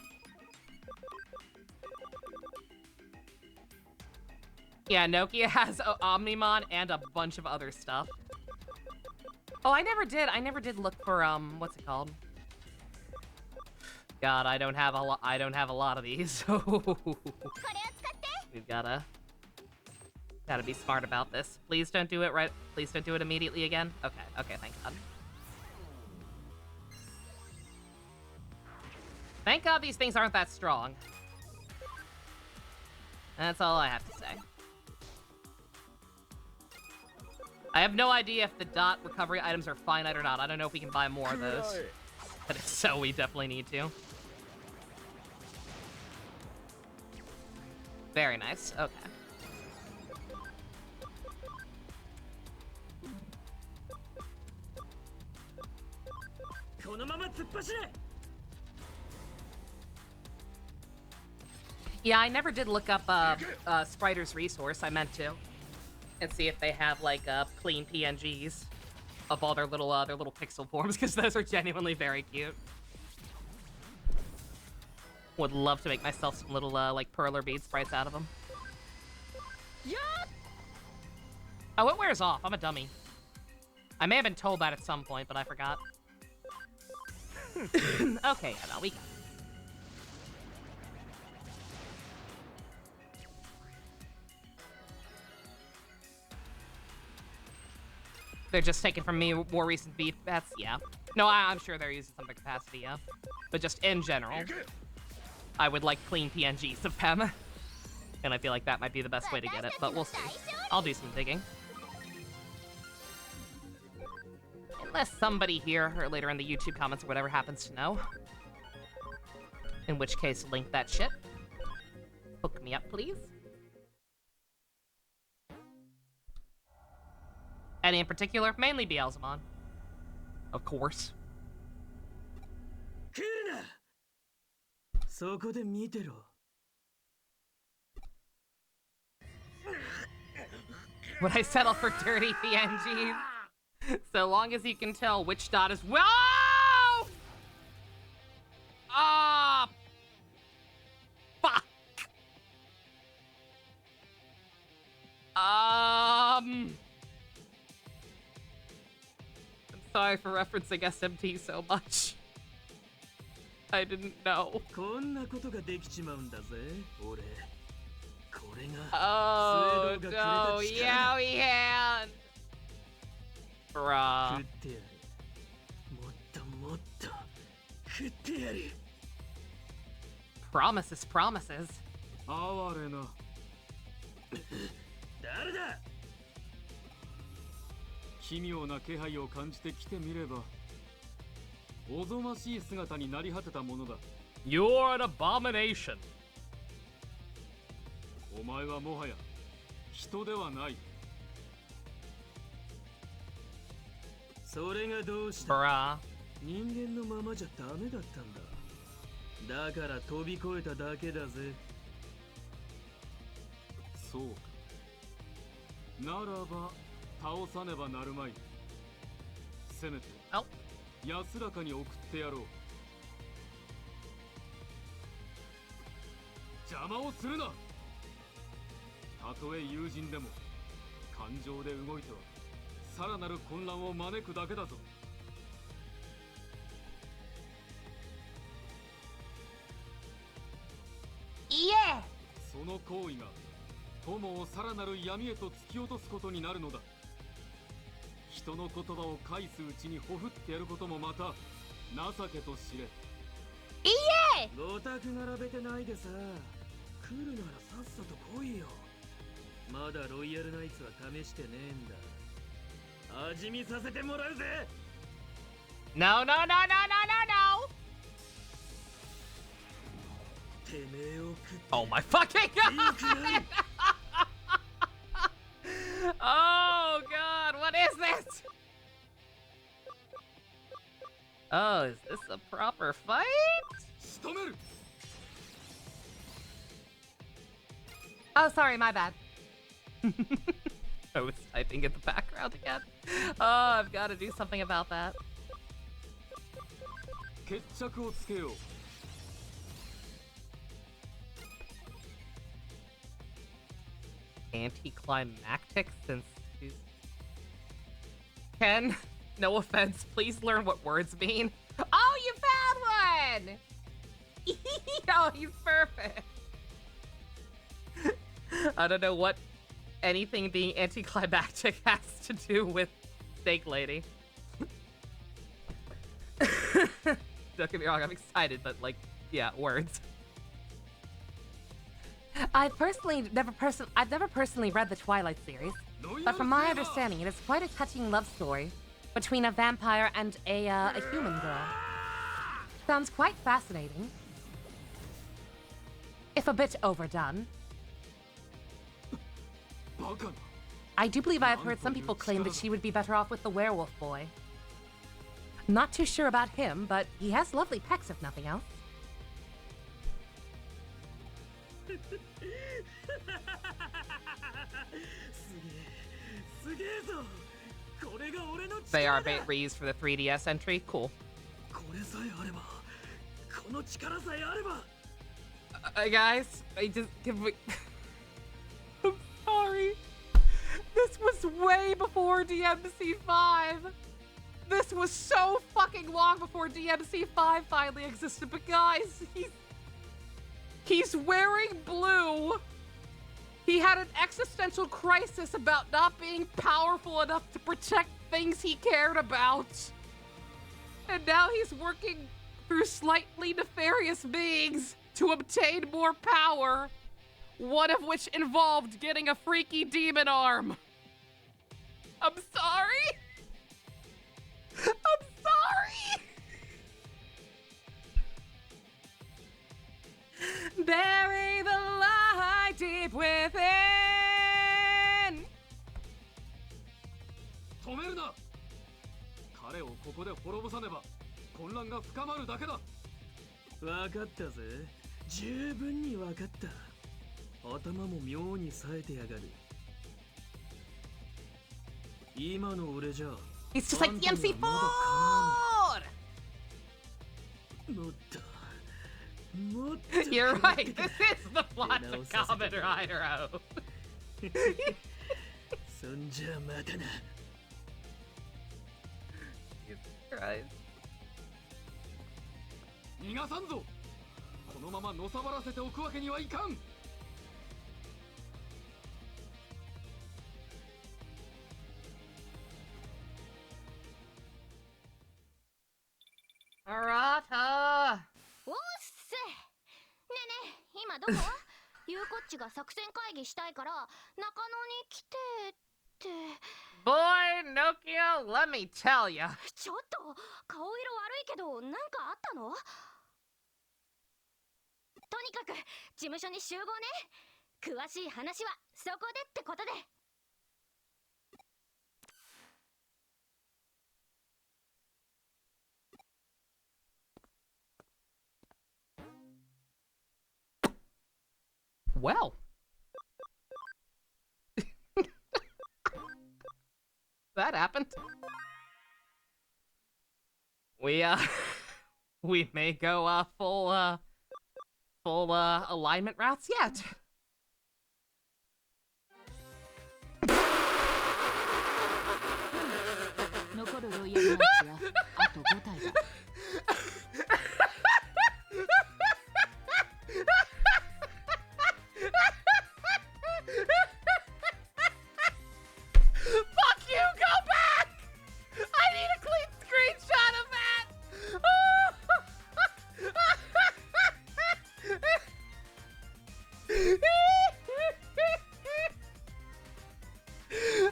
Yeah, Nokia has Omnimon and a bunch of other stuff. Oh, I never did look for what's it called? God, I don't have a lot of these. We've gotta be smart about this. Please don't do it please don't do it immediately again. Okay, thank God. Thank God these things aren't that strong. That's all I have to say. I have no idea if the dot recovery items are finite or not. I don't know if we can buy more of those. But if so, we definitely need to. Very nice. Okay. Yeah, I never did look up Spriter's resource. I meant to. And see if they have like clean PNGs of all their little pixel forms, because those are genuinely very cute. Would love to make myself some little like perler bead sprites out of them. Yeah. Oh, it wears off. I'm a dummy. I may have been told that at some point, but I forgot. Okay, yeah, no, we got it. They're just taken from me more recent beef. That's, yeah. No, I'm sure they're using some of the capacity, yeah. But just in general, I would like clean PNGs of them. And I feel like that might be the best way to get it, but we'll see. I'll do some digging. Unless somebody here or later in the YouTube comments or whatever happens to know. In which case, link that shit. Hook me up, please. Any in particular? Mainly Beelzemon. Of course. Would I settle for dirty PNGs? So long as you can tell which dot is... Whoa! Ah! I'm sorry for referencing SMT so much. I didn't know. こんなことができちまうんだぜ俺これが Oh スエドが no, くれた力 Yowie hand. Bruh. 食ってやるもっともっと食ってやる Promises, promises. 哀れな誰だ奇妙な気配を感じて来てみればおぞましい姿になり果てたものだ You're an abomination. お前はもはや人ではないそれがどうした Bruh. 人間のままじゃダメだったんだだから飛び越えただけだぜそうかならば倒さねばなるまいせめて Oh. 安らかに送ってやろう邪魔をするなたとえ友人でも感情で動いてはさらなる混乱を招くだけだぞいえその行為が友をさらなる闇へと突き落とすことになるのだ人の言葉を返すうちにほふってやることもまた情けと知れごたく並べてないでさ来るならさっさと来いよまだロイヤルナイツは試してねえんだ味見させてもらうぜ No, no, no, no, no, no, no. てめえを食って Oh my fucking いいく god. らい Oh god, what is this? Oh, is this a proper fight? 仕留める Oh, sorry, my bad. I was typing in the background again. Oh, I've got to do something about that. 決着をつけよう Anticlimactic since she's... Ken, no offense, please learn what words mean. Oh, you found one! Oh, he's perfect. I don't know what anything being anticlimactic has to do with Steak Lady. Don't get me wrong, I'm excited, but like, yeah, words. I've never personally read the Twilight series, but from my understanding, it is quite a touching love story between a vampire and a human girl. Sounds quite fascinating, if a bit overdone. バカな I do believe I've heard some people claim that she would be better off with the werewolf boy. Not too sure about him, but he has lovely pecs if nothing else. すげえぞこれが俺の They 力 are だ reused for the 3DS entry. Cool. これさえあればこの力さえあれば Guys, I just give me. I'm sorry. This was way before DMC5. This was so fucking long before DMC5 finally existed. But guys, he's wearing blue. He had an existential crisis about not being powerful enough to protect things he cared about. And now he's working through slightly nefarious beings to obtain more power, one of which involved getting a freaky demon arm. I'm sorry. I'm sorry. Bury the light deep within. 止めるな彼をここで滅ぼさねば混乱が深まるだけだ分かったぜ十分に分かった頭も妙に冴えてやがる今の俺じゃ It's just like DMC4. もっと You're right. This is the plot of Kamen Rider. そんじゃまたな。Christ. 逃がさんぞ。このままのさばらせておくわけにはいかん。Arata! おっせ。ねえねえ、今どこ？ゆうこっちが作戦会議したいから中野に来てって。 Boy, Nokia, let me tell ya. ちょっと顔色悪いけどなんかあったの？とにかく事務所に集合ね。詳しい話はそこでってことで。Well. That happened. We, we may go, full alignment routes yet. 残るロイヤルナイツはあと5体だ。Fuck you, go back! I need a clean screenshot of that!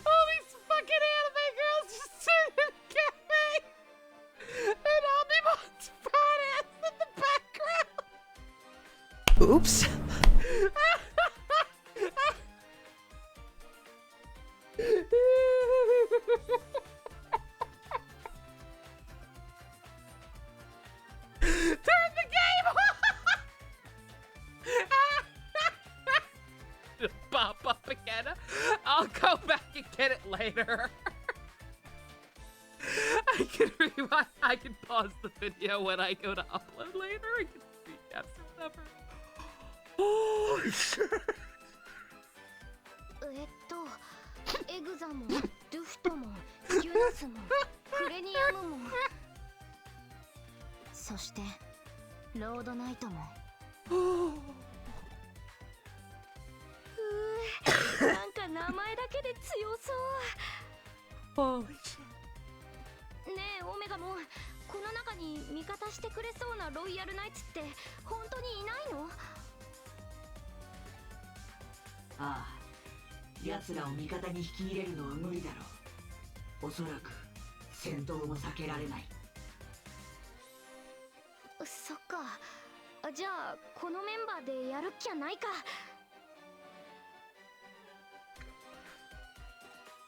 All these fucking anime girls just sit and get me! And I'll be Mon's fat ass in the background! Oops. Turn the game on! Pop up again. I'll go back and get it later. I can rewind. I can pause the video when I go to upload later. I can recap or whatever. Oh shit. エグザもドゥフトもユナスもクレニアムも、そしてロードナイトも。なんか名前だけで強そう。 Holy shit. ねえオメガもこの中に味方してくれそうなロイヤルナイツって本当にいないの？ああ、奴らを味方に引き入れるのは無理だろう。おそらく戦闘も避けられない。そっか。じゃあこのメンバーでやるっきゃないか。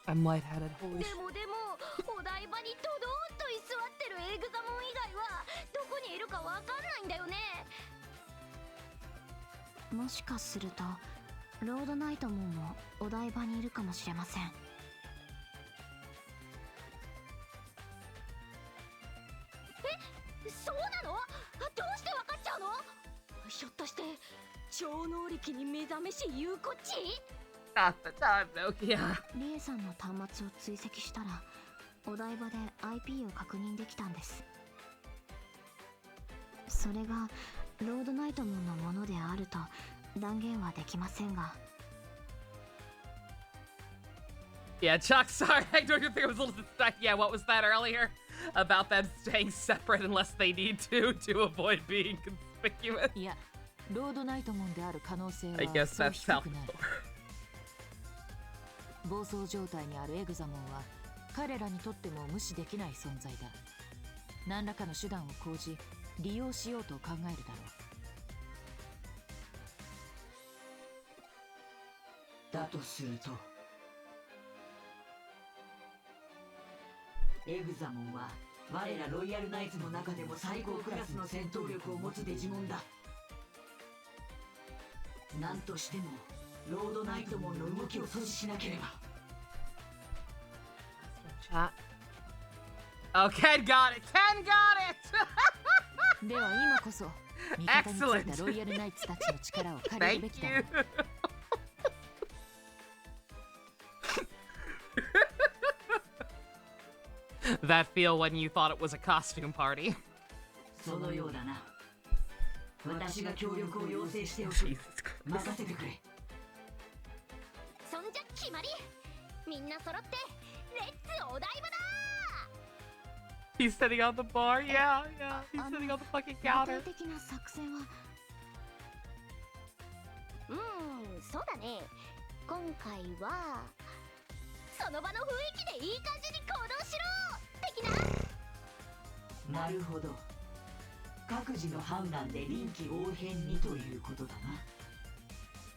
I'm lightheaded. Holy で shit. もお台場にドドーンと居座ってるエグザモン以外はどこにいるかわかんないんだよね。もしかするとロードナイトモンもお台場にいるかもしれません。え、そうなの？どうしてわかっちゃうの？ひょっとして超能力に目覚めしゆうこっち？ Not the time, Nokia. リエさんの端末を追跡したらお台場で IP を確認できたんです。それがロードナイトモンのものであると断言はできませんが。 Yeah, Chuck, sorry, I don't even think I was a little distracted. Yeah, what was that earlier? About them staying separate unless they need to avoid being conspicuous? いや、ロードナイトモンである可能性は I guess そう that's 低くない。 Salvatore. 暴走状態にあるエグザモンは彼らにとっても無視できない存在だ。何らかの手段を講じ利用しようと考えるだろう。だとするとエグザモンは我らロイヤルナイツの中でも最高クラスの戦闘力を持つデジモンだ。何としてもロードナイトモンの動きを阻止しなければ。 Chat. Oh, Ken got it! Ken got it! では今こそ味方についたロイヤルナイツたちの力を借りるべ Thank きだ。 you. That feel when you thought it was a costume party. そのようだな。私が協力を要請しておく。 Jesus 任せてくれ。そんじゃ決まり。みんな揃ってレッツお台場だ。 He's sitting on the bar. Yeah. He's sitting on the fucking counter. 具体的な作戦はそうだね。今回はその場の雰囲気でいい感じに行動しろ的な。なるほど。各自の判断で臨機応変にということだな。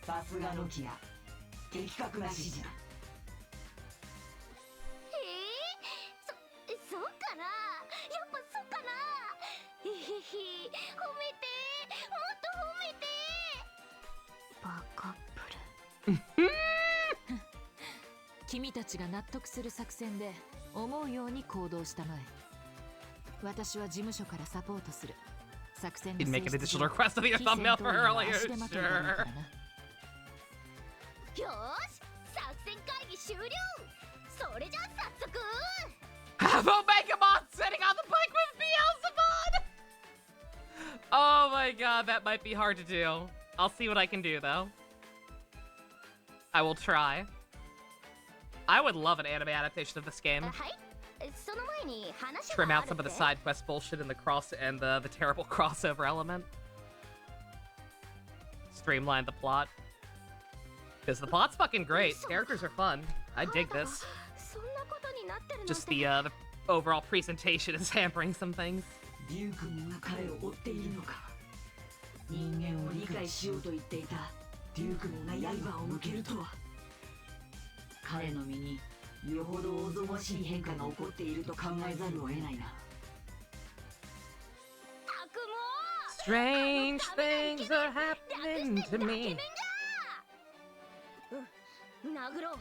さすがノキア、的確な指示だ。そうかな。やっぱそうかな。へへへ、褒めて、もっと褒めて。バカップル。君たちが納得する作戦で思うように行動したまえ。私は事務所からサポートする。作戦の He'd 性 make an 質 additional 上 request of the thumbnail for earlier. 足手まといになる Sure. からな。よーし、作戦会議終了。それじゃあ早速。 Have Omegamon sitting on the bike with Beelzebub! Oh my god, that might be hard to do. I'll see what I can do, though. I will try. I would love an anime adaptation of this game. はい。その前に話 Trim があ out る some of the ぜ。 side quest bullshit and the terrible crossover element. Streamline the plot. Because the plot's fucking great. Characters are fun. I dig this. そんなことになってるなんて。 Just the overall presentation is hampering some things. デュークモンが彼を追っているのか。人間を理解しようと言っていたデュークモンが刃を向けるとは。彼の身によほどおぞましい変化が起こっていると考えざるを得ないな。たくも。 Strange things are happening to me. 殴ろう。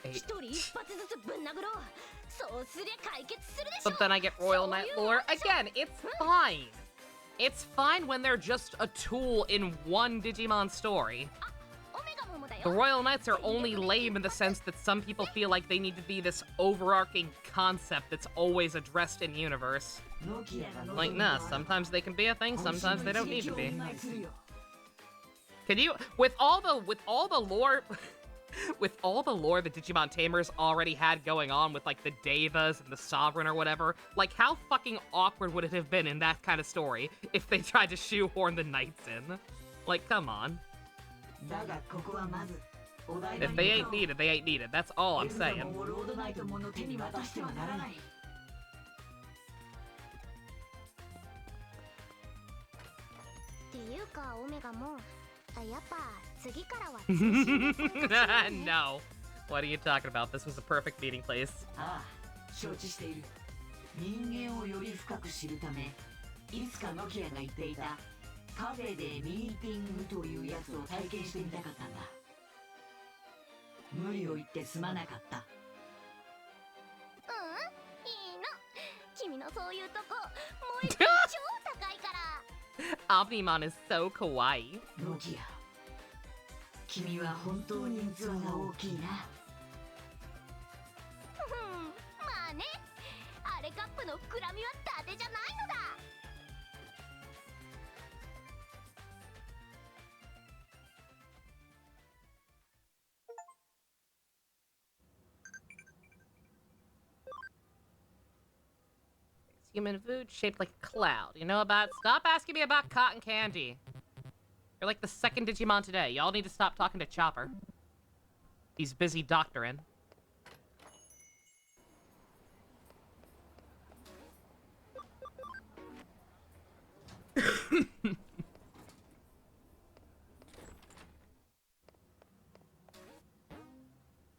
一人一発ずつぶん殴ろう。そうすりゃ解決するでしょ。 But then I get Royal Knight lore. Again, it's fine. It's fine when they're just a tool in one Digimon story. オメガモもだよ。 The Royal Knights are only lame in the sense that some people feel like they need to be this overarching concept that's always addressed in universe. ノキアが Like, nah, sometimes they can be a thing, sometimes they don't need to be. Can you, with all the lore, with all the lore the Digimon Tamers already had going on with, like, the Devas and the Sovereign or whatever, like, how fucking awkward would it have been in that kind of story if they tried to shoehorn the Knights in? Like, come on. だがここはまずお台場 If に they 向 ain't かおう。 needed, they ain't needed. That's all I'm エルザ saying. モンをロードナイトモンの手に渡してはならない。っていうかオメガもやっぱ次からは通信で参加しようね。 No. What are you talking about? This was a perfect meeting place. ああ、承知している。人間をより深く知るため、いつかノキアが言っていたカフェでミーティングというやつを体験してみたかったんだ。無理を言ってすまなかった。いいの。君のそういうとこもう一回超高いから。 Omnimon is so kawaii. ノキア、君は本当に器が大きいな。まあね。あれカップの膨らみは伊達じゃないのだ。 Human food shaped like a cloud. You know about? Stop asking me about cotton candy. You're like the second Digimon today. Y'all need to stop talking to Chopper. He's busy doctoring.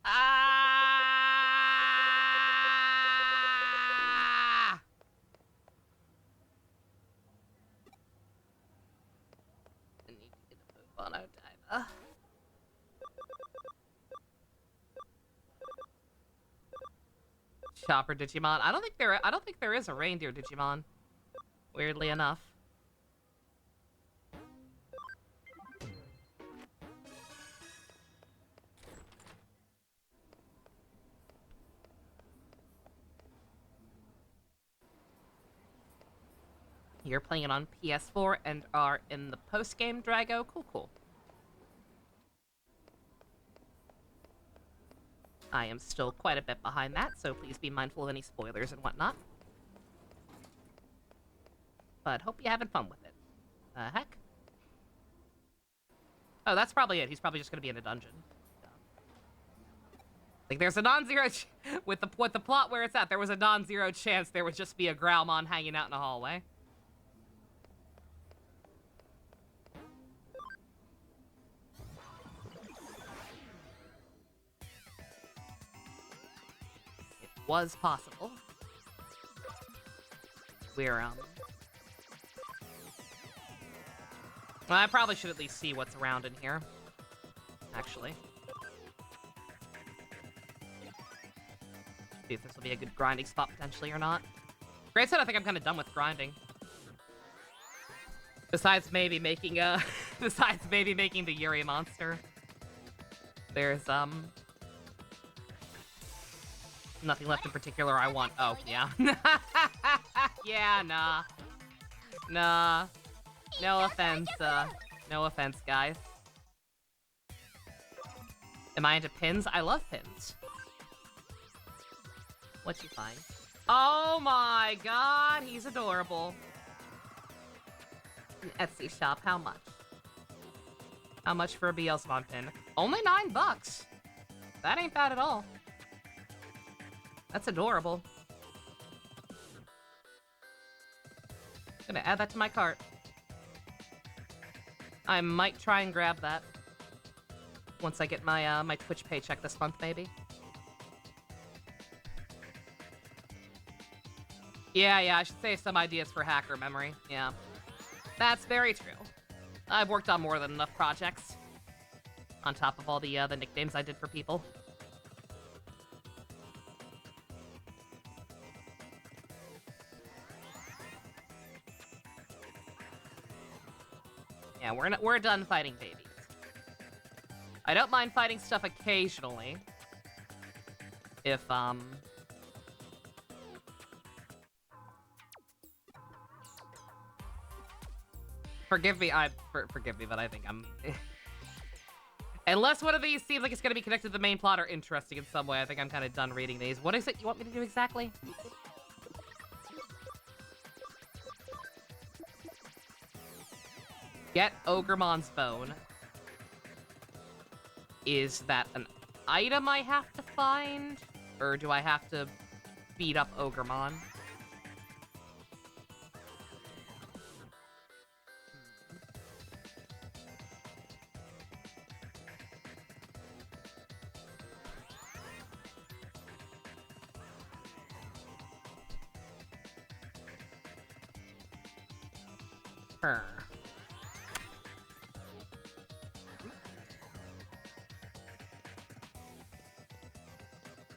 Ah! I need to get a move on Odaiba. Chopper Digimon. I don't think there is a reindeer Digimon. Weirdly enough. You're playing it on PS4 and are in the post-game Drago? Cool, cool. I am still quite a bit behind that, so please be mindful of any spoilers and whatnot. But hope you're having fun with it. Heck? Oh, that's probably it. He's probably just gonna be in a dungeon. Like, there's a non-zero with the plot where it's at. There was a non-zero chance there would just be a Growlmon hanging out in a hallway. It was possible. We're well, I probably should at least see what's around in here. Actually. See if this will be a good grinding spot potentially or not. Great said I think I'm kind of done with grinding. Besides maybe making the Yuri monster. There's nothing left in particular I want. Oh, yeah. Yeah, nah. Nah. No offense, guys. Am I into pins? I love pins. What you find? Oh my god, he's adorable. An Etsy shop, how much? How much for a BL-Spawn pin? Only $9. That ain't bad at all. That's adorable. Gonna add that to my cart. I might try and grab that once I get my my Twitch paycheck this month, maybe. Yeah, I should save some ideas for hacker memory. Yeah, that's very true. I've worked on more than enough projects, on top of all the nicknames I did for people. Yeah, we're done fighting babies. I don't mind fighting stuff occasionally. If forgive me, but I think I'm unless one of these seems like it's gonna be connected to the main plot or interesting in some way, I think I'm kind of done reading these. What is it you want me to do exactly? Get Ogremon's bone. Is that an item I have to find? Or do I have to beat up Ogremon?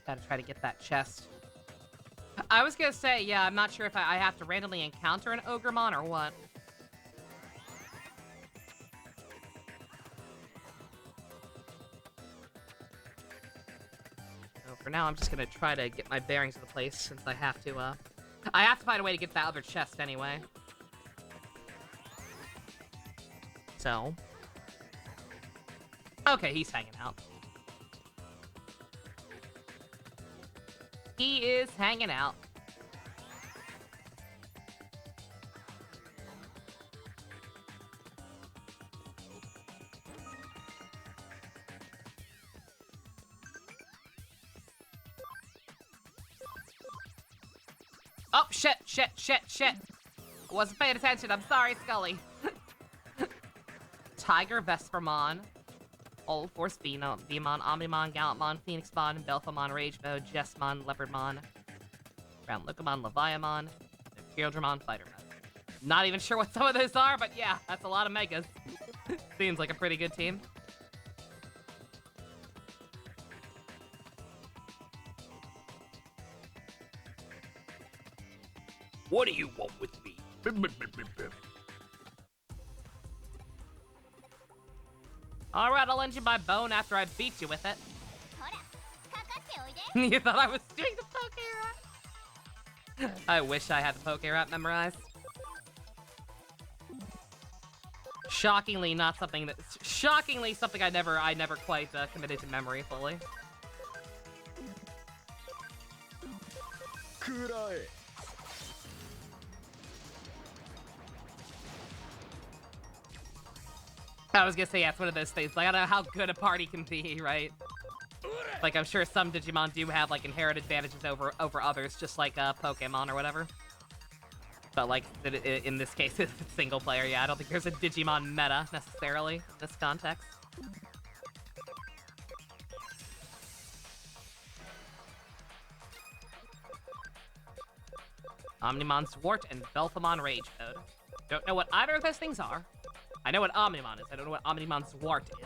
Gotta try to get that chest. I was gonna say, yeah, I'm not sure if I have to randomly encounter an Ogremon or what. So for now, I'm just gonna try to get my bearings of the place since I have to find a way to get that other chest anyway. So. Okay, he's hanging out. He is hanging out. Oh, shit. Wasn't paying attention. I'm sorry, Scully. Tiger, Vespermon, Old Force Veemon, Omnimon, Gallantmon, Phoenixmon, Belphamon, Rage Mode, Jessmon, Leopardmon, Brown Lucamon, Leviamon, Imperialdramon, Fighter Mode. Not even sure what some of those are, but yeah, that's a lot of megas. Seems like a pretty good team. What do you want with me? Alright, I'll lend you my bone after I beat you with it. You thought I was doing the Poké Rap? I wish I had the Poké Rap memorized. Shockingly, not something that. Shockingly, something I never quite committed to memory fully. I was gonna say, yeah, it's one of those things. Like, I don't know how good a party can be, right? Like, I'm sure some Digimon do have, like, inherent advantages over others, just like Pokemon or whatever. But, like, in this case, it's single player, yeah, I don't think there's a Digimon meta, necessarily, in this context. Omnimon Zwart and Belphamon Rage Code. Don't know what either of those things are. I know what Omnimon is. I don't know what Omnimon Zwart is.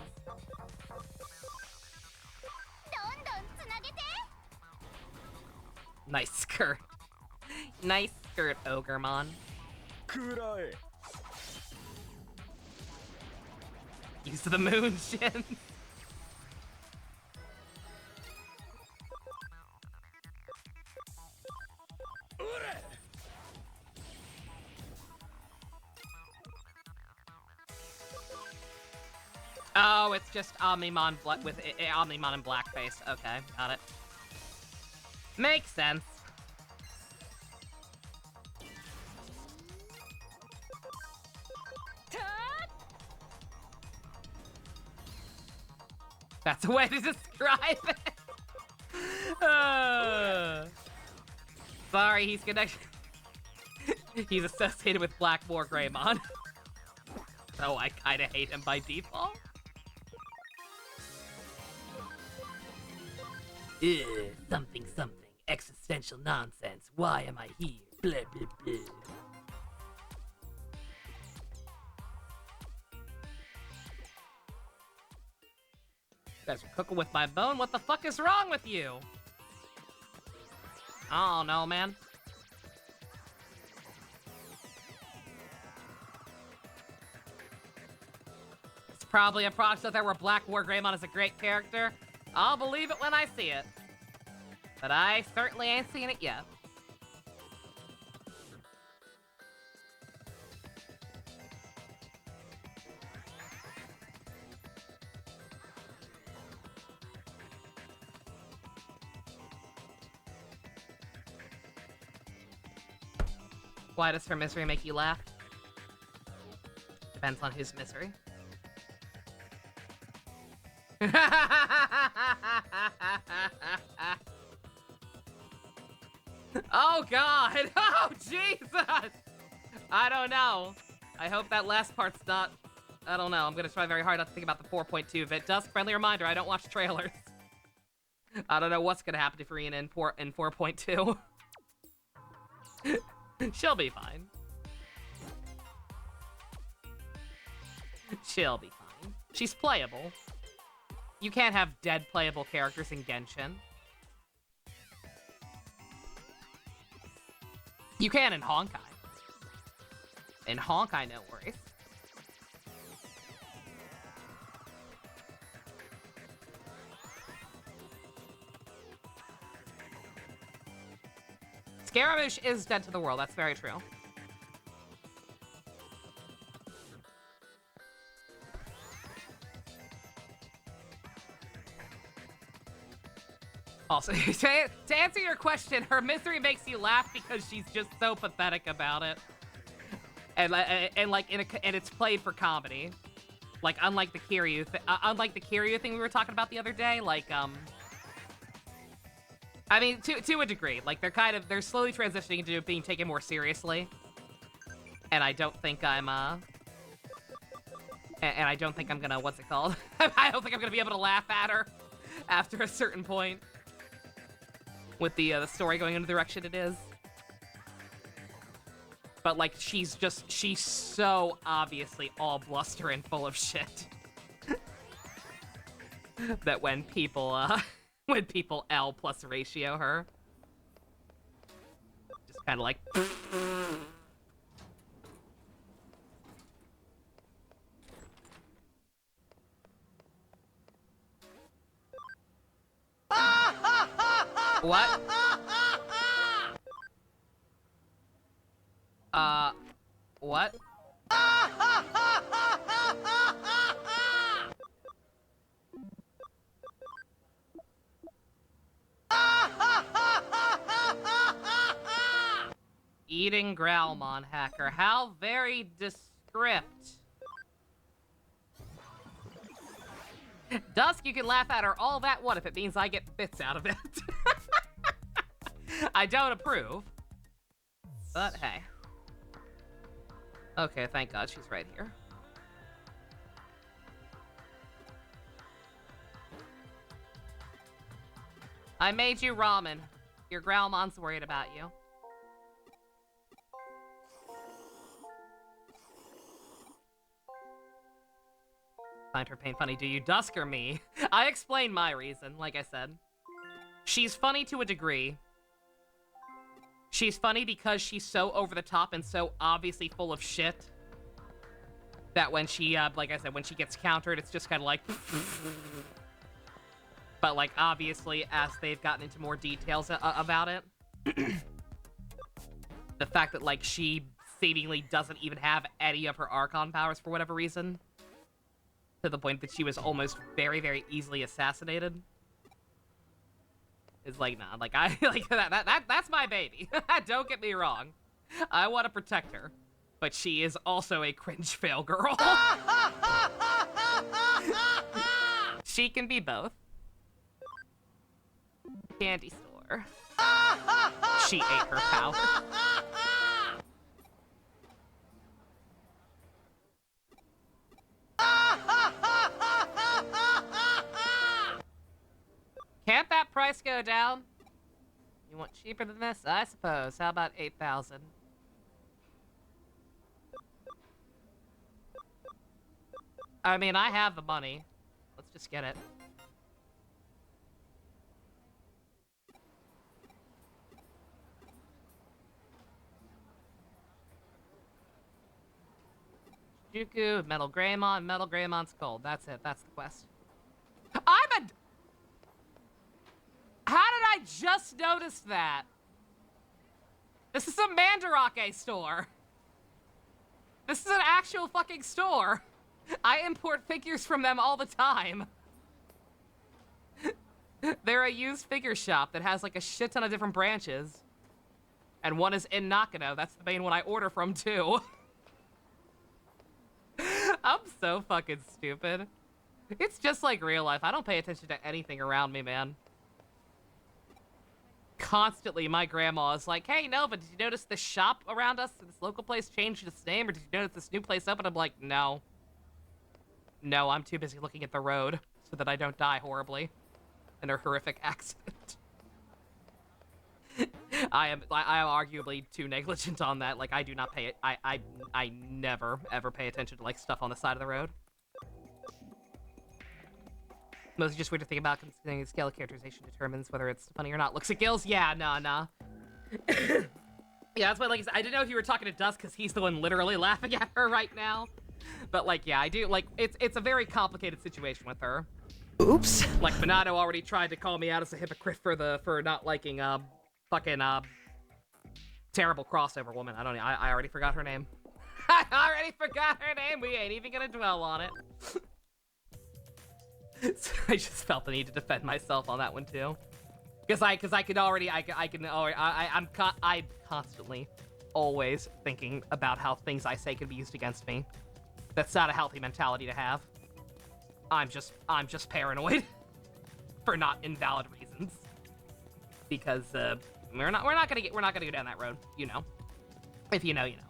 Nice skirt. Nice skirt, Ogremon. Use the moon, Shin. Oh, it's just Omnimon with Omnimon and blackface. Okay, got it. Makes sense. That's a way to describe it. Sorry, he's connected. He's associated with Black War Greymon. So I kinda hate him by default. Something, something. Existential nonsense. Why am I here? Blah, blah, blah. You guys are cooking with my bone? What the fuck is wrong with you? I don't know, man. It's probably a proxy out there where Black War Greymon is a great character. I'll believe it when I see it. But I certainly ain't seen it yet. Why does her misery make you laugh? Depends on whose misery. Oh god! Oh Jesus! I don't know. I hope that last part's not... I don't know. I'm gonna try very hard not to think about the 4.2 of it. Dusk, friendly reminder, I don't watch trailers. I don't know what's gonna happen to Farina in 4.2. She'll be fine. She'll be fine. She's playable. You can't have dead playable characters in Genshin. You can in Honkai. In Honkai, no worries. Scaramouche is dead to the world, that's very true. Also, to answer your question, her misery makes you laugh because she's just so pathetic about it. And it's played for comedy. Like, unlike the Kiryu thing we were talking about the other day, like, I mean, to a degree. Like, they're slowly transitioning into being taken more seriously. And I don't think I'm, and I don't think I'm gonna, what's it called? I don't think I'm gonna be able to laugh at her after a certain point. With the story going in the direction it is. But, like, she's so obviously all bluster and full of shit. That when people L plus ratio her. Just kind of like... What? What? Eating Growlmon hacker. How very descript. Dusk, you can laugh at her all that what if it means I get bits out of it. I don't approve. But hey. Okay, thank God she's right here. I made you ramen. Your Growlmon's worried about you. Find her pain funny, do you? Dusk or me? I explained my reason, like I said. She's funny to a degree. She's funny because she's so over the top and so obviously full of shit that when she, like I said, when she gets countered, it's just kind of like... But, like, obviously, as they've gotten into more details about it, the fact that, like, she seemingly doesn't even have any of her Archon powers for whatever reason, to the point that she was almost very, very easily assassinated, is like, nah, like, I, like, that's my baby. Don't get me wrong. I want to protect her, but she is also a cringe fail girl. She can be both. Candy store. She ate her power. Can't that price go down? You want cheaper than this? I suppose. How about 8,000? I mean, I have the money. Let's just get it. Juku, Metal Greymon, Metal Greymon's cold. That's it. That's the quest. How did I just notice that? This is a Mandarake store. This is an actual fucking store. I import figures from them all the time. They're a used figure shop that has like a shit ton of different branches. And one is in Nakano. That's the main one I order from too. I'm so fucking stupid. It's just like real life. I don't pay attention to anything around me, man. Constantly, my grandma is like, hey, Nova, did you notice this shop around us? This local place changed its name? Or did you notice this new place open? I'm like, no. No, I'm too busy looking at the road so that I don't die horribly in a horrific accident. I am arguably too negligent on that. Like, I do not pay it. I never, ever pay attention to, like, stuff on the side of the road. Mostly just weird to think about, considering the scale of characterization determines whether it's funny or not. Looks at Gills? Yeah, nah. Yeah, that's why, like, I didn't know if you were talking to Dusk, because he's the one literally laughing at her right now. But, like, yeah, I do, like, it's a very complicated situation with her. Oops. Like, Minato already tried to call me out as a hypocrite for not liking, fucking, terrible crossover woman. I already forgot her name. I already forgot her name. We ain't even gonna dwell on it. So I just felt the need to defend myself on that one too, because I'm constantly always thinking about how things I say can be used against me. That's not a healthy mentality to have. I'm just paranoid for not invalid reasons, because we're not gonna go down that road, you know. If you know, you know.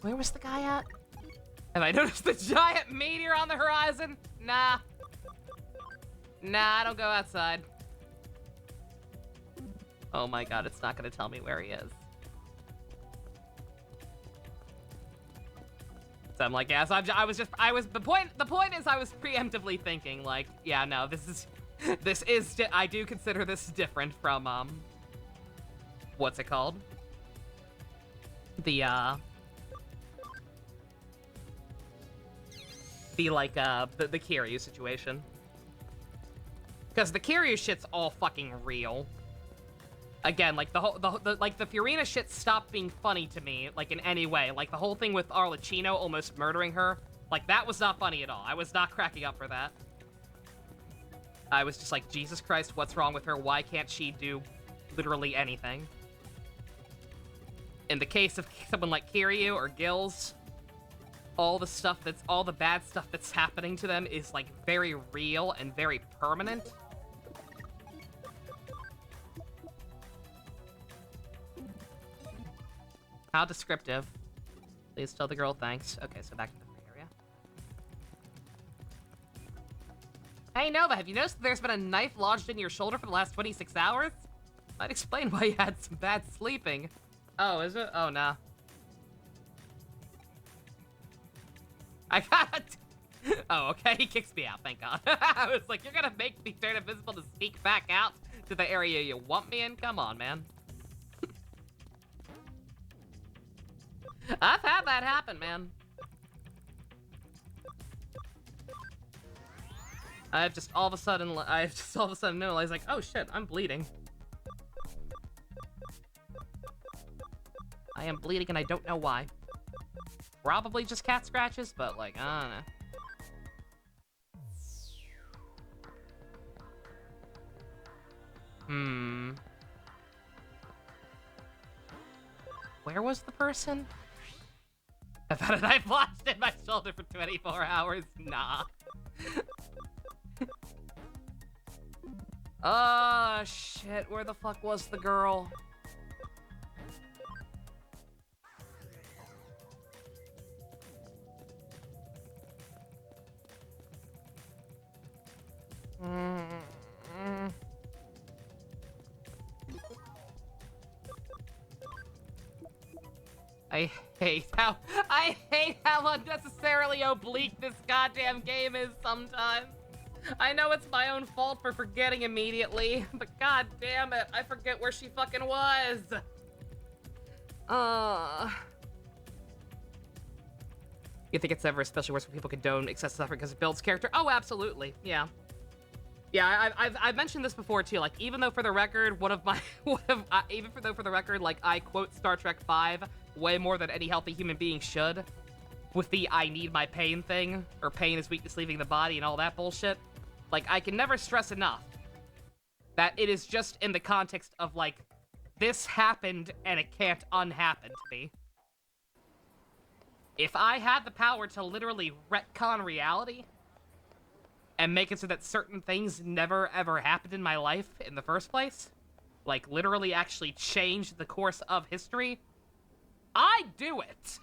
Where was the guy at? Have I noticed the giant meteor on the horizon? Nah. Nah, I don't go outside. Oh my god, it's not gonna tell me where he is. So I'm like, yeah, so the point is I was preemptively thinking, like, yeah, no, I do consider this different from, what's it called? The Kiryu situation. Because the Kiryu shit's all fucking real. Again, like, the Furina shit stopped being funny to me, like, in any way. Like, the whole thing with Arlecchino almost murdering her, like, that was not funny at all. I was not cracking up for that. I was just like, Jesus Christ, what's wrong with her? Why can't she do literally anything? In the case of someone like Kiryu or Gills, all the bad stuff that's happening to them is like very real and very permanent. How descriptive. Please tell the girl thanks. Okay, so back to the free area. Hey Nova, have you noticed that there's been a knife lodged in your shoulder for the last 26 hours? Might explain why you had some bad sleeping. Oh, is it? Oh, no. I got it. Oh, okay. He kicks me out. Thank God. I was like, you're gonna make me turn invisible to sneak back out to the area you want me in? Come on, man. I've had that happen, man. I've just all of a sudden realized, like, oh shit, I'm bleeding. I am bleeding and I don't know why. Probably just cat scratches, but like, I don't know. Where was the person? I've had a knife lodged in my shoulder for 24 hours. Nah. Oh, shit. Where the fuck was the girl? I hate how unnecessarily oblique this goddamn game is sometimes. I know it's my own fault for forgetting immediately, but god damn it, I forget where she fucking was. You think it's ever especially worse when people condone excessive suffering because it builds character? Oh, absolutely, yeah. Yeah, I've mentioned this before too. Like, even though for the record, like I quote Star Trek V way more than any healthy human being should, with the I need my pain thing, or pain is weakness leaving the body and all that bullshit. Like, I can never stress enough that it is just in the context of like, this happened and it can't unhappen to me. If I had the power to literally retcon reality and make it so that certain things never ever happened in my life in the first place, like literally actually change the course of history, I'd do it.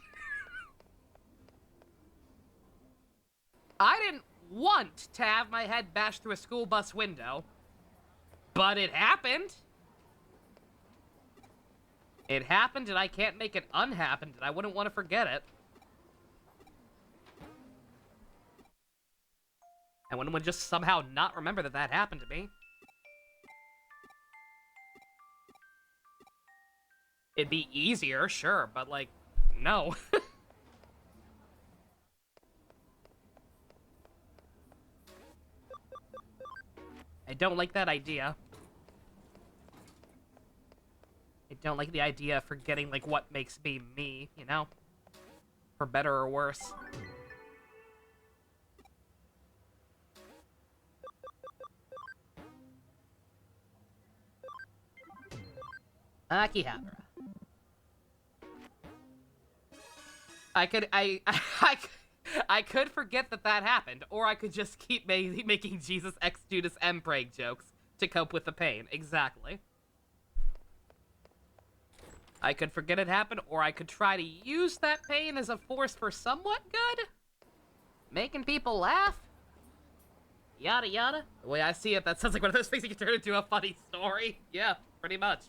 I didn't want to have my head bashed through a school bus window, but it happened. It happened and I can't make it unhappen, and I wouldn't want to forget it. I wouldn't just somehow not remember that that happened to me. It'd be easier, sure, but like, no. I don't like that idea. I don't like the idea of forgetting, like, what makes me me, you know? For better or worse. Akihabara. I could forget that that happened, or I could just keep making Jesus X Judas M Prague jokes to cope with the pain. Exactly. I could forget it happened, or I could try to use that pain as a force for somewhat good. Making people laugh. Yada yada. The way I see it, that sounds like one of those things that can turn into a funny story. Yeah, pretty much.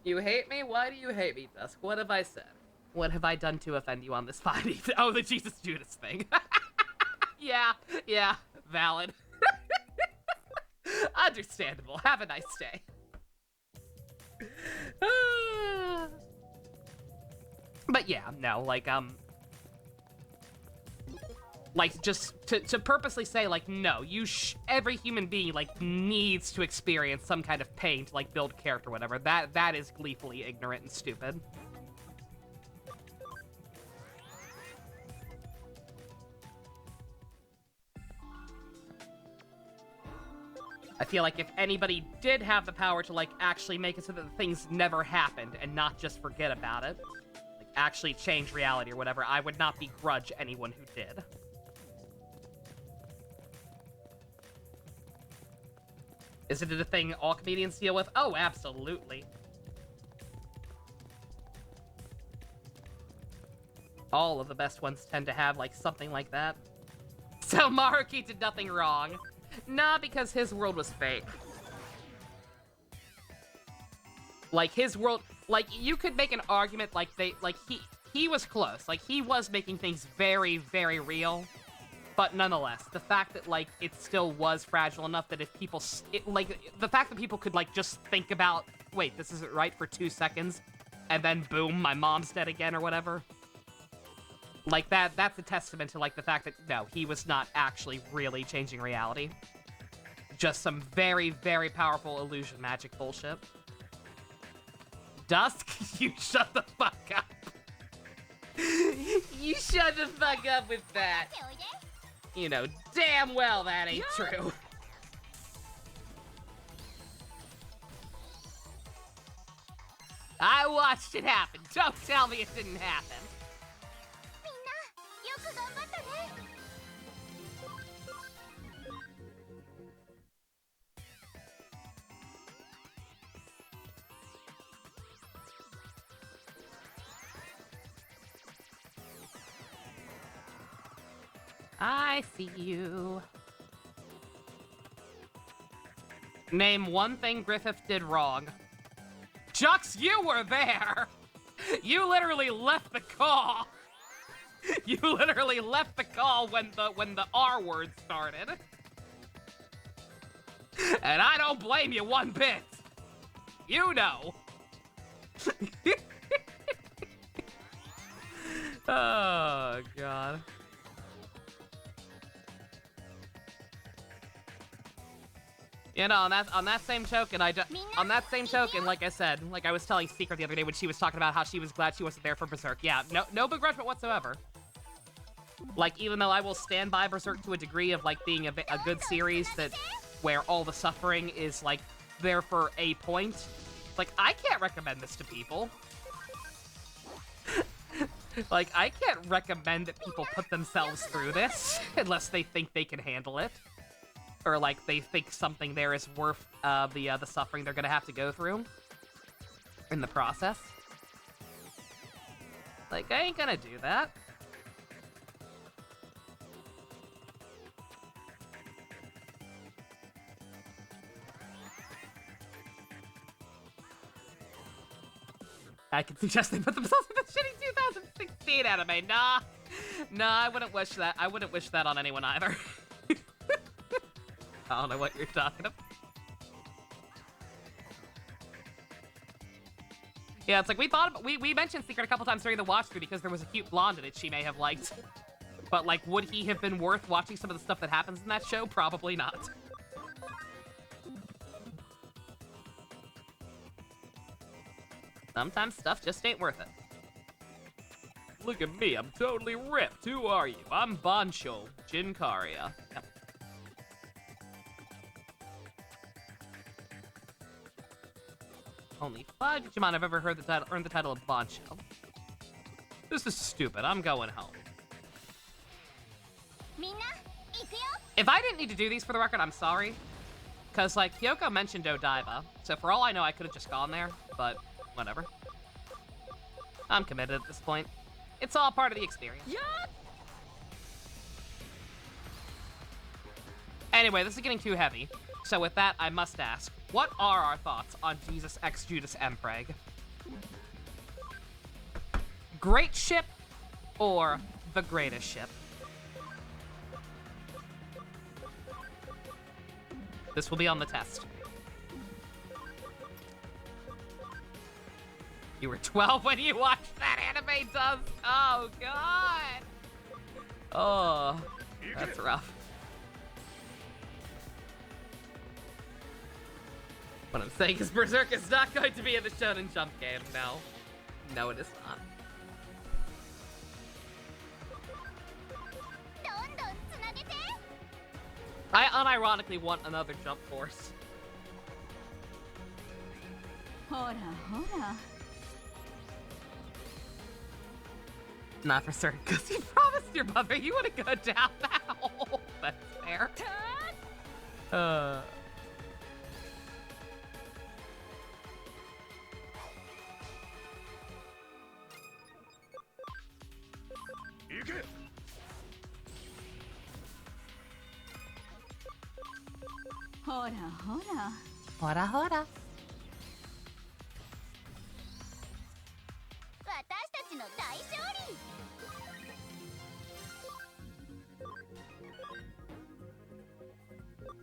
You hate me? Why do you hate me, Dusk? What have I said? What have I done to offend you on this pod? Oh, the Jesus Judas thing. Yeah, valid. Understandable. Have a nice day. But yeah, no, like, just to purposely say, like, no, every human being, like, needs to experience some kind of pain to, like, build character or whatever. That is gleefully ignorant and stupid. I feel like if anybody did have the power to, like, actually make it so that the things never happened and not just forget about it, like, actually change reality or whatever, I would not begrudge anyone who did. Is it a thing all comedians deal with? Oh, absolutely. All of the best ones tend to have, like, something like that. So Maruki did nothing wrong. Nah, because his world was fake. Like, his world... Like, you could make an argument, like, he was close. Like, he was making things very, very real. But nonetheless, the fact that, like, it still was fragile enough that if people... the fact that people could, like, just think about, wait, this isn't right for 2 seconds, and then boom, my mom's dead again or whatever. Like, that's a testament to, like, the fact that, no, he was not actually really changing reality. Just some very, very powerful illusion magic bullshit. Dusk, you shut the fuck up. You shut the fuck up with that. You know damn well that ain't true. I watched it happen. Don't tell me it didn't happen. I see you. Name one thing Griffith did wrong. Jux, you were there! You literally left the call! You literally left the call when the R word started. And I don't blame you one bit. You know. Oh, God. You know, on that same token, like I said, like I was telling Secret the other day when she was talking about how she was glad she wasn't there for Berserk. Yeah, no begrudgment whatsoever. Like, even though I will stand by Berserk to a degree of, like, being a good series where all the suffering is, like, there for a point, like, I can't recommend this to people. Like, I can't recommend that people put themselves through this unless they think they can handle it. Or, like, they think something there is worth the suffering they're gonna have to go through in the process. Like, I ain't gonna do that. I could suggest they put themselves in the shitty 2016 anime. Nah, I wouldn't wish that. I wouldn't wish that on anyone either. I don't know what you're talking about. Yeah, it's like we mentioned Secret a couple times during the watch through because there was a cute blonde in it she may have liked. But, like, would he have been worth watching some of the stuff that happens in that show? Probably not. Sometimes stuff just ain't worth it. Look at me, I'm totally ripped. Who are you? I'm Bancho, Jinkaria. Yep. Only 5 Digimon I've ever earned the title of Bancho. This is stupid. I'm going home. If I didn't need to do these for the record, I'm sorry. Because, like, Kyoko mentioned Odaiba, so for all I know, I could have just gone there, but whatever. I'm committed at this point. It's all part of the experience. Anyway, this is getting too heavy. So with that, I must ask, what are our thoughts on Jesus X Judas Empreg? Great ship or the greatest ship? This will be on the test. You were 12 when you watched that anime, Does? Oh, God. Oh, that's rough. What I'm saying is Berserk is not going to be in the Shonen Jump game. No. No, it is not. I unironically want another Jump Force. ほらほら Not for certain, because you promised your mother you wouldn't go down that hole. That's fair. Uh... 行け。ほらほら Hora hora. 私たちの大勝利。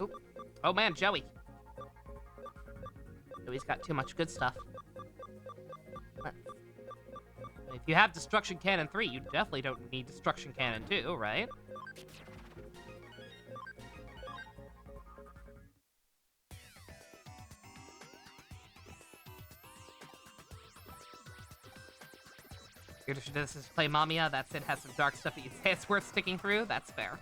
Oop. Oh man, Joey. Joey's got too much good stuff. If you have Destruction Cannon 3, you definitely don't need Destruction Cannon 2, right? Your tradition this is play Mamiya, that Sid has some dark stuff that you say it's worth sticking through, that's fair.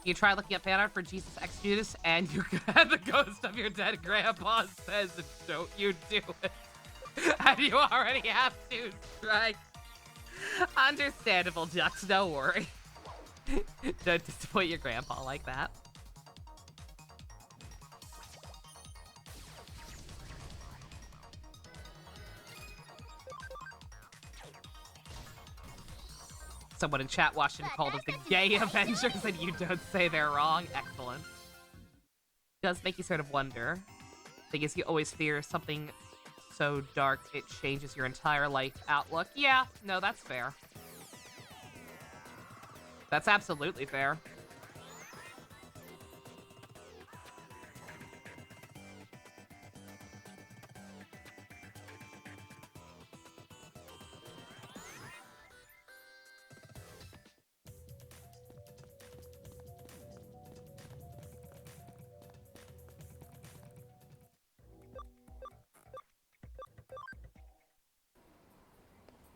You try looking up fan art for Jesus X Judas, and you the ghost of your dead grandpa says, "Don't you do it?" And you already have to strike. Understandable, Ducks. Don't worry. Don't disappoint your grandpa like that. Someone in chat watched and called us the gay Avengers, and you don't say they're wrong. Excellent. It does make you sort of wonder. Thing is, you always fear something so dark it changes your entire life outlook. Yeah, no, that's fair. That's absolutely fair.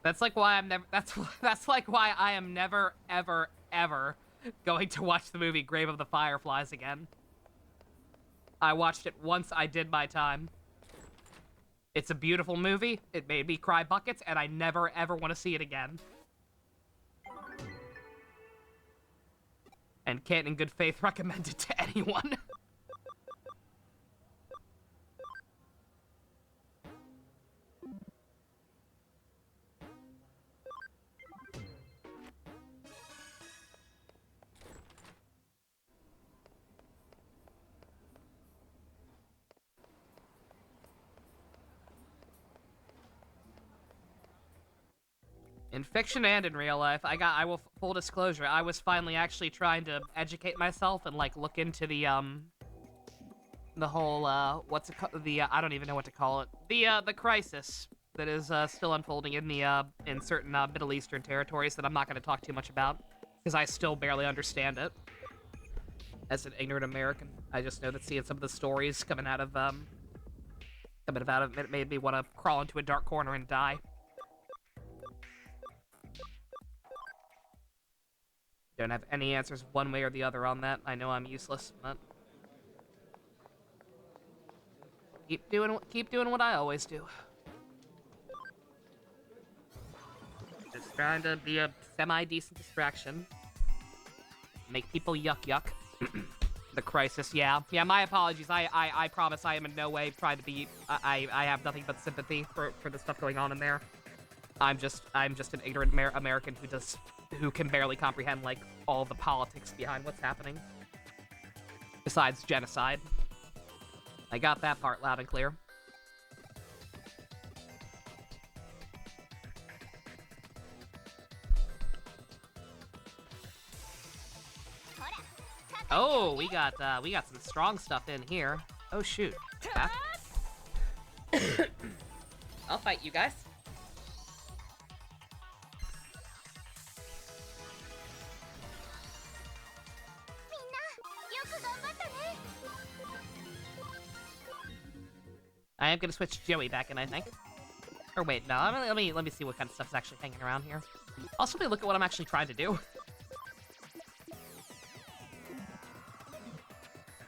That's like why I'm never. That's like why I am never, ever, ever going to watch the movie Grave of the Fireflies again. I watched it once. I did my time. It's a beautiful movie. It made me cry buckets, and I never, ever want to see it again. And can't, in good faith, recommend it to anyone. In fiction and in real life, I will full disclosure, I was finally actually trying to educate myself and like look into the whole what's it called, I don't even know what to call it, the crisis that is still unfolding in the in certain Middle Eastern territories that I'm not going to talk too much about because I still barely understand it. As an ignorant American, I just know that seeing some of the stories coming out of it made me want to crawl into a dark corner and die. Don't have any answers one way or the other on that. I know I'm useless, but keep doing what I always do. Just trying to be a semi-decent distraction. Make people yuck. The crisis, yeah. My apologies. I promise I am in no way trying to be. I have nothing but sympathy for the stuff going on in there. I'm just an ignorant American who can barely comprehend like all the politics behind what's happening. Besides genocide. I got that part loud and clear. Oh, we got some strong stuff in here. Oh shoot. Back. I'll fight you guys. I am gonna switch Joey back in, I think. Or wait, no, let me see what kind of stuff's actually hanging around here. Also, let me look at what I'm actually trying to do.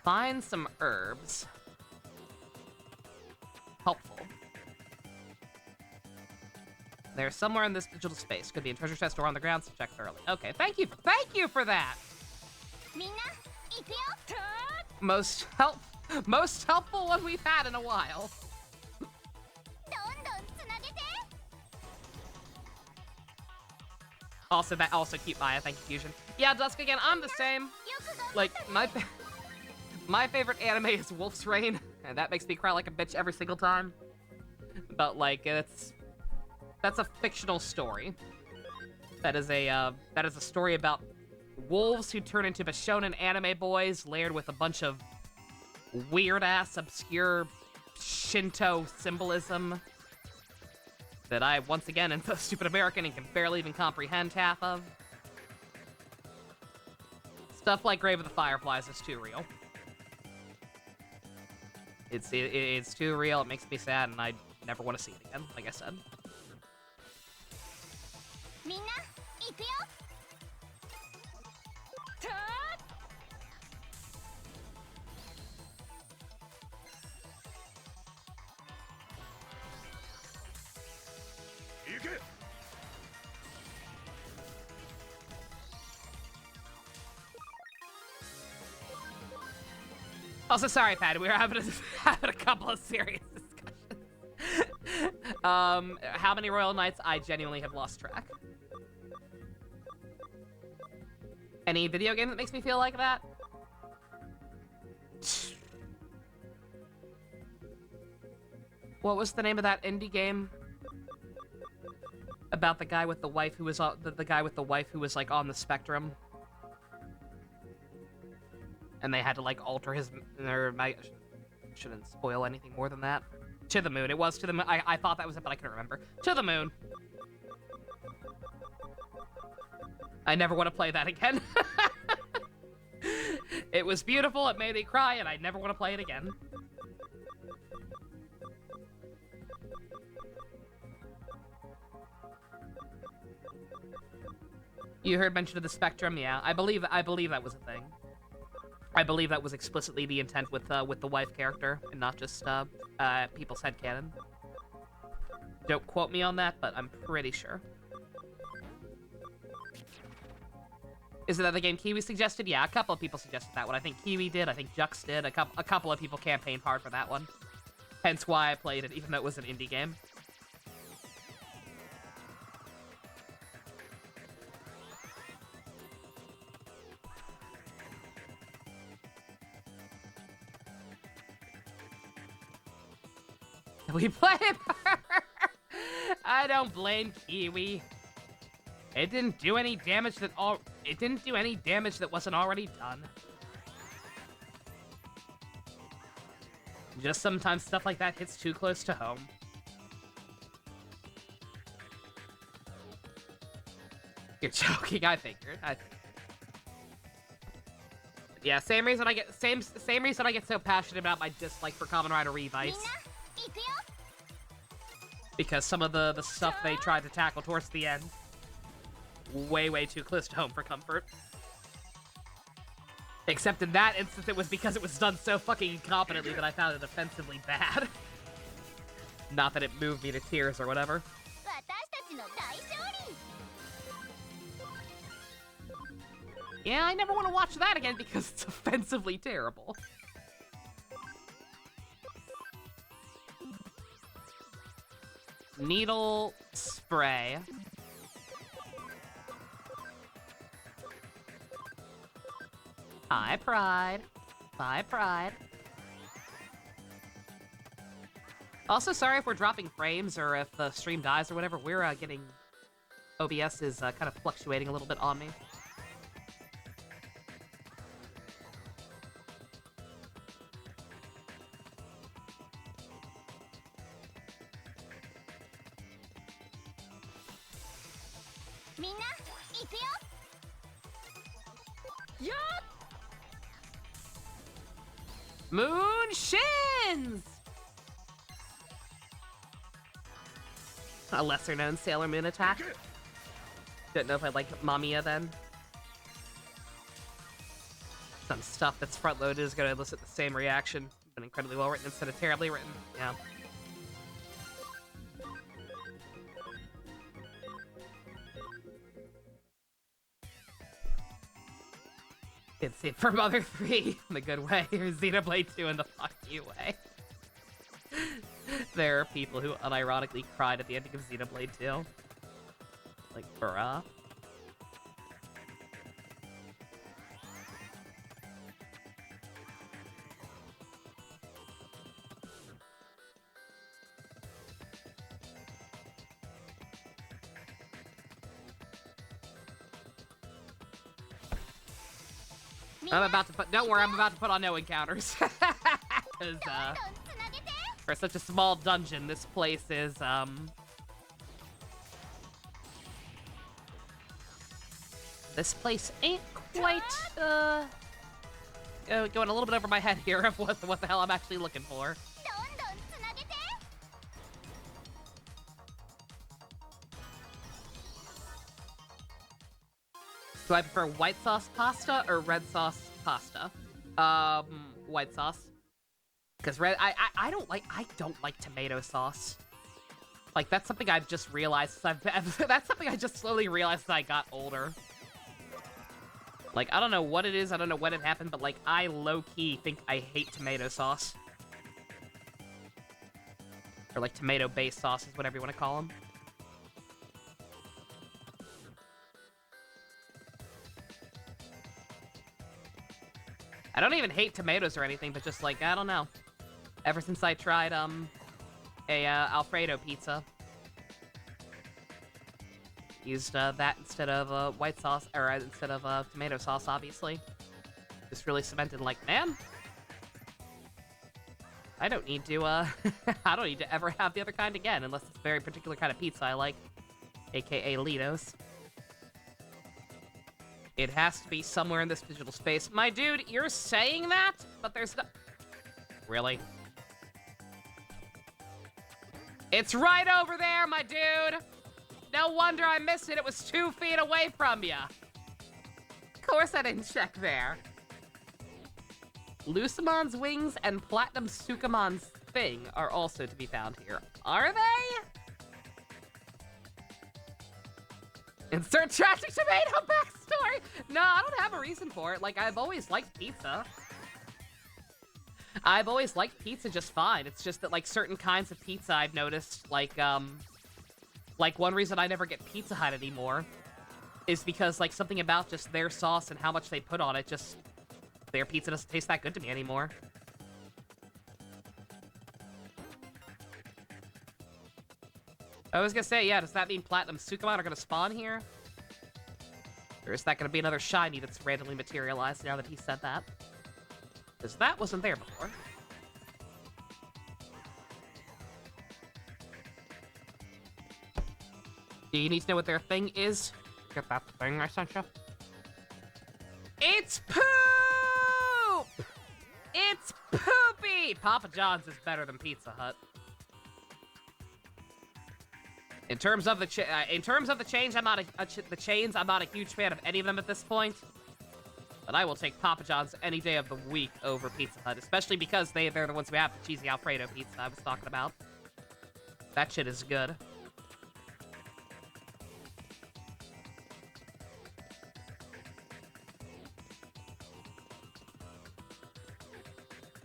Find some herbs. Helpful. They're somewhere in this digital space. Could be in treasure chest or on the ground, so check thoroughly. Okay, thank you for that. Most helpful one we've had in a while. Also, that also keep Maya. Thank you, Fusion. Yeah, Dusk again. I'm the same. Like my favorite anime is Wolf's Rain, and that makes me cry like a bitch every single time. But like, that's a fictional story. That is a story about wolves who turn into Bishonen anime boys, layered with a bunch of weird-ass, obscure Shinto symbolism that I, once again, am a stupid American and can barely even comprehend half of. Stuff like Grave of the Fireflies is too real. It's too real, it makes me sad, and I never want to see it again, like I said. Also, sorry, Patty, we were having a couple of serious discussions. How many Royal Knights? I genuinely have lost track. Any video game that makes me feel like that? What was the name of that indie game? About the guy with the wife who was the guy with the wife who was like on the spectrum. And they had to like alter his, I shouldn't spoil anything more than that. To the Moon. It was To the Moon. I thought that was it, but I couldn't remember. To the Moon. I never want to play that again. It was beautiful, it made me cry, and I never want to play it again. You heard mention of the spectrum? Yeah, I believe that was a thing. I believe that was explicitly the intent with the wife character, and not just people's headcanon. Don't quote me on that, but I'm pretty sure. Is it that the game Kiwi suggested? Yeah, a couple of people suggested that one. I think Kiwi did, I think Jux did, a couple of people campaigned hard for that one. Hence why I played it, even though it was an indie game. We blame her! I don't blame Kiwi. It didn't do any damage that wasn't already done. Just sometimes stuff like that hits too close to home. You're joking, I figured. Yeah, same reason I get so passionate about my dislike for Kamen Rider Revice. Because some of the stuff they tried to tackle towards the end, way too close to home for comfort. Except in that instance, it was because it was done so fucking incompetently that I found it offensively bad. Not that it moved me to tears or whatever. Yeah, I never want to watch that again because it's offensively terrible. Needle spray. Hi, Pride. Bye, Pride. Also, sorry if we're dropping frames or if the stream dies or whatever. We're getting... OBS is kind of fluctuating a little bit on me. Moon Shins! A lesser-known Sailor Moon attack. Don't know if I'd like Mamiya then. Some stuff that's front-loaded is going to elicit the same reaction, but incredibly well written instead of terribly written. Yeah. It's it for Mother 3 in the good way, or Xenoblade 2 in the fuck you way. There are people who unironically cried at the ending of Xenoblade 2. Like, bruh. I'm about to put, don't worry, I'm about to put on no encounters. Because, for such a small dungeon, this place is, this place ain't quite, going a little bit over my head here of what the hell I'm actually looking for. Do I prefer white sauce pasta or red sauce pasta? White sauce. Because I don't like tomato sauce. Like, that's something I've just realized. That's something I just slowly realized as I got older. Like, I don't know what it is, I don't know when it happened, but like, I low-key think I hate tomato sauce. Or like tomato-based sauces, whatever you want to call them. I don't even hate tomatoes or anything, but just like, I don't know. Ever since I tried, Alfredo pizza. Used, that instead of, white sauce, or instead of, tomato sauce, obviously. Just really cemented, like, man, I don't need to, I don't need to ever have the other kind again, unless it's a very particular kind of pizza I like. AKA Litos. It has to be somewhere in this digital space. My dude, you're saying that? But there's no... Really? It's right over there, my dude! No wonder I missed it. It was 2 feet away from ya. Of course I didn't check there. Lucimon's wings and Platinum Sukamon's thing are also to be found here. Are they? Insert tragic tomato backstory! No, I don't have a reason for it. Like, I've always liked pizza. I've always liked pizza just fine. It's just that, like, certain kinds of pizza I've noticed, like one reason I never get Pizza Hut anymore is because, like, something about just their sauce and how much they put on it, just, their pizza doesn't taste that good to me anymore. I was gonna say, yeah, does that mean Platinum Sukamon are gonna spawn here? Or is that gonna be another shiny that's randomly materialized now that he said that? Because that wasn't there before. Do you need to know what their thing is? Get that thing I sent you? It's poop! It's poopy! Papa John's is better than Pizza Hut. In terms of the chains, I'm not a huge fan of any of them at this point. But I will take Papa John's any day of the week over Pizza Hut, especially because they're the ones who have the cheesy Alfredo pizza I was talking about. That shit is good.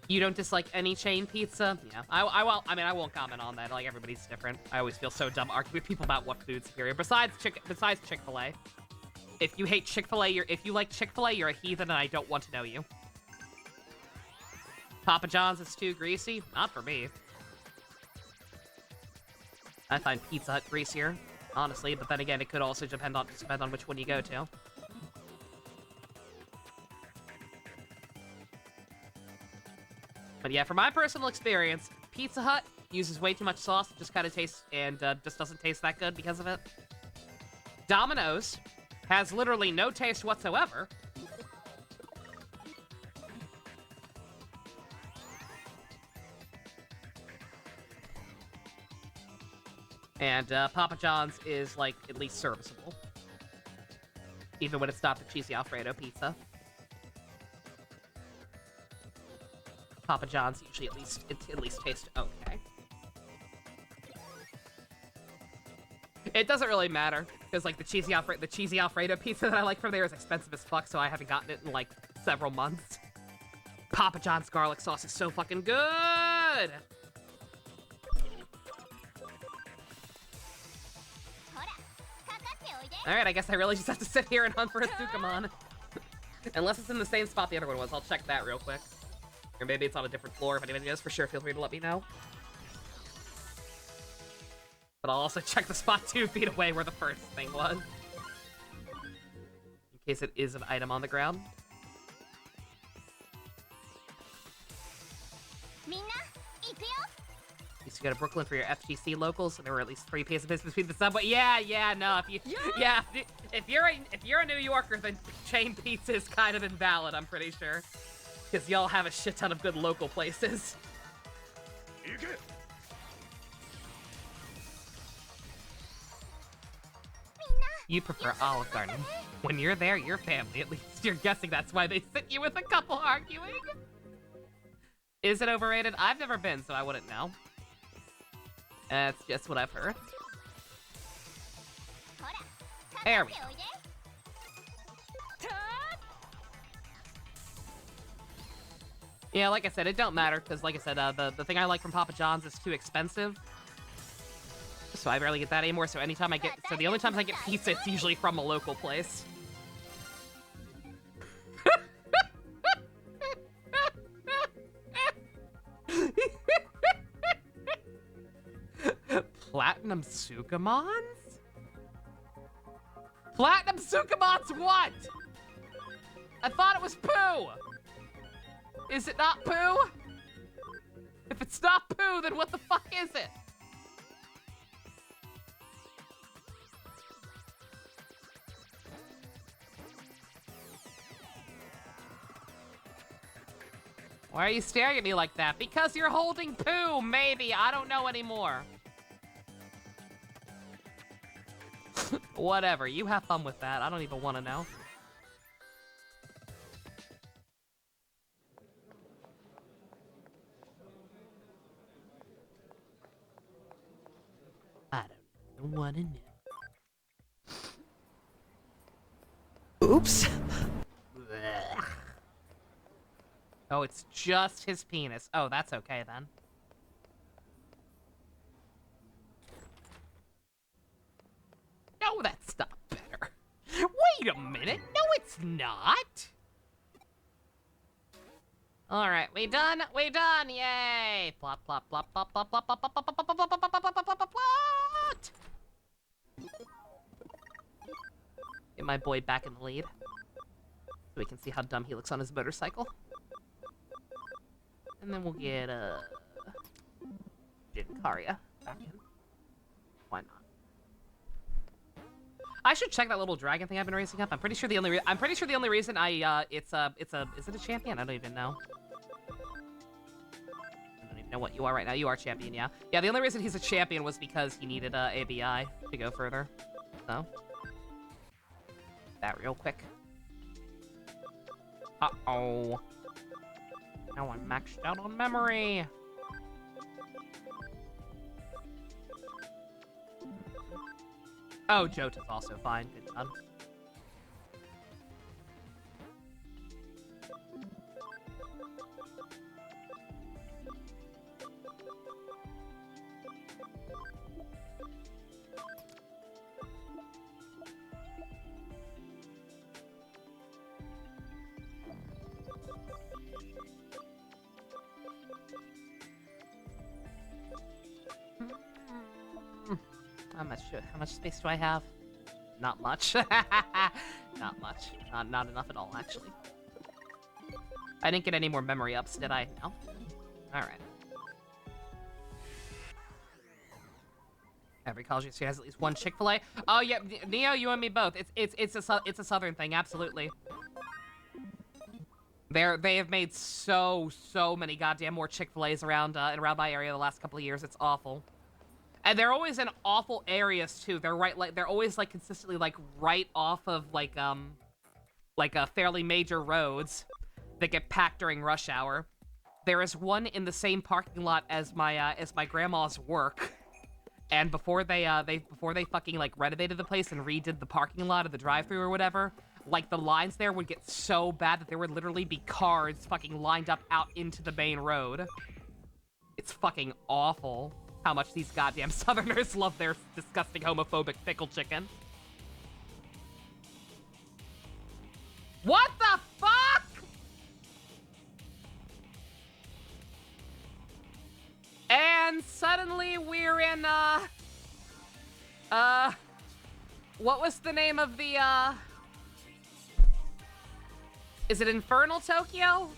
You don't dislike any chain pizza? Yeah, I won't comment on that. Like, everybody's different. I always feel so dumb arguing with people about what food's superior. Besides Chick-fil-A. If you hate Chick-fil-A, if you like Chick-fil-A, you're a heathen and I don't want to know you. Papa John's is too greasy? Not for me. I find Pizza Hut greasier, honestly, but then again, it could also depend on which one you go to. But yeah, from my personal experience, Pizza Hut uses way too much sauce. It just kind of tastes, and just doesn't taste that good because of it. Domino's has literally no taste whatsoever. And Papa John's is, like, at least serviceable. Even when it's not the cheesy Alfredo pizza. Papa John's usually at least tastes okay. It doesn't really matter, because, like, the cheesy Alfredo pizza that I like from there is expensive as fuck, so I haven't gotten it in, like, several months. Papa John's garlic sauce is so fucking good! Alright, I guess I really just have to sit here and hunt for a Sukamon. Unless it's in the same spot the other one was. I'll check that real quick. Or maybe it's on a different floor. If anybody knows for sure, feel free to let me know. But I'll also check the spot 2 feet away where the first thing was. In case it is an item on the ground. Used to go to Brooklyn for your FGC locals, so there were at least 3 pieces of business between the subway. Yeah, no, if you're a New Yorker, then chain pizza is kind of invalid, I'm pretty sure. Because y'all have a shit ton of good local places. You prefer Olive Garden. When you're there, you're family. At least you're guessing that's why they sit you with a couple arguing. Is it overrated? I've never been, so I wouldn't know. That's just what I've heard. There we go. Yeah, like I said, it don't matter, because like I said, the thing I like from Papa John's is too expensive. So I barely get that anymore, so anytime I get, so the only times I get pizza, it's usually from a local place. Platinum Sukamons? Platinum Sukamons what? I thought it was poo! Is it not poo? If it's not poo, then what the fuck is it? Why are you staring at me like that? Because you're holding poo, maybe. I don't know anymore. Whatever, you have fun with that. I don't even want to know. I don't want to know. Oops. Oh, it's just his penis. Oh, that's okay then. No, that's not better. Wait a minute. No, it's not. All right, we done. We done. Yay! Plop plop plop plop plop plop plop plop plop plop plop plop plop plop plop plop plop. Get my boy back in the lead, so we can see how dumb he looks on his motorcycle. And then we'll get Jinkaria back in. Why not? I should check that little dragon thing I've been racing up. I'm pretty sure the only reason I is it a champion? I don't even know. I don't even know what you are right now. You are champion, yeah. Yeah, the only reason he's a champion was because he needed ABI to go further. So that real quick. Uh-oh. Now I'm maxed out on memory. Oh, Jota's also fine. Good job. How much space do I have? Not much. Not much. Not enough at all, actually. I didn't get any more memory ups, did I? No. All right. Every college student has at least one Chick-fil-A. Oh yeah, Neo, you and me both. It's a southern thing, absolutely. They have made so many goddamn more Chick-fil-A's around my area the last couple of years. It's awful. And they're always in awful areas too. They're they're always like consistently like right off of like fairly major roads that get packed during rush hour. There is one in the same parking lot as my grandma's work. And before they fucking like renovated the place and redid the parking lot of the drive-thru or whatever, like the lines there would get so bad that there would literally be cars fucking lined up out into the main road. It's fucking awful how much these goddamn Southerners love their disgusting homophobic pickle chicken. What the fuck? And suddenly we're in, what was the name of the, is it Infernal Tokyo?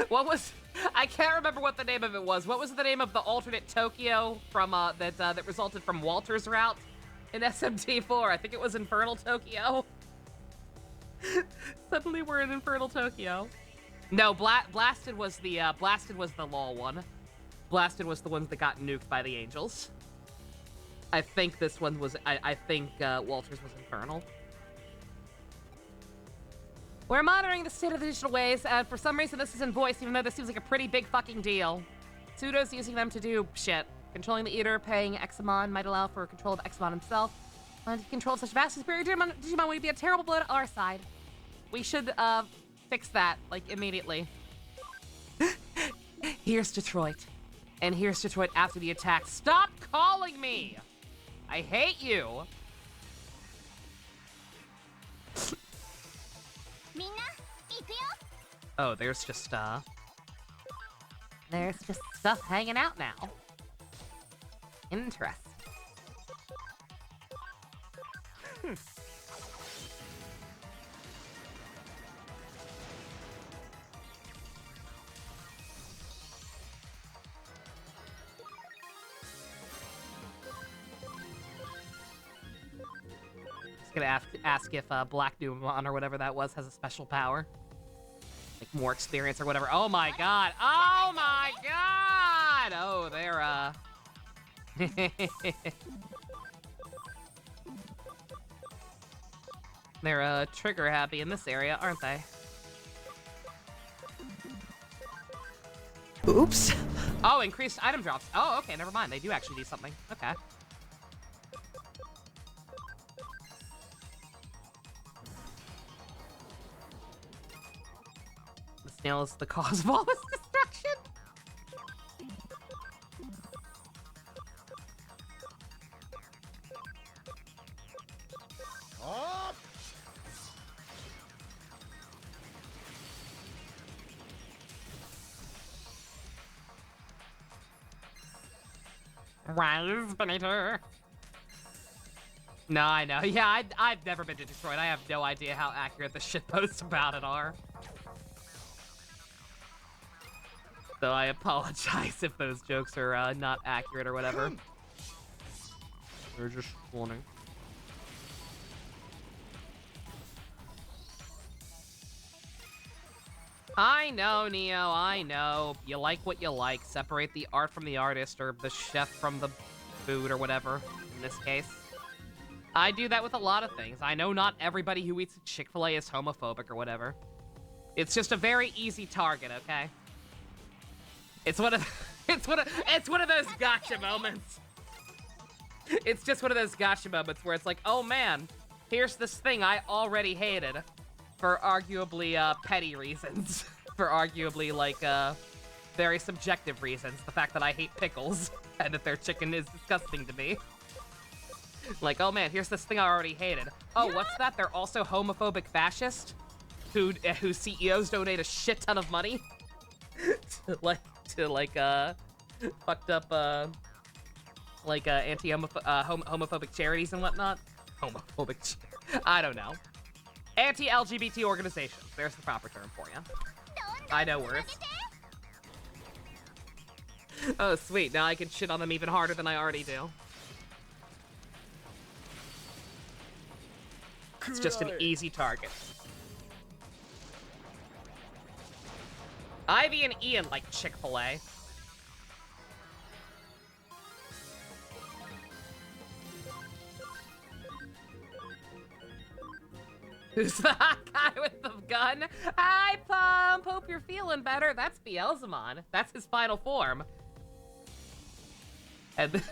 What was, I can't remember what the name of it was. What was the name of the alternate Tokyo from, that resulted from Walter's route in SMT4? I think it was Infernal Tokyo. Suddenly we're in Infernal Tokyo. No, Blasted was the LOL one. Blasted was the ones that got nuked by the Angels. I think this one was, I think Walters was Infernal. We're monitoring the state of the digital waves, and for some reason this is in voice, even though this seems like a pretty big fucking deal. Pseudo's using them to do shit. Controlling the Eater, paying Examon might allow for control of Examon himself. To control such vast and superior Digimon would be a terrible blow to our side. We should, fix that, like, immediately. Here's Detroit. And here's Detroit after the attack. Stop calling me! I hate you! Oh, there's just stuff hanging out now. Interesting. Just gonna ask if Black Digimon or whatever that was has a special power. Like more experience or whatever. Oh my god! Oh my god! Oh, they're they're trigger happy in this area, aren't they? Oops. Oh, increased item drops. Oh, okay, never mind. They do actually do something. Okay. The snail is the cause of all this destruction. Up! Rise, Benito. No, I know. Yeah, I've never been to Detroit. I have no idea how accurate the shitposts about it are. So I apologize if those jokes are not accurate or whatever. They're just funny. I know, Neo, I know. You like what you like. Separate the art from the artist, or the chef from the food, or whatever, in this case. I do that with a lot of things. I know not everybody who eats Chick-fil-A is homophobic or whatever. It's just a very easy target, okay? It's one of those gotcha moments. It's just one of those gotcha moments where it's like, oh man, here's this thing I already hated for arguably petty reasons. For arguably like very subjective reasons. The fact that I hate pickles and that their chicken is disgusting to me. Like, oh man, here's this thing I already hated. Oh, what's that? They're also homophobic fascist whose CEOs donate a shit ton of money to fucked up homophobic charities and whatnot. I don't know. Anti-LGBT organizations. There's the proper term for you. I know words. Oh, sweet. Now I can shit on them even harder than I already do. It's just an easy target. Ivy and Ian like Chick-fil-A. Who's the hot guy with the gun? Hi, Pump! Hope you're feeling better. That's Beelzemon. That's his final form. And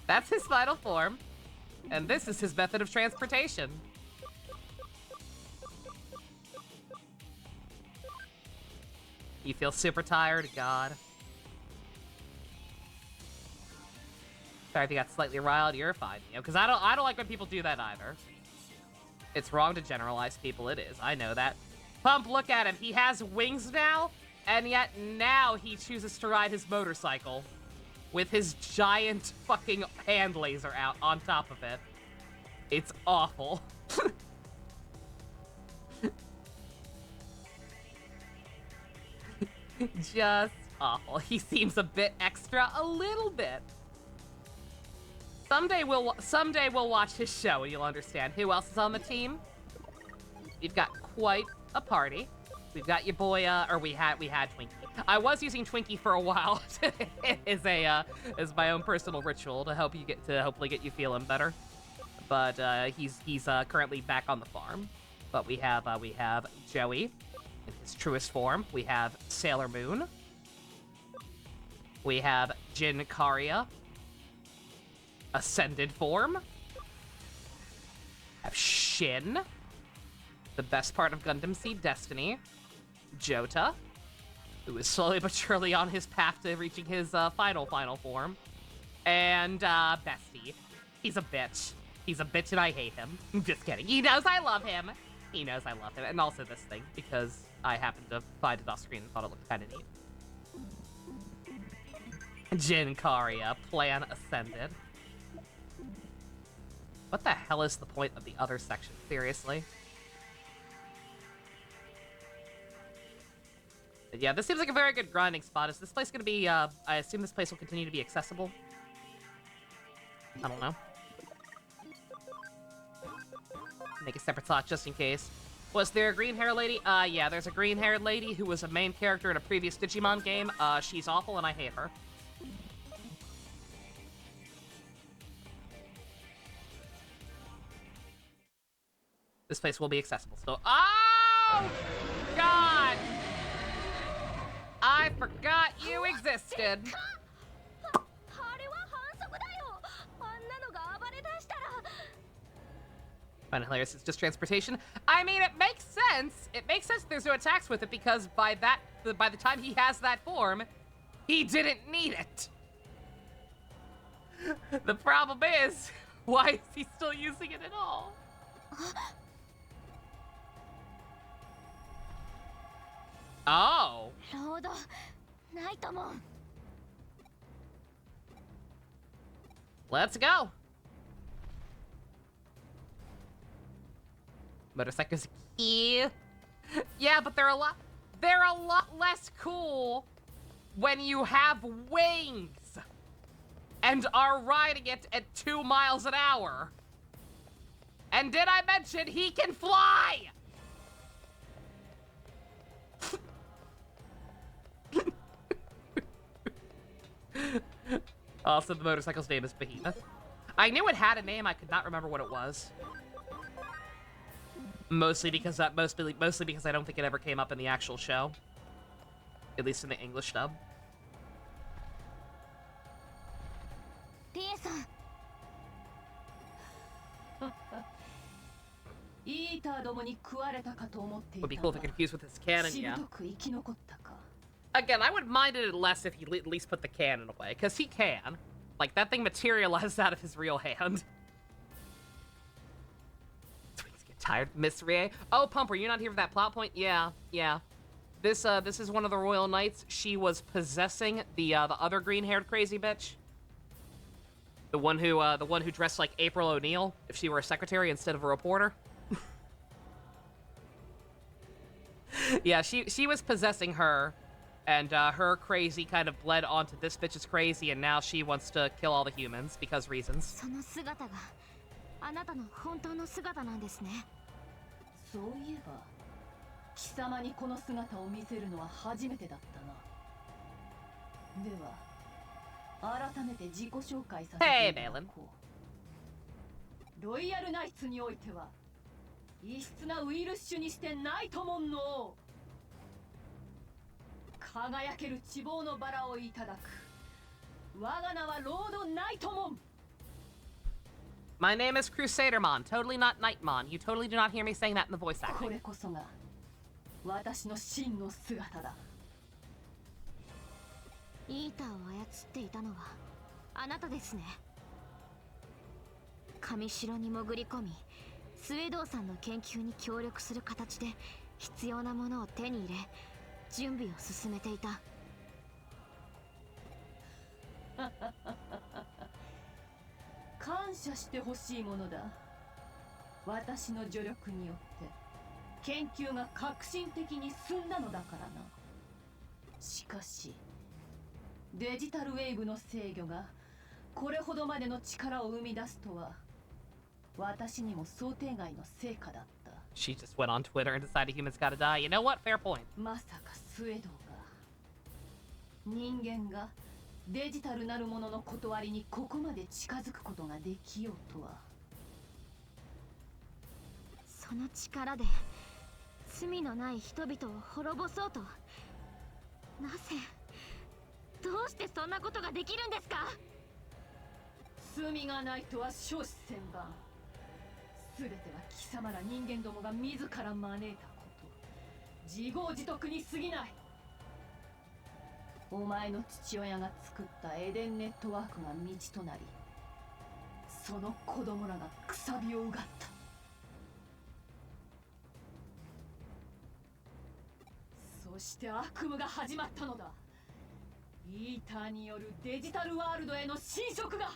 that's his final form. And this is his method of transportation. You feel super tired? God. Sorry if you got slightly riled. You're fine, you know, because I don't like when people do that either. It's wrong to generalize people. It is. I know that. Pump, look at him. He has wings now, and yet now he chooses to ride his motorcycle with his giant fucking hand laser out on top of it. It's awful. Just awful. He seems a bit extra, a little bit. Someday we'll watch his show and you'll understand. Who else is on the team? We've got quite a party. We've got your boy, or we had Twinkie. I was using Twinkie for a while as my own personal ritual to hopefully get you feeling better. But he's currently back on the farm. But we have Joey in his truest form. We have Sailor Moon. We have Jin Karia, ascended form. Have Shin, the best part of Gundam Seed Destiny. Jota, who is slowly but surely on his path to reaching his final form. And Bestie. He's a bitch. He's a bitch and I hate him. Just kidding. He knows I love him. He knows I love him. And also this thing, because I happened to find it off screen and thought it looked kind of neat. Jin Karia, plan ascended. What the hell is the point of the other section? Seriously? But yeah, this seems like a very good grinding spot. Is this place gonna be, I assume this place will continue to be accessible? I don't know. Make a separate slot just in case. Was there a green-haired lady? Yeah, there's a green-haired lady who was a main character in a previous Digimon game. She's awful and I hate her. This place will be accessible still. Oh! God! I forgot you existed. Find it hilarious. It's just transportation. I mean, it makes sense. It makes sense there's no attacks with it because by the time he has that form, he didn't need it. The problem is, why is he still using it at all? Oh. Let's go. Motorcycles. Yeah, but they're a lot less cool when you have wings and are riding it at 2 miles an hour. And did I mention he can fly? Also, the motorcycle's name is Behemoth. I knew it had a name, I could not remember what it was. Mostly because I don't think it ever came up in the actual show. At least in the English dub. Would be cool if it confused with his cannon, yeah. Again, I would mind it less if he at least put the cannon away, because he can. Like, that thing materialized out of his real hand. Get tired, Miss Rie. Oh, Pump, were you not here for that plot point? Yeah. This is one of the Royal Knights. She was possessing the other green-haired crazy bitch. The one who dressed like April O'Neil if she were a secretary instead of a reporter. Yeah, she was possessing her, and her crazy kind of bled onto this bitch's crazy, and now she wants to kill all the humans because reasons. Hey, Balin. ロイヤルナイツにおいては異質なウイルス種にしてナイトモンの輝ける地望のバラをいただく。我が名はロードナイトモン。 My name is Crusadermon, totally not Nightmon. You totally do not hear me saying that in the voice こ acting. れこそが私の真の姿だ。イーターを操っていたのはあなたですね。神城に潜り込み、スウェドーさんの研究に協力する形で必要なものを手に入れ、準備を進めていた。感謝してほしいものだ。私の助力によって研究が革新的に進んだのだからな。しかしデジタルウェーブの制御がこれほどまでの力を生み出すとは私にも想定外の成果だった。 She just went on Twitter and decided humans gotta die. You know what? Fair point. まさかスウェドが人間がデジタルなるものの断りにここまで近づくことができようとは。その力で罪のない人々を滅ぼそうと。なぜ、どうしてそんなことができるんですか？罪がないとは承知千万。全ては貴様ら人間どもが自ら招いたこと。自業自得に過ぎない。お前の父親が作ったエデンネットワークが道となり、その子供らがくさびをうがった。そして悪夢が始まったのだ。イーターによるデジタルワールドへの侵食が。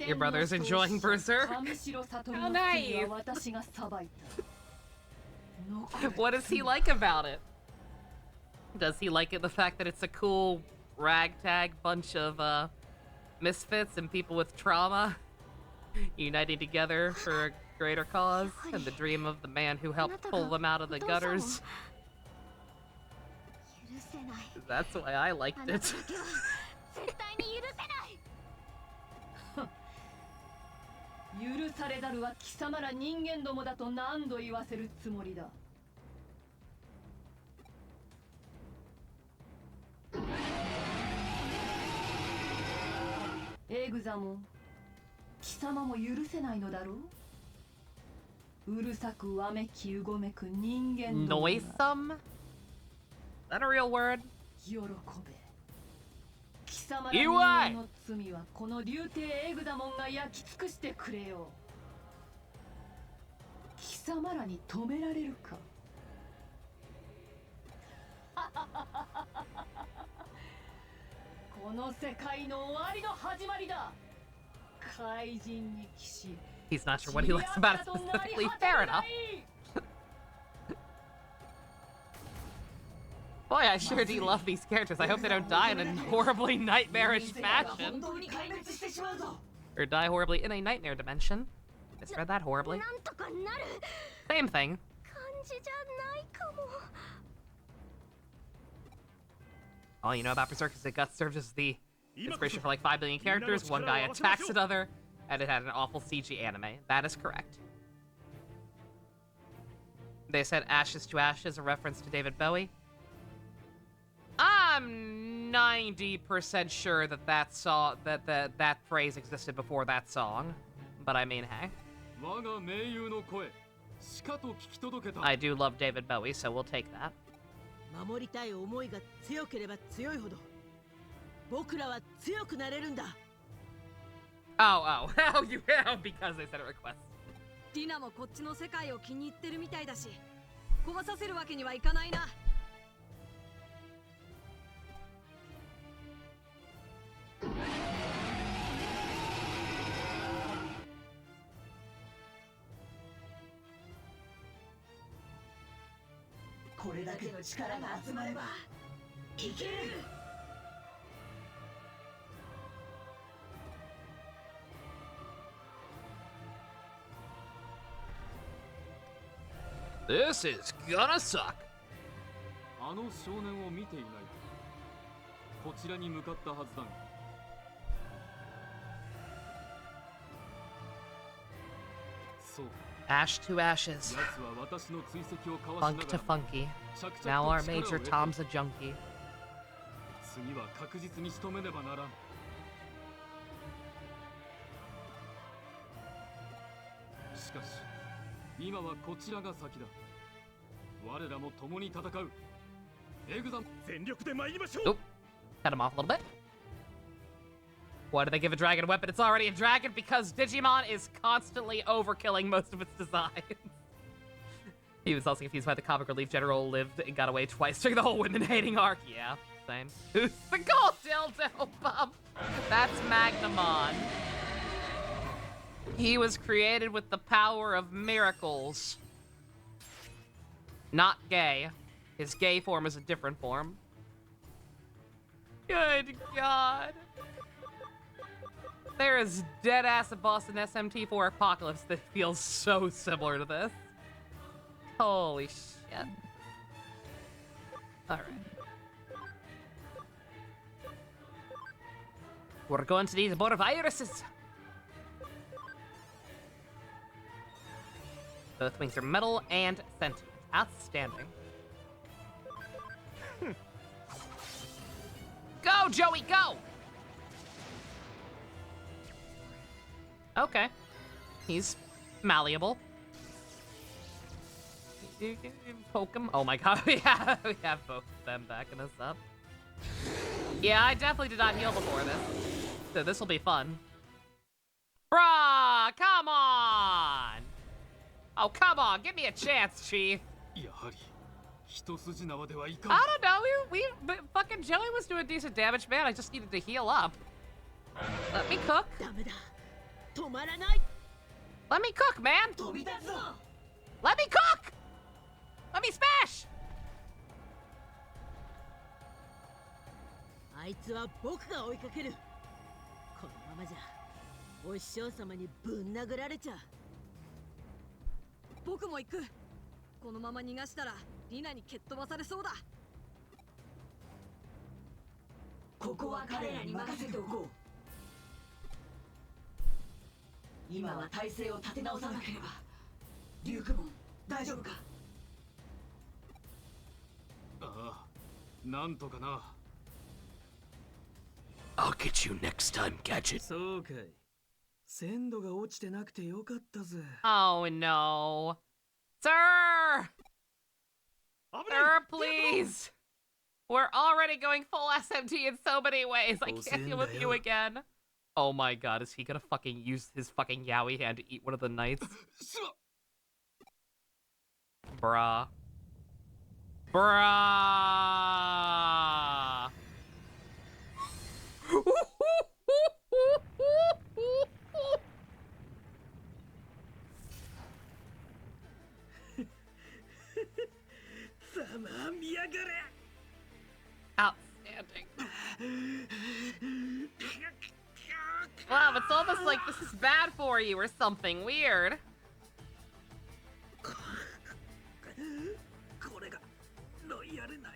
Your brother's enjoying Berserk? How nice! What does he like about it? Does he like it the fact that it's a cool ragtag bunch of misfits and people with trauma uniting together for a greater cause and the dream of the man who helped pull them out of the gutters? That's why I liked it. 許されざるは貴様ら人間どもだと何度言わせるつもりだ。エグザモン、貴様も許せないのだろう。うるさくわめきうごめく人間どもが。Noisome? Is that a real word? 喜べ。貴様ら人間の罪はこの竜帝エグザモンが焼き尽くしてくれよう。貴様らに止められるか。この世界の終わりの始まりだ。怪人に騎士。 He's not sure what he likes about it specifically. Fair enough. Boy, I sure do love these characters. I hope they don't die in a horribly nightmarish fashion. Or die horribly in a nightmare dimension. Misread that horribly. Same thing. All you know about Berserk is it got served as the inspiration for like 5 billion characters. One guy attacks another, and it had an awful CG anime. That is correct. They said Ashes to Ashes, a reference to David Bowie. I'm 90% sure that that phrase existed before that song, but I mean, hey. I do love David Bowie, so we'll take that. 守りたい思いが強ければ強いほど僕らは強くなれるんだ。Oh, because they said a request. ディナもこっちの世界を気に入ってるみたいだし、壊させるわけにはいかないな。これだけの力が集まればいける。This is gonna suck. あの少年を見ていない。こちらに向かったはずだが。そう。Ash to ashes. 奴は私の追跡をかわし Funk な to がら funky. 着々と Now our 力を Major 得て Tom's a junkie. 次は確実に仕留めねばならん。しかし今はこちらが先だ。我らも共に戦う。エグザン全力で参りましょう。 Oop. Cut him off a little bit. Why do they give a dragon a weapon? It's already a dragon because Digimon is constantly overkilling most of its designs. He was also confused why the comic relief general lived and got away twice during the whole women-hating arc. Yeah, same. Who's the gold dildo bump? That's Magnamon. He was created with the power of miracles. Not gay. His gay form is a different form. Good God. There is dead-ass a boss in SMT4 Apocalypse that feels so similar to this. Holy shit. Alright. We're going to need more viruses. Both wings are metal and sentient. Outstanding. Go, Joey, go! Okay. He's malleable. You can poke him. Oh my god, we have both of them backing us up. Yeah, I definitely did not heal before this. So this will be fun. Bruh, come on! Oh, come on, give me a chance, Chief. I don't know, but fucking Joey was doing decent damage, man. I just needed to heal up. Let me cook. Let me cook, man. Let me cook! Let me smash! あいつは僕が追いかける。このままじゃお師匠様にぶん殴られちゃう。僕も行く。このまま逃がしたらリナに蹴っ飛ばされそうだ。ここは彼らに任せておこう。今は体勢を立て直さなければ。リュウクも大丈夫か。ああ、なんとかな。I'll get you next time, Gadget. そうかい。鮮度が落ちてなくてよかったぜ。Oh no. Sir! Sir, please! We're already going full SMT in so many ways. I can't deal with you again. Oh my god, is he gonna fucking use his fucking yaoi hand to eat one of the knights? Bruh. Bruh! Outstanding. Wow, it's almost like this is bad for you or something weird.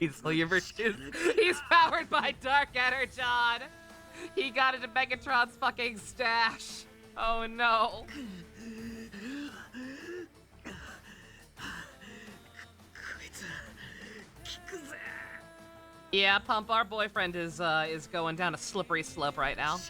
He's He's powered by Dark Energon. He got into Megatron's fucking stash. Oh no. Yeah, Pump, our boyfriend is going down a slippery slope right now.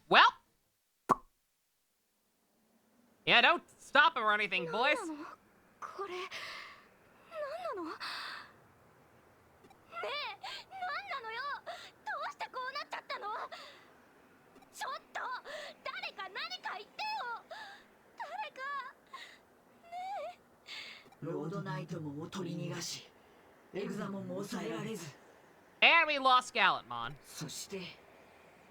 Well, yeah, don't stop him or anything, boys. これ何なの？ねえ、何なのよ。どうしてこうなっちゃったの？ちょっと誰か何か言ってよ。誰かねえ。ロードナイトもおとり逃がし、エグザモンも抑えられず。And we lost Gallantmon. そして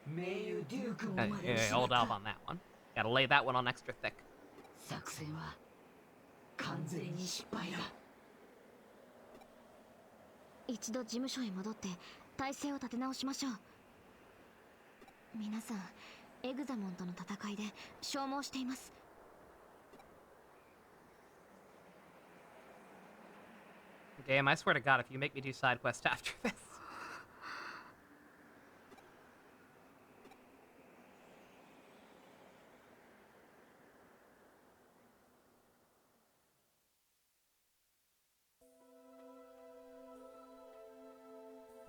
盟友デュークも Hey, hold off on that one. Gotta lay that one on extra thick. 作戦は完全に失敗だ。一度事務所へ戻って体勢を立て直しましょう。皆さんエグザモンとの戦いで消耗しています。Damn, I swear to God, if you make me do side quest after this.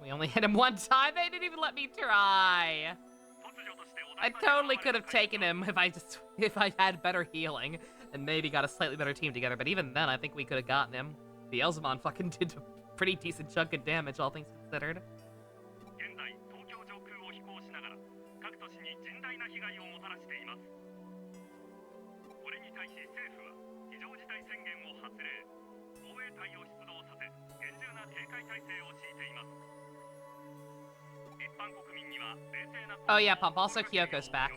We only hit him one time. They didn't even let me try. I totally could have taken him if I had better healing and maybe got a slightly better team together. But even then, I think we could have gotten him. The Elzamon fucking did a pretty decent chunk of damage, all things considered. Oh yeah, Pump. Also, Kyoko's back.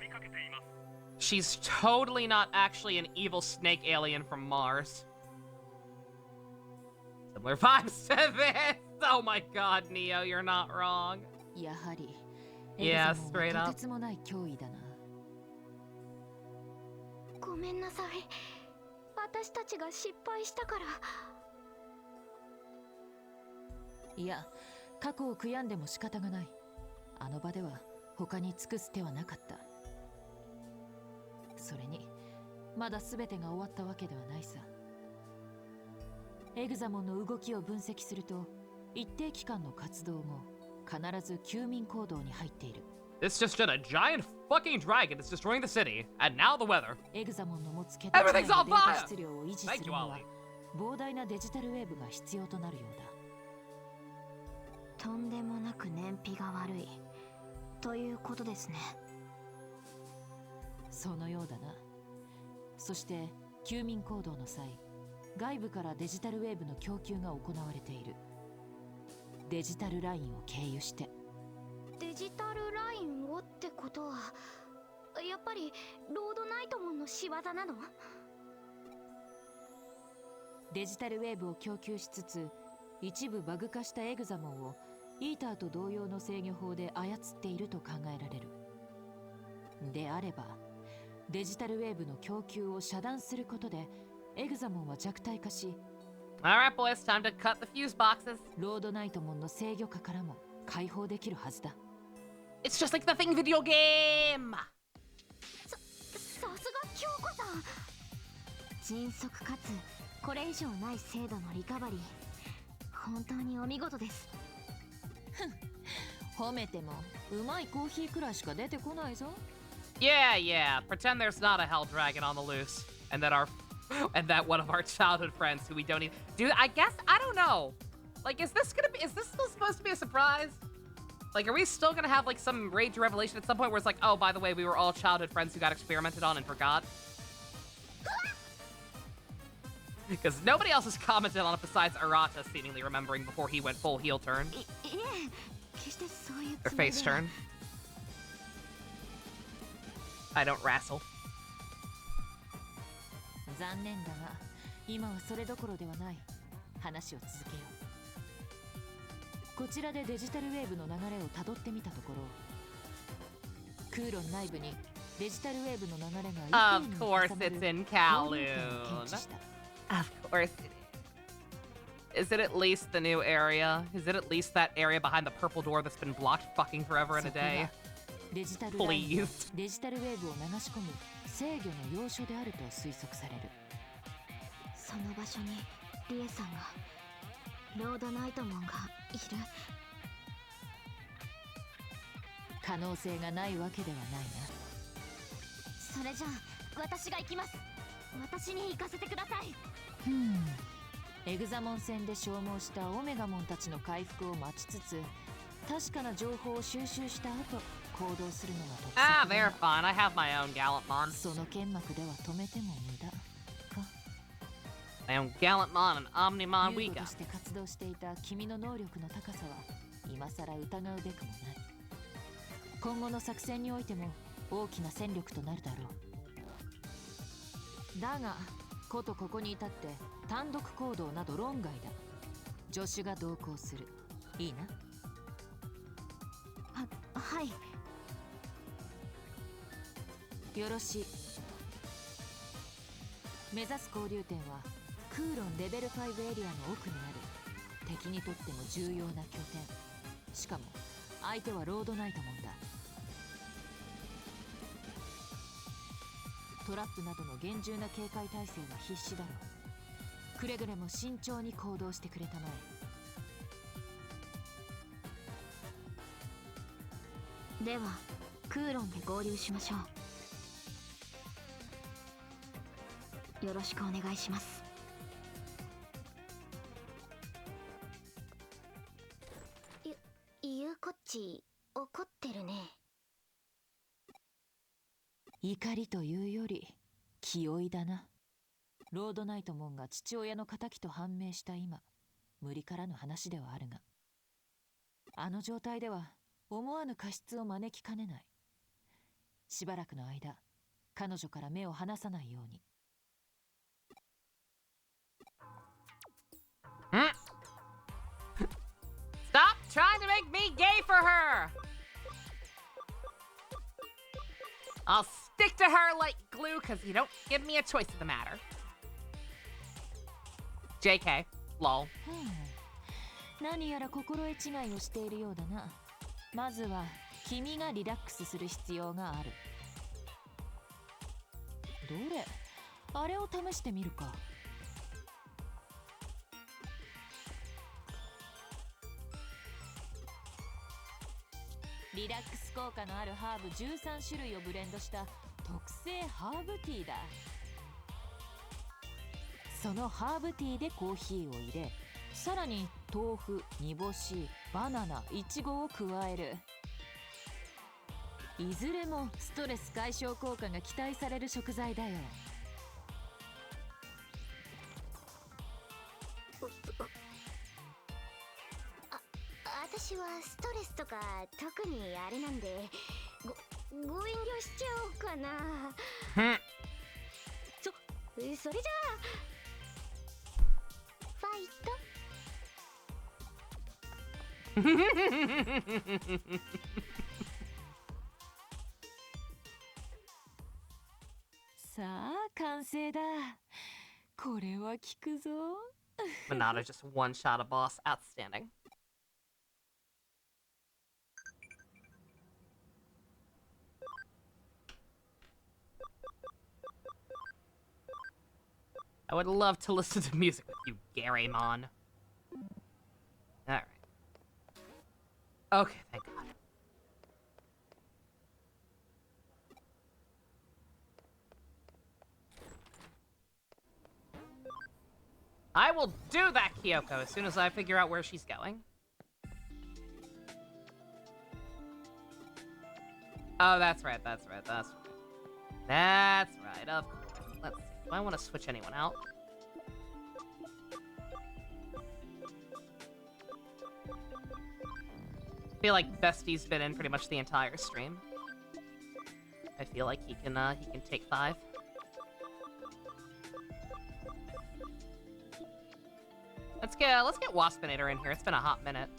She's totally not actually an evil snake alien from Mars. Similar vibes to this! Oh my god, Neo, you're not wrong. Yeah, straight up. ごめんなさい。私たちが失敗したから。いや、過去を悔やんでも仕方がない。あの場では他に尽くす手はなかった。それにまだ全てが終わったわけではないさ。エグザモンの動きを分析すると、一定期間の活動後、必ず休眠行動に入っている。This just did a giant fucking dragon that's destroying the city, and now the weather. エグザモンの持つ血 Everything's on データ fire! 質量を維持す Thank る you, のは Ollie. 膨大なデジタルウェーブが必要となるようだ。とんでもなく燃費が悪いということですね。そのようだな。そして休眠行動の際、外部からデジタルウェーブの供給が行われている。デジタルラインを経由して。デジタルラインをってことは、やっぱりロードナイトモンの仕業なの？デジタルウェーブを供給しつつ、一部バグ化したエグザモンをイーターと同様の制御法で操っていると考えられる。であれば、デジタルウェーブの供給を遮断することで、エグザモンは弱体化し、Alright, boys, time to cut the fuse boxes. ロードナイトモンの制御下からも解放できるはずだ。It's just like the Thing video game! さすが京子さん。迅速かつこれ以上ない精度のリカバリー、本当にお見事です。褒めてもうまいコーヒーくらいしか出てこないぞ。Yeah, pretend there's not a hell dragon on the loose, and that one of our childhood friends who we don't even... Dude, I guess, I don't know. Like, is this still supposed to be a surprise? Like, are we still gonna have, like, some rage revelation at some point where it's like, oh, by the way, we were all childhood friends who got experimented on and forgot? Because nobody else has commented on it besides Arata seemingly remembering before he went full heel turn. Or face turn. I don't wrestle. 残念だが、今はそれどころではない。話を続けよう。こちらでデジタルウェーブの流れをたどってみたところ、空論内部にデジタルウェーブの流れが Of course it's in Kowloon. Of course it is. Is it at least the new area? Is it at least that area behind the purple door that's been blocked fucking forever and a day? デジタルライン Please. デジタルウェーブを流し込む制御の要所であると推測される。その場所にリエさんが、ロードナイトモンがいる。可能性がないわけではないな。それじゃあ私が行きます。私に行かせてください。エグザモン戦で消耗したオメガモンたちの回復を待ちつつ、確かな情報を収集した後行動するのが得策だ。Ah, they're fine. I have my own Gallantmon. その剣幕では止めても無駄か。My own Gallantmon and Omnimon ユー we ゴ got. として活動していた君の能力の高さは今さら疑うべくもない。今後の作戦においても大きな戦力となるだろう。だがことここに至って単独行動など論外だ。助手が同行する。いいな。はい。よろしい。目指す交流点はクーロンレベル5エリアの奥にある敵にとっても重要な拠点。しかも相手はロードナイトモンだ。トラップなどの厳重な警戒態勢は必至だろう。くれぐれも慎重に行動してくれたまえ。ではクーロンで合流しましょう。よろしくお願いします。ゆうこっち怒ってるね。怒りというより気負いだな。ロードナイトモンが父親の仇と判明した今、無理からぬ話ではあるが、あの状態では思わぬ過失を招きかねない。しばらくの間彼女から目を離さないように。Stop trying to make me gay for her! I'll stick to her like glue because you don't give me a choice in the matter. JK. Lol. 何やら心得違いをしているようだな。まずは君がリラックスする必要がある。どれ、あれを試してみるか。リラックス効果のあるハーブ13種類をブレンドした特製ハーブティーだ。そのハーブティーでコーヒーを入れ、さらに豆腐、煮干し、バナナ、イチゴを加える。いずれもストレス解消効果が期待される食材だよ。私はストレスとか特にあれなんでご遠慮しちゃおうかな。それじゃあファイト。さあ完成だ。これは効くぞ。Minata just one shot a boss. Outstanding. I would love to listen to music with you, Garymon. Alright. Okay, thank God. I will do that, Kyoko, as soon as I figure out where she's going. Oh, that's right, that's right, that's right. That's right, of course. Let's see. Do I want to switch anyone out? I feel like Bestie's been in pretty much the entire stream. I feel like he can take 5. Let's get Waspinator in here. It's been a hot minute.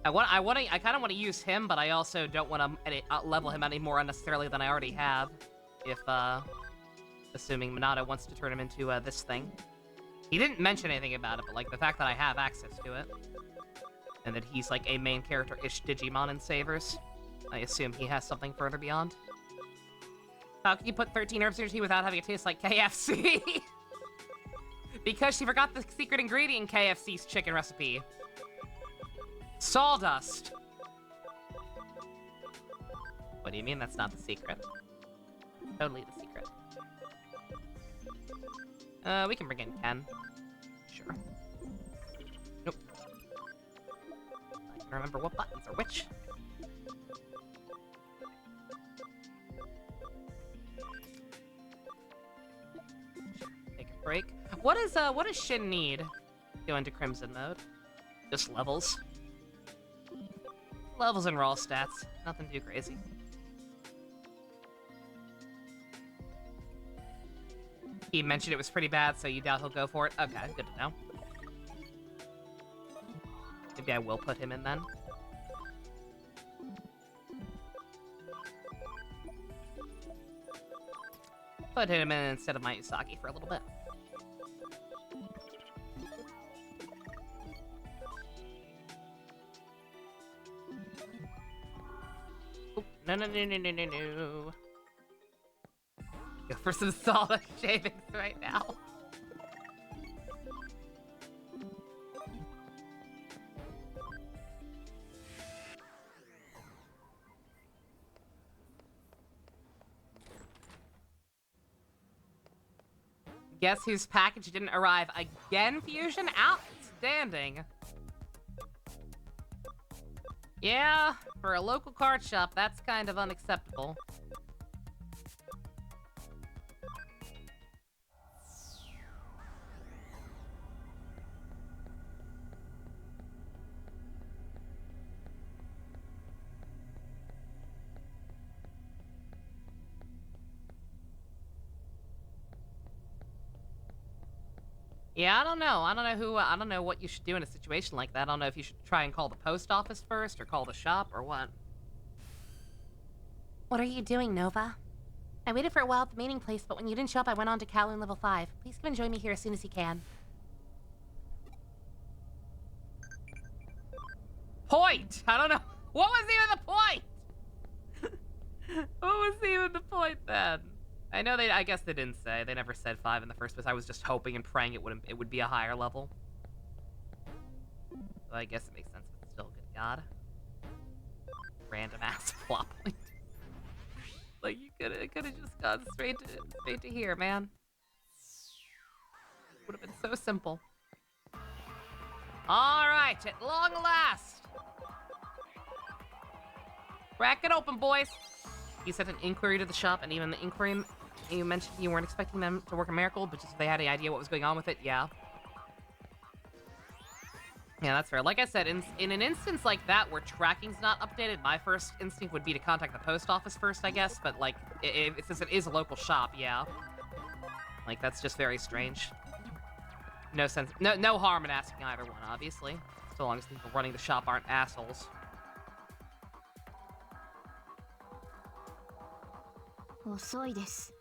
I kind of want to use him, but I also don't want to level him any more unnecessarily than I already have. If, assuming Minata wants to turn him into this thing. He didn't mention anything about it, but like the fact that I have access to it, and that he's like a main character-ish Digimon in Savers, I assume he has something further beyond. How can you put 13 herbs in your tea without having it taste like KFC? Because she forgot the secret ingredient in KFC's chicken recipe. Sawdust. What do you mean that's not the secret? Totally the secret. We can bring in Ken. Sure. Nope. I can remember what buttons are which. Take a break. What does Shin need to go into Crimson mode? Just levels. Levels and raw stats. Nothing too crazy. He mentioned it was pretty bad, so you doubt he'll go for it? Okay, good to know. maybe I will put him in then. Put him in instead of my Usagi for a little bit. Oh, no. Go for some solid shavings right now. Guess whose package didn't arrive again, Fusion? Outstanding. Yeah, for a local card shop, that's kind of unacceptable. Yeah, I don't know. I don't know what you should do in a situation like that. I don't know if you should try and call the post office first or call the shop or what. What are you doing, Nova? I waited for a while at the meeting place, but when you didn't show up, I went on to Kowloon Level 5. Please come and join me here as soon as you can. Point! I don't know. What was even the point? What was even the point then? I know I guess they didn't say. They never said 5 in the first place. I was just hoping and praying it would be a higher level. So I guess it makes sense, but still, good God. Random ass plot point. Like, you could have just gone straight to here, man. Would have been so simple. Alright, at long last. Crack it open, boys. You sent an inquiry to the shop, and even the inquiry, you mentioned you weren't expecting them to work a miracle, but just if they had any idea what was going on with it, yeah. Yeah, that's fair. Like I said, in an instance like that where tracking's not updated, my first instinct would be to contact the post office first, I guess, but like, since it is a local shop, yeah. Like, that's just very strange. No sense, no harm in asking either one, obviously. So long as the people running the shop aren't assholes. 遅いです。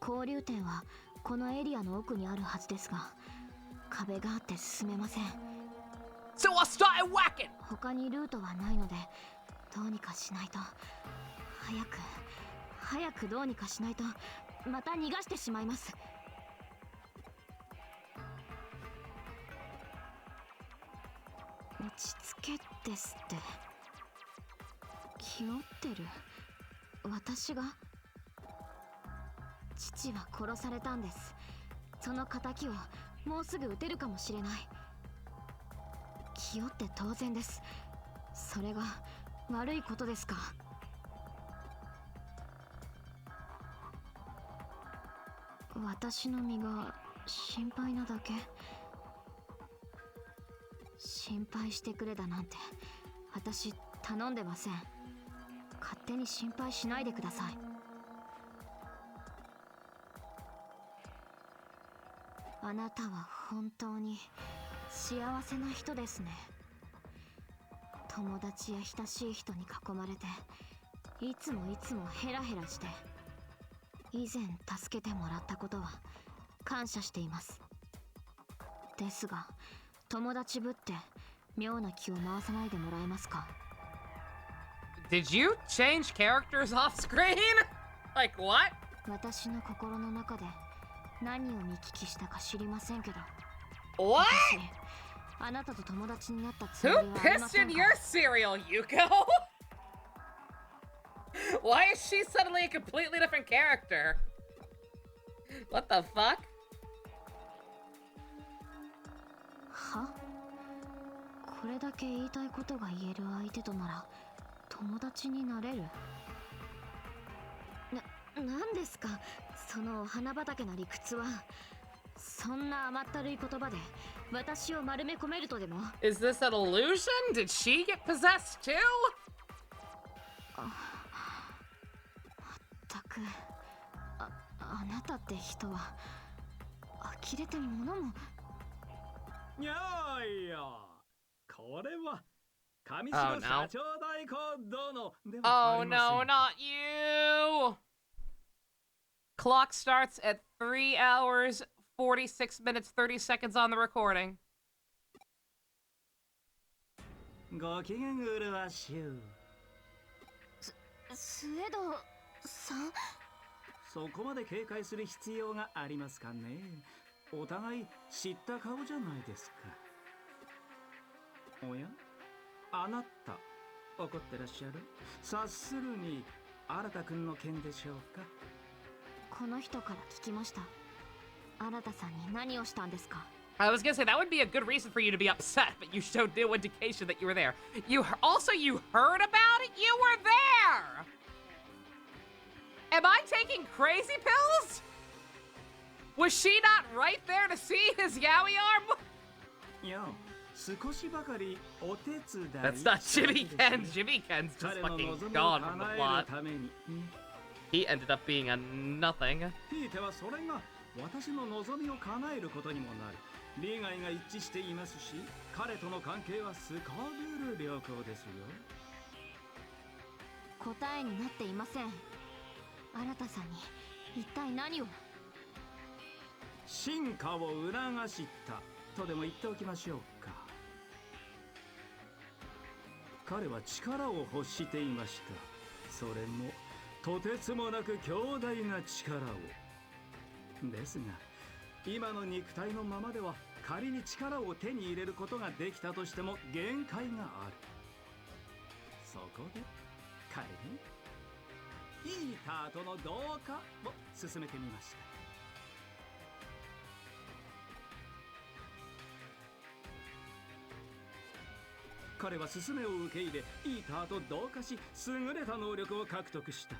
交流店はこのエリアの奥にあるはずですが、壁があって進めません。So I started whacking! 他にルートはないので、どうにかしないと。早くどうにかしないと、また逃がしてしまいます。落ち着けですって。気負ってる。私が。父は殺されたんです。その仇をもうすぐ撃てるかもしれない。気負って当然です。それが悪いことですか。私の身が心配なだけ。心配してくれだなんて私頼んでません。勝手に心配しないでください。あなたは本当に幸せな人ですね。友達や親しい人に囲まれて、いつもヘラヘラして、以前助けてもらったことは感謝しています。ですが、友達ぶって妙な気を回さないでもらえますか。Did you change characters off screen? Like what? 私の心の中で何を見聞きしたか知りませんけど。What? 私、あなたと友達になったつもりは Who ありま pissed せん in か。 your cereal, Yuko? Why is she suddenly a completely different character? What the fuck? は？これだけ言いたいことが言える相手となら友達になれる？なんですかその花畑な理屈は。そんな甘ったるい言葉で私を丸め込めるとでも。 Is this an illusion? Did she get possessed too? まったくあなたって人は呆れて物も。いやいや、これは上 Oh 白 no. 社長代行殿ではあ Oh りません no, か。 not you! Clock starts at 3 hours, 46 minutes, 30 seconds on the recording. ご機嫌うるわしゅう。スエドさん。そこまで警戒する必要がありますかね。お互い知った顔じゃないですか。おや、あなた怒ってらっしゃる。察するに新くんの件でしょうか。この人から聞きました。新さんに何をしたんですか。 I was gonna say that would be a good reason for you to be upset, but you showed no indication that you were there. You heard about it? You were there! Am I taking crazy pills? Was she not right there to see his yaoi arm? いや、少しばかりお手伝い。 That's not Jimmy Ken. Jimmy Ken's just 彼の fucking 望みを gone from the 叶える plot. ために。He ended up being a nothing. ひいてはそれが私の望みを叶えることにもなる。利害が一致していますし、彼との関係はすこぶる良好ですよ。答えになっていません。新さんに一体何を。進化を促したとでも言っておきましょうか。彼は力を欲していました。それもとてつもなく強大な力を。ですが今の肉体のままでは仮に力を手に入れることができたとしても限界がある。そこで彼にイーターとの同化を進めてみました。彼は勧めを受け入れ、イーターと同化し、優れた能力を獲得した。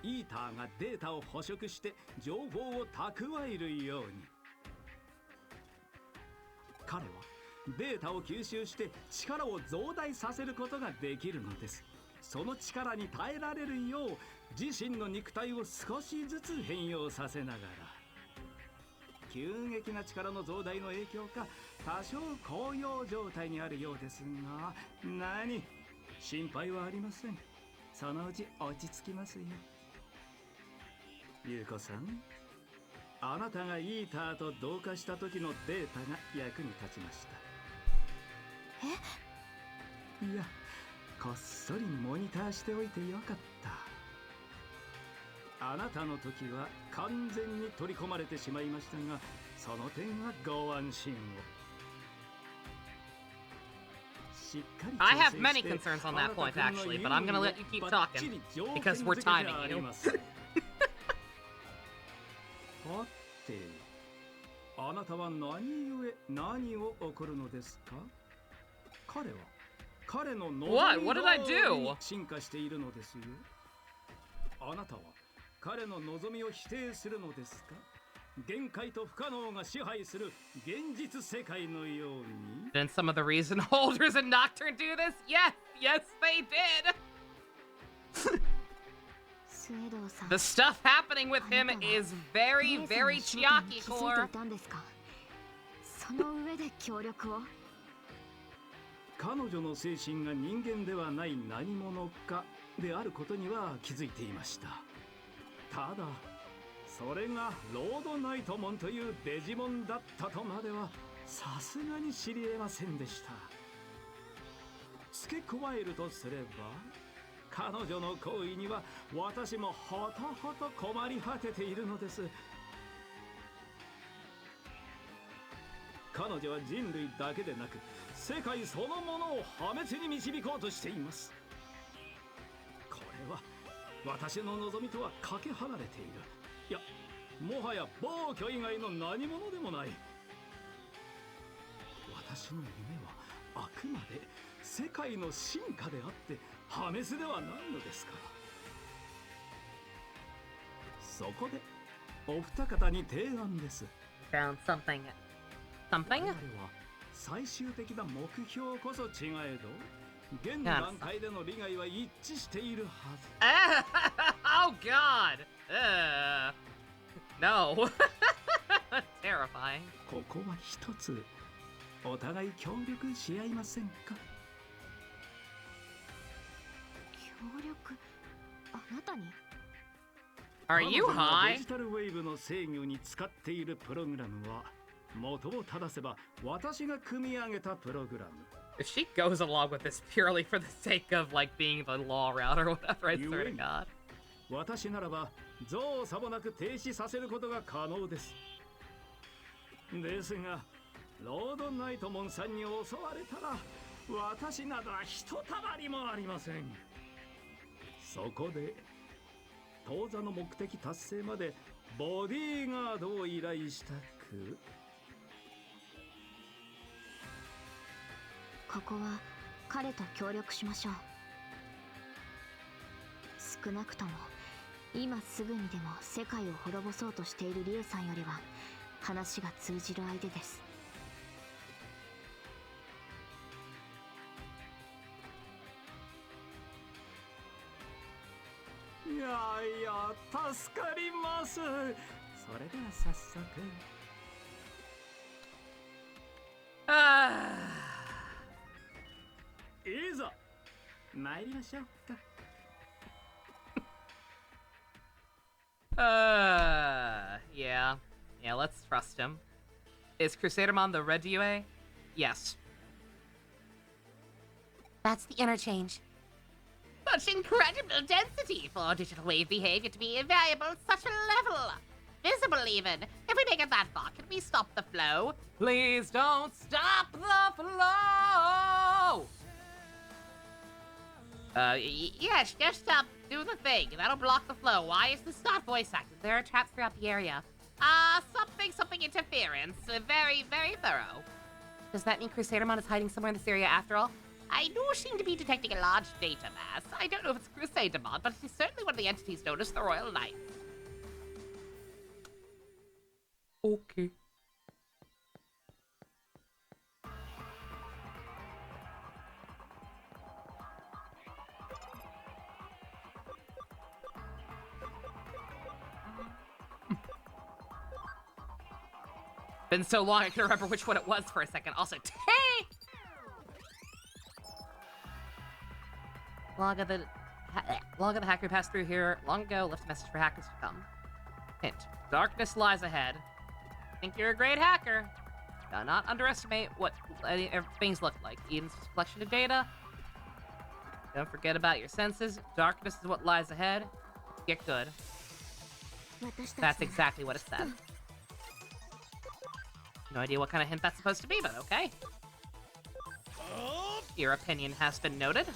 イーターがデータを捕食して情報を蓄えるように。彼はデータを吸収して力を増大させることができるのです。その力に耐えられるよう自身の肉体を少しずつ変容させながら、急激な力の増大の影響か多少高揚状態にあるようですが、何心配はありません。そのうち落ち着きますよ。優子さん、あなたがイーターと同化した時のデータが役に立ちました。いや、こっそりモニターしておいてよかった。あなたの時は完全に取り込まれてしまいましたが、その点はご安心を。しっかり I have many concerns on that point actually, but I'm gonna let you keep talking because we're timing you. はて、あなたは何故何を起こるのですか。彼は彼の望み What did I 通り do? に進化しているのですよ。あなたは彼の望みを否定するのですか。限界と不可能が支配する現実世界のように。 Didn't some of the reason holders in Nocturne do this? Yes, they did. The stuff happening with him is very, very Chiaki core. その上で協力を。彼女の精神が人間ではない何者かであることには気づいていました。ただそれがロードナイトモンというデジモンだったとまではさすがに知り得ませんでした。付け加えるとすれば、彼女の行為には私もほとほと困り果てているのです。彼女は人類だけでなく世界そのものを破滅に導こうとしています。これは私の望みとはかけ離れている。いや、もはや暴挙以外の何者でもない。私の夢はあくまで世界の進化であって破滅ではないのですから。そこでお二方に提案です。 Found something. Something? 我々は最終的な目標こそ違えど、現段階での利害は一致しているはず。Oh God! No. Terrifying. ここは一つお互い協力し合いませんか。協力あなたに Are you 彼女が high? デジタルウェーブの制御に使っているプログラムは元を正せば私が組み上げたプログラム。 If she goes along with this purely for the sake of like being the law route or whatever, I swear to God. 私ならば象をさもなく停止させることが可能です。ですがロードナイトモンさんに襲われたら私などはひとたまりもありません。そこで当座の目的達成までボディーガードを依頼したく。ここは彼と協力しましょう。少なくとも今すぐにでも世界を滅ぼそうとしているリュウさんよりは話が通じる相手です。いやいや助かります。それでは早速。いざ参りましょうか。Yeah. Yeah, let's trust him. Is Crusadermon the red UA? Yes. That's the interchange. Such incredible density for digital wave behavior to be variable at such a level. Visible even. If we make it that far, can we stop the flow? Please don't stop the flow! Yes, just do the thing. That'll block the flow. Why is this not voice acted? There are traps throughout the area. Something interference. Very, very thorough. Does that mean Crusadermon is hiding somewhere in this area after all? I do seem to be detecting a large data mass. I don't know if it's Crusadermon, but it is certainly one of the entities known as the Royal Knights. Okay. Been so long I can remember which one it was for a second. Also, Log of the hacker who passed through here long ago left a message for hackers to come. Hint: darkness lies ahead. Think you're a great hacker. Do not underestimate what things look like. Eden's just a collection of data. Don't forget about your senses. Darkness is what lies ahead. Get good. That's exactly what it said. No idea what kind of hint that's supposed to be, but okay. Your opinion has been noted.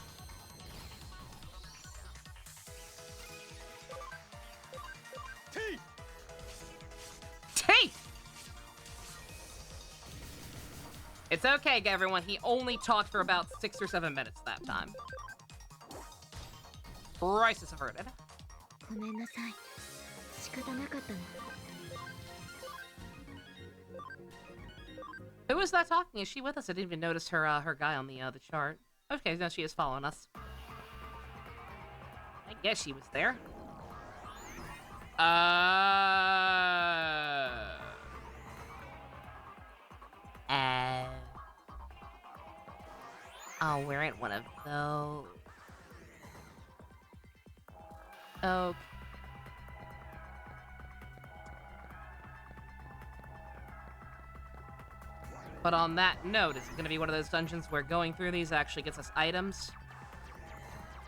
Teeth! It's okay, everyone. He only talked for about 6 or 7 minutes that time. Crisis averted. ごめんなさい。仕方なかったの。 Who is that talking? Is she with us? I didn't even notice her her guy on the chart. Okay, now she is following us. I guess she was there. Oh, we're in one of those. Okay. But on that note, is it going to be one of those dungeons where going through these actually gets us items?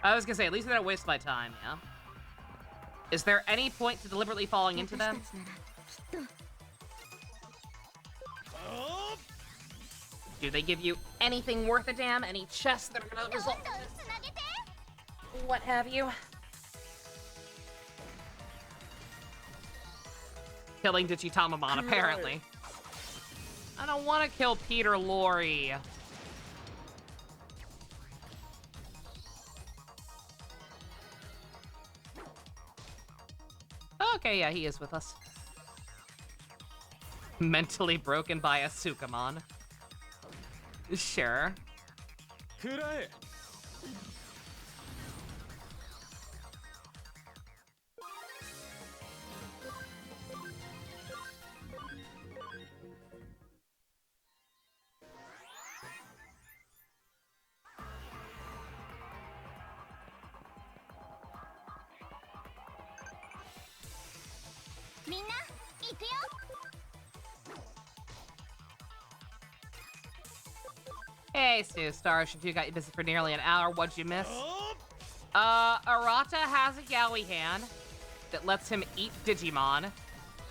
I was going to say, at least they don't waste my time, yeah? Is there any point to deliberately falling into them? Do they give you anything worth a damn? Any chests that are going to result in what have you? Killing Digitamamon, apparently. I don't want to kill Peter Lorre. Okay, yeah, he is with us. Mentally broken by a Sukamon. Sure. 行くよ。 Hey, Stu Starship, you got you busy for nearly an hour. What'd you miss? Arata has a yaoi hand that lets him eat Digimon.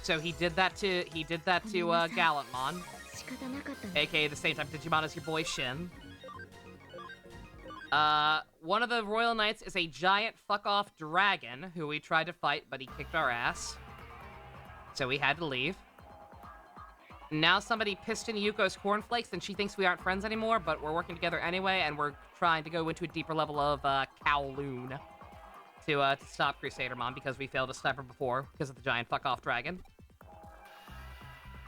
So he did that to Gallantmon, aka the same type of Digimon as your boy Shin. One of the Royal Knights is a giant fuck-off dragon who we tried to fight, but he kicked our ass. So we had to leave. Now somebody pissed in Yuko's cornflakes and she thinks we aren't friends anymore, but we're working together anyway, and we're trying to go into a deeper level of Kowloon to stop Crusadermon because we failed to stop her before because of the giant fuck-off dragon.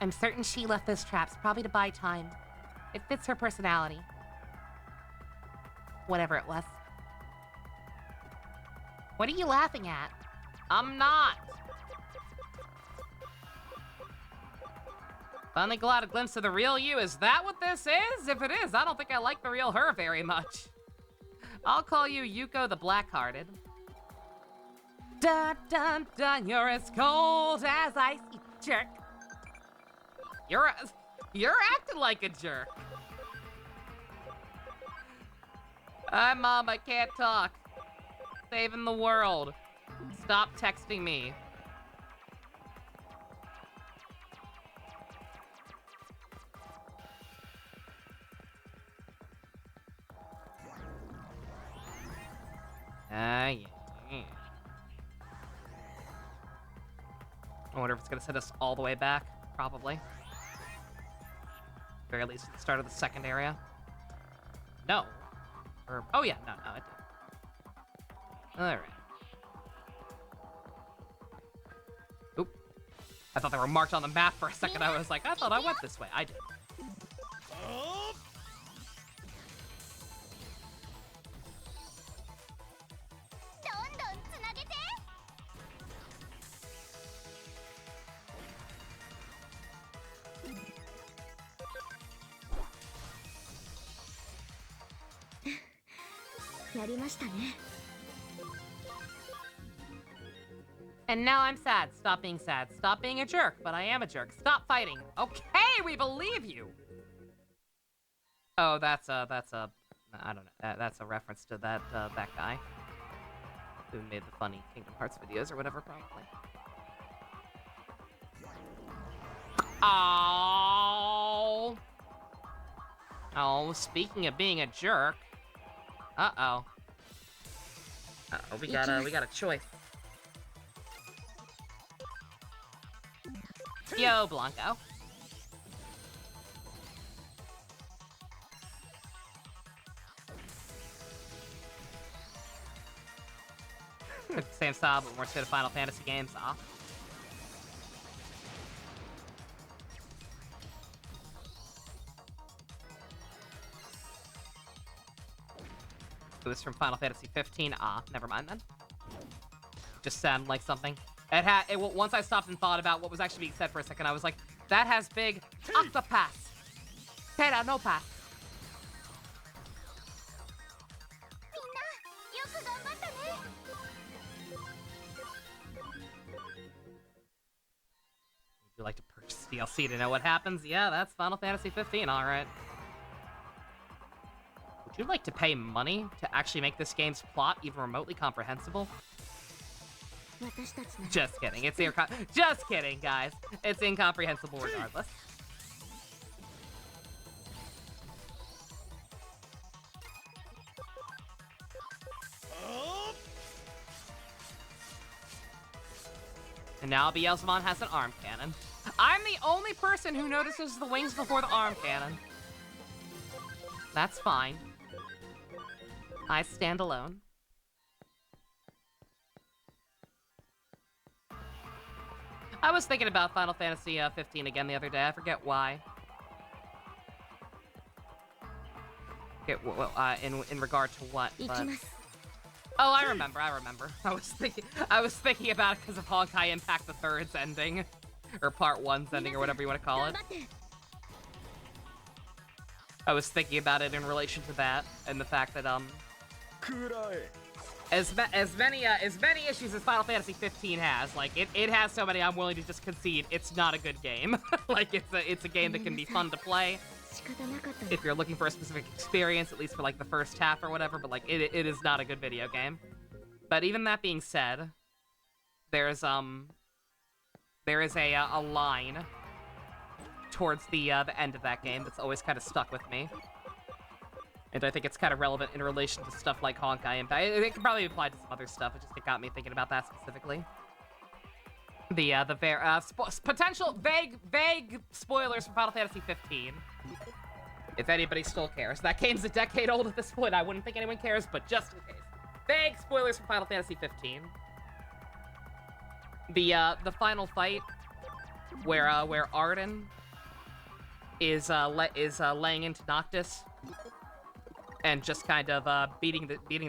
I'm certain she left those traps, probably to buy time. It fits her personality. Whatever it was. What are you laughing at? I'm not. Finally got a glimpse of the real you. Is that what this is? If it is, I don't think I like the real her very much. I'll call you Yuko the Blackhearted. Dun dun dun, you're as cold as ice, you jerk. You're acting like a jerk. Hi, Mom, I can't talk. Saving the world. Stop texting me. Yeah. I wonder if it's gonna send us all the way back. Probably. Very least at the start of the second area. No. Or, oh yeah, no, it did. Alright. Oop. I thought they were marked on the map for a second. I was like, I thought I went this way. I did. And now I'm sad. Stop being sad. Stop being a jerk, but I am a jerk. Stop fighting. Okay, we believe you. Oh, that's a, I don't know. That's a reference to that guy who made the funny Kingdom Hearts videos or whatever, probably. Oh. Oh, speaking of being a jerk. Uh-oh. Uh-oh, we got a choice. Yo, Blanco. Same style, but more so to Final Fantasy games. It was from Final Fantasy 15. Never mind then. Just sounded like something. Once I stopped and thought about what was actually being said for a second, I was like, that has big octopass. Terra no pass. Would you like to purchase DLC to know what happens? Yeah, that's Final Fantasy 15, alright. Would you like to pay money to actually make this game's plot even remotely comprehensible? Just kidding. Just kidding, guys. It's incomprehensible regardless. And now Beelzemon has an arm cannon. I'm the only person who notices the wings before the arm cannon. That's fine. I stand alone. I was thinking about Final Fantasy 15 again the other day. I forget why. In regard to what? But... Oh, I remember. I was thinking about it because of Honkai Impact the Third's ending, or Part 1's ending, or whatever you want to call it. I was thinking about it in relation to that, and the fact that as many issues as Final Fantasy 15 has, like it has so many, I'm willing to just concede it's not a good game. Like it's a game that can be fun to play if you're looking for a specific experience, at least for like the first half or whatever. But like it is not a good video game. But even that being said, there is a line towards the end of that game that's always kind of stuck with me. And I think it's kind of relevant in relation to stuff like Honkai Impact. It could probably apply to some other stuff. It got me thinking about that specifically. Potential vague spoilers for Final Fantasy 15. If anybody still cares. That game's a decade old at this point. I wouldn't think anyone cares, but just in case. Vague spoilers for Final Fantasy 15. The final fight where Arden is laying into Noctis and just kind of beating the you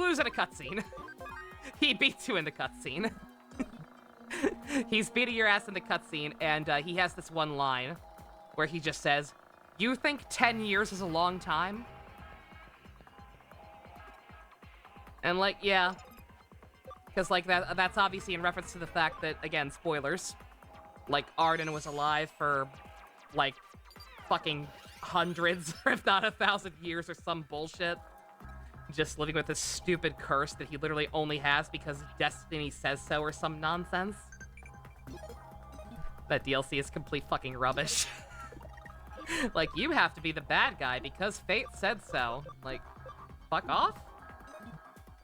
lose in a cutscene. He beats you in the cutscene. He's beating your ass in the cutscene, and he has this one line where he just says, "You think 10 years is a long time?" And like, yeah, because like that's obviously in reference to the fact that, again, spoilers, like Arden was alive for like fucking hundreds, if not 1,000 years or some bullshit. Just living with this stupid curse that he literally only has because Destiny says so or some nonsense. That DLC is complete fucking rubbish. Like, you have to be the bad guy because fate said so. Like, fuck off?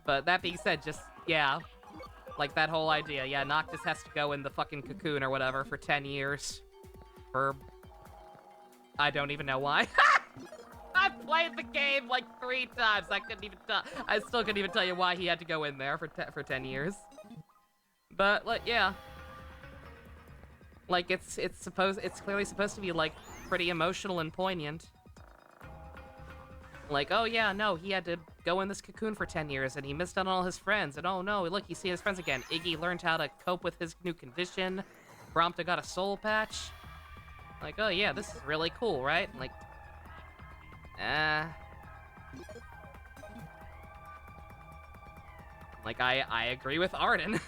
But that being said, just, yeah. Like, that whole idea. Yeah, Noctis has to go in the fucking cocoon or whatever for 10 years. For... I don't even know why. I've played the game like 3 times. I still couldn't even tell you why he had to go in there for 10 years. But, like, yeah. Like, it's clearly supposed to be, like, pretty emotional and poignant. Like, oh yeah, no, he had to go in this cocoon for 10 years and he missed out on all his friends. And oh no, look, you see his friends again. Iggy learned how to cope with his new condition. Prompta got a soul patch. Like, oh yeah, this is really cool, right? Like, like, I agree with Arden.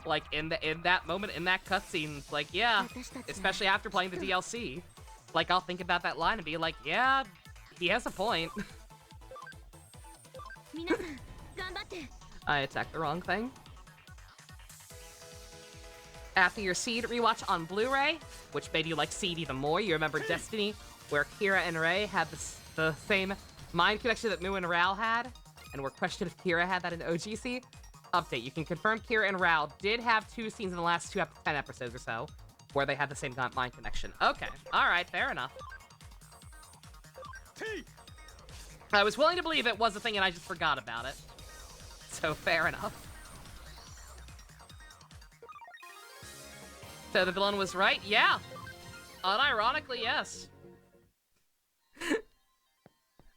Like, in that moment, in that cutscene, it's like, yeah, especially after playing the DLC. Like, I'll think about that line and be like, yeah, he has a point. I attacked the wrong thing. After your Seed rewatch on Blu-ray, which made you like Seed even more, you remember Destiny, where Kira and Rei had the same mind connection that Mu and Rao had, and were questioned if Kira had that in OGC. Update, you can confirm Kira and Rao did have 2 scenes in the last 10 episodes or so, where they had the same mind connection. Okay, alright, fair enough. I was willing to believe it was a thing and I just forgot about it. So, fair enough. So the villain was right? Yeah. Unironically, yes.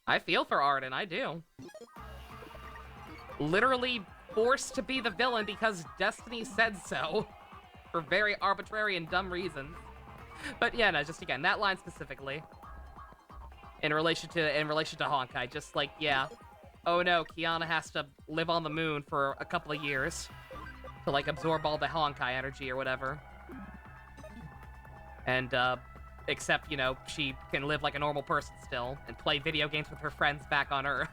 I feel for Arden, I do. Literally forced to be the villain because Destiny said so. For very arbitrary and dumb reasons. But yeah, no, just again, that line specifically. In relation to Honkai, just like, yeah. Oh no, Kiana has to live on the moon for a couple of years. To like absorb all the Honkai energy or whatever. And, except, you know, she can live like a normal person still, and play video games with her friends back on Earth.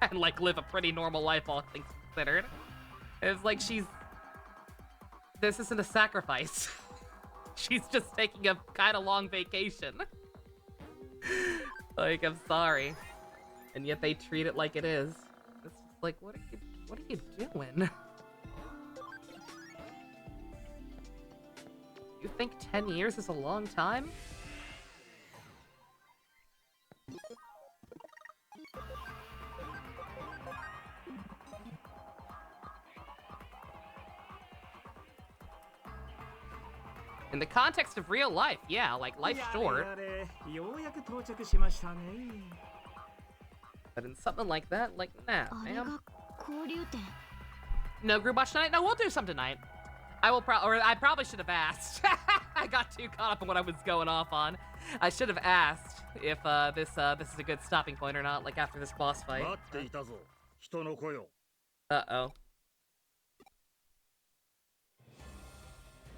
And, like, live a pretty normal life, all things considered. It's like this isn't a sacrifice. She's just taking a kind of long vacation. Like, I'm sorry. And yet they treat it like it is. It's just like, what are you doing? You think 10 years is a long time? In the context of real life, yeah, like, life's short. But in something like that, like, nah, man. No group watch tonight? No, we'll do some tonight. I probably should have asked. I got too caught up in what I was going off on. I should have asked if this is a good stopping point or not, like after this boss fight. Uh-oh.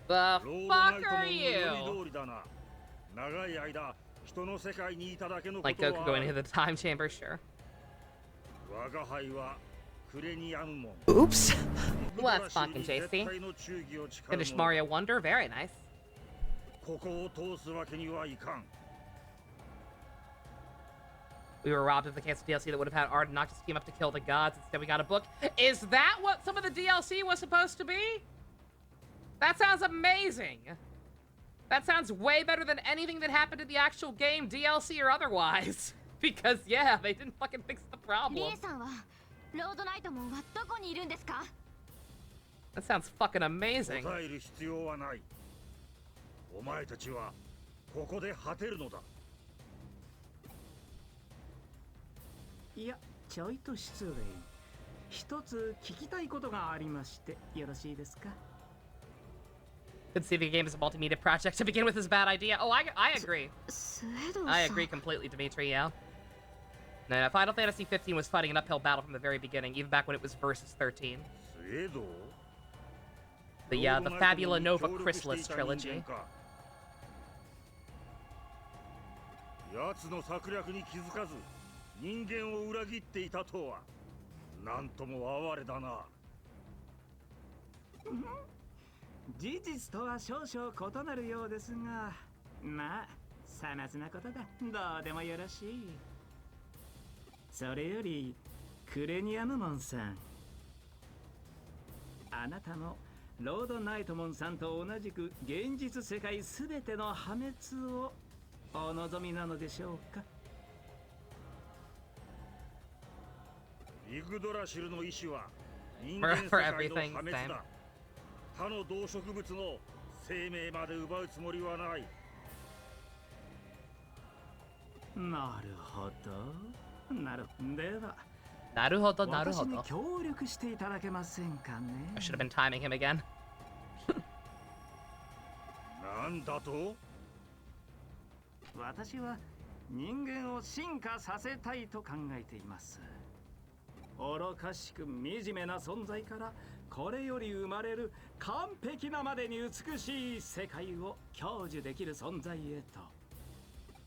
The fuck are you? Like Goku going into the time chamber, sure. Oops. Well, that's fucking JC. Finish Mario Wonder, very nice. We were robbed of the canceled DLC that would have had Ard and Noctis team up to kill the gods. Instead, we got a book. Is that what some of the DLC was supposed to be? That sounds amazing. That sounds way better than anything that happened in the actual game, DLC or otherwise. Because, yeah, they didn't fucking fix the problem. That sounds fucking amazing. いや、ちょいと失礼。一つ聞きたいことがありまして、よろしいですか? Conceiving a game as a multimedia project to begin with is a bad idea. Oh, I agree. I agree completely, Dimitri, yeah. No, Final Fantasy 15 was fighting an uphill battle from the very beginning, even back when it was Versus 13. The Fabula Nova Chrysalis trilogy. 奴の策略に気づかず人間を裏切っていたとはなんとも哀れだな。事実とは少々異なるようですが、まあさまつなことだ。どうでもよろしい。それよりクレニアムモンさん、あなたもロードナイトモンさんと同じく現実世界すべての破滅をお望みなのでしょうか。イグドラシルの意志は人間世界の破滅だ。他の動植物の生命まで奪うつもりはない。なるほど。なるほど。私に協力していただけませんかね。I should have been timing him again. なんだと？私は人間を進化させたいと考えています。愚かしく惨めな存在からこれより生まれる完璧なまでに美しい世界を享受できる存在へと。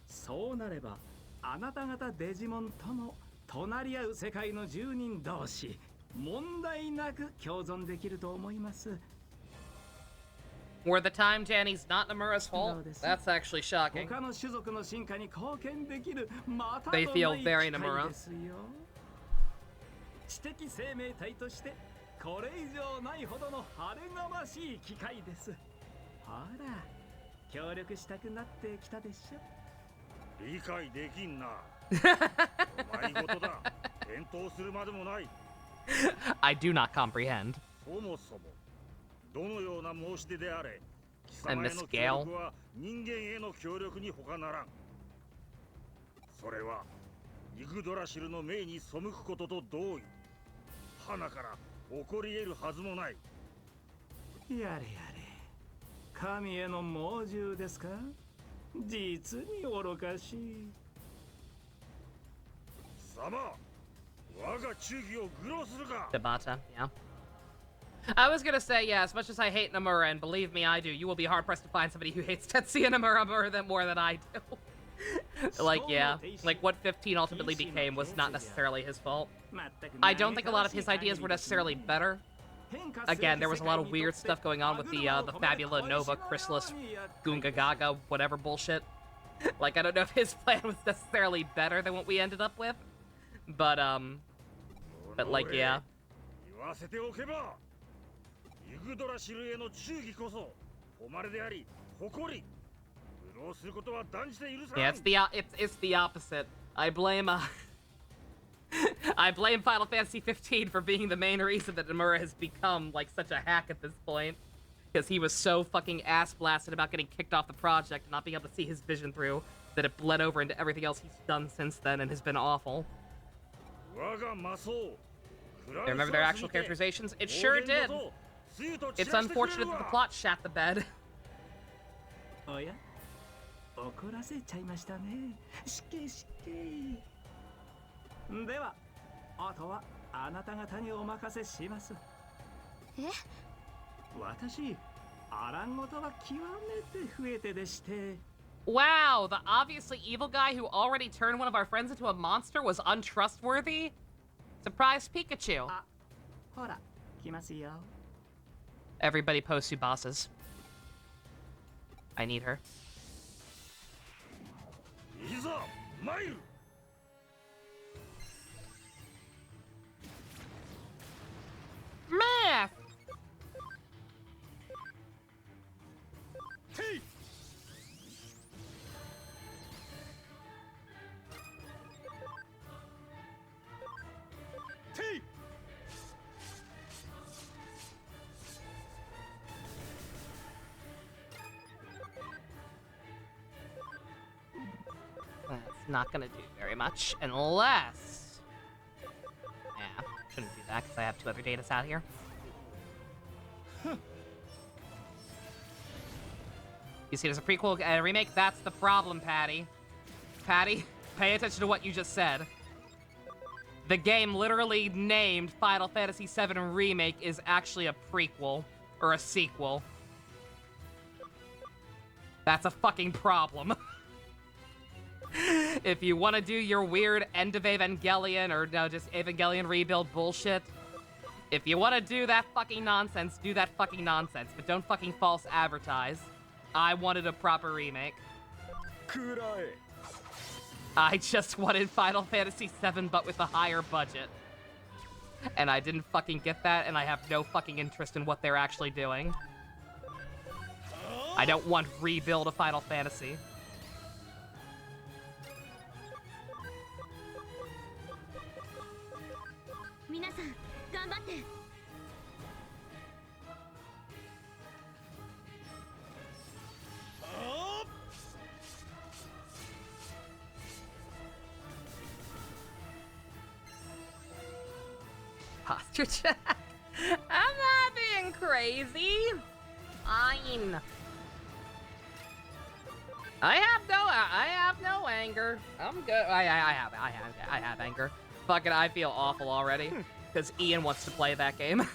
そうなればあなた方デジモンとも隣り合う世界の住人同士問題なく共存できると思います。Were the time Danny's not Nomura's fault? That's actually shocking. They feel very Nomura. 知的生命体としてこれ以上ないほどの晴れがましい機会です。ほら、協力したくなってきたでしょ。理解できんな。お前事だ。検討するまでもない。I do not comprehend. そもそもどのような申し出であれ、貴様への協力は人間への協力に他ならん。それはイグドラシルの命に背くことと同意。花から起こり得るはずもない。やれやれ、神への猛獣ですか？実に愚かしい。様、我が忠義を愚弄するか。 Tabata, yeah. I was gonna say, yeah, as much as I hate Nomura, and believe me, I do, you will be hard-pressed to find somebody who hates Tetsuya Nomura more than I do. Like, yeah, like what 15 ultimately became was not necessarily his fault. I don't think a lot of his ideas were necessarily better. Again, there was a lot of weird stuff going on with the Fabula Nova Chrysalis Gunga Gaga whatever bullshit. Like, I don't know if his plan was necessarily better than what we ended up with, but like, yeah. 言わせておけば、イグドラシルへの忠義こそ誉れであり誇り。Yeah, it's the opposite. I blame Final Fantasy 15 for being the main reason that Nomura has become like such a hack at this point, because he was so fucking ass blasted about getting kicked off the project and not being able to see his vision through that it bled over into everything else he's done since then and has been awful. Remember their actual characterizations? It sure did. It's unfortunate that the plot shat the bed. おや、怒らせちゃいましたね。しけしけ。では、あとはあなた方にお任せします。え？私、アランごとは極めて増えてでして。Wow, the obviously evil guy who already turned one of our friends into a monster was untrustworthy? Surprise Pikachu. あ、ほら、来ますよ。Everybody posts bosses. I need her. いざ参る。Math! Hey! Hey! That's not gonna do very much unless... Yeah, shouldn't do that because I have 2 other datas out here. You see, there's a prequel and a remake. That's the problem, Patty. Patty, pay attention to what you just said. The game literally named Final Fantasy VII Remake is actually a prequel. Or a sequel. That's a fucking problem. If you want to do your weird end of Evangelion or no, just Evangelion rebuild bullshit, if you want to do that fucking nonsense, do that fucking nonsense. But don't fucking false advertise. I wanted a proper remake. I just wanted Final Fantasy VII, but with a higher budget. And I didn't fucking get that, and I have no fucking interest in what they're actually doing. I don't want rebuild a Final Fantasy. Posture check. I'm not being crazy. Fine. I have no anger. I'm good. I have anger. Fuck it, I feel awful already. Because Ian wants to play that game.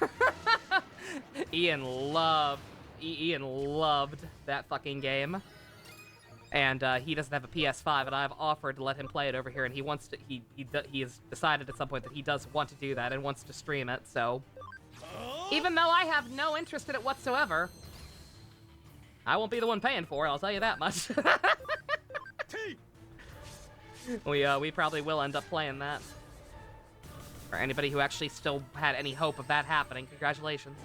Ian loved that fucking game. And he doesn't have a PS5, and I've offered to let him play it over here, and he wants to. He has decided at some point that he does want to do that and wants to stream it. So, even though I have no interest in it whatsoever, I won't be the one paying for it. I'll tell you that much. We probably will end up playing that. For anybody who actually still had any hope of that happening, congratulations.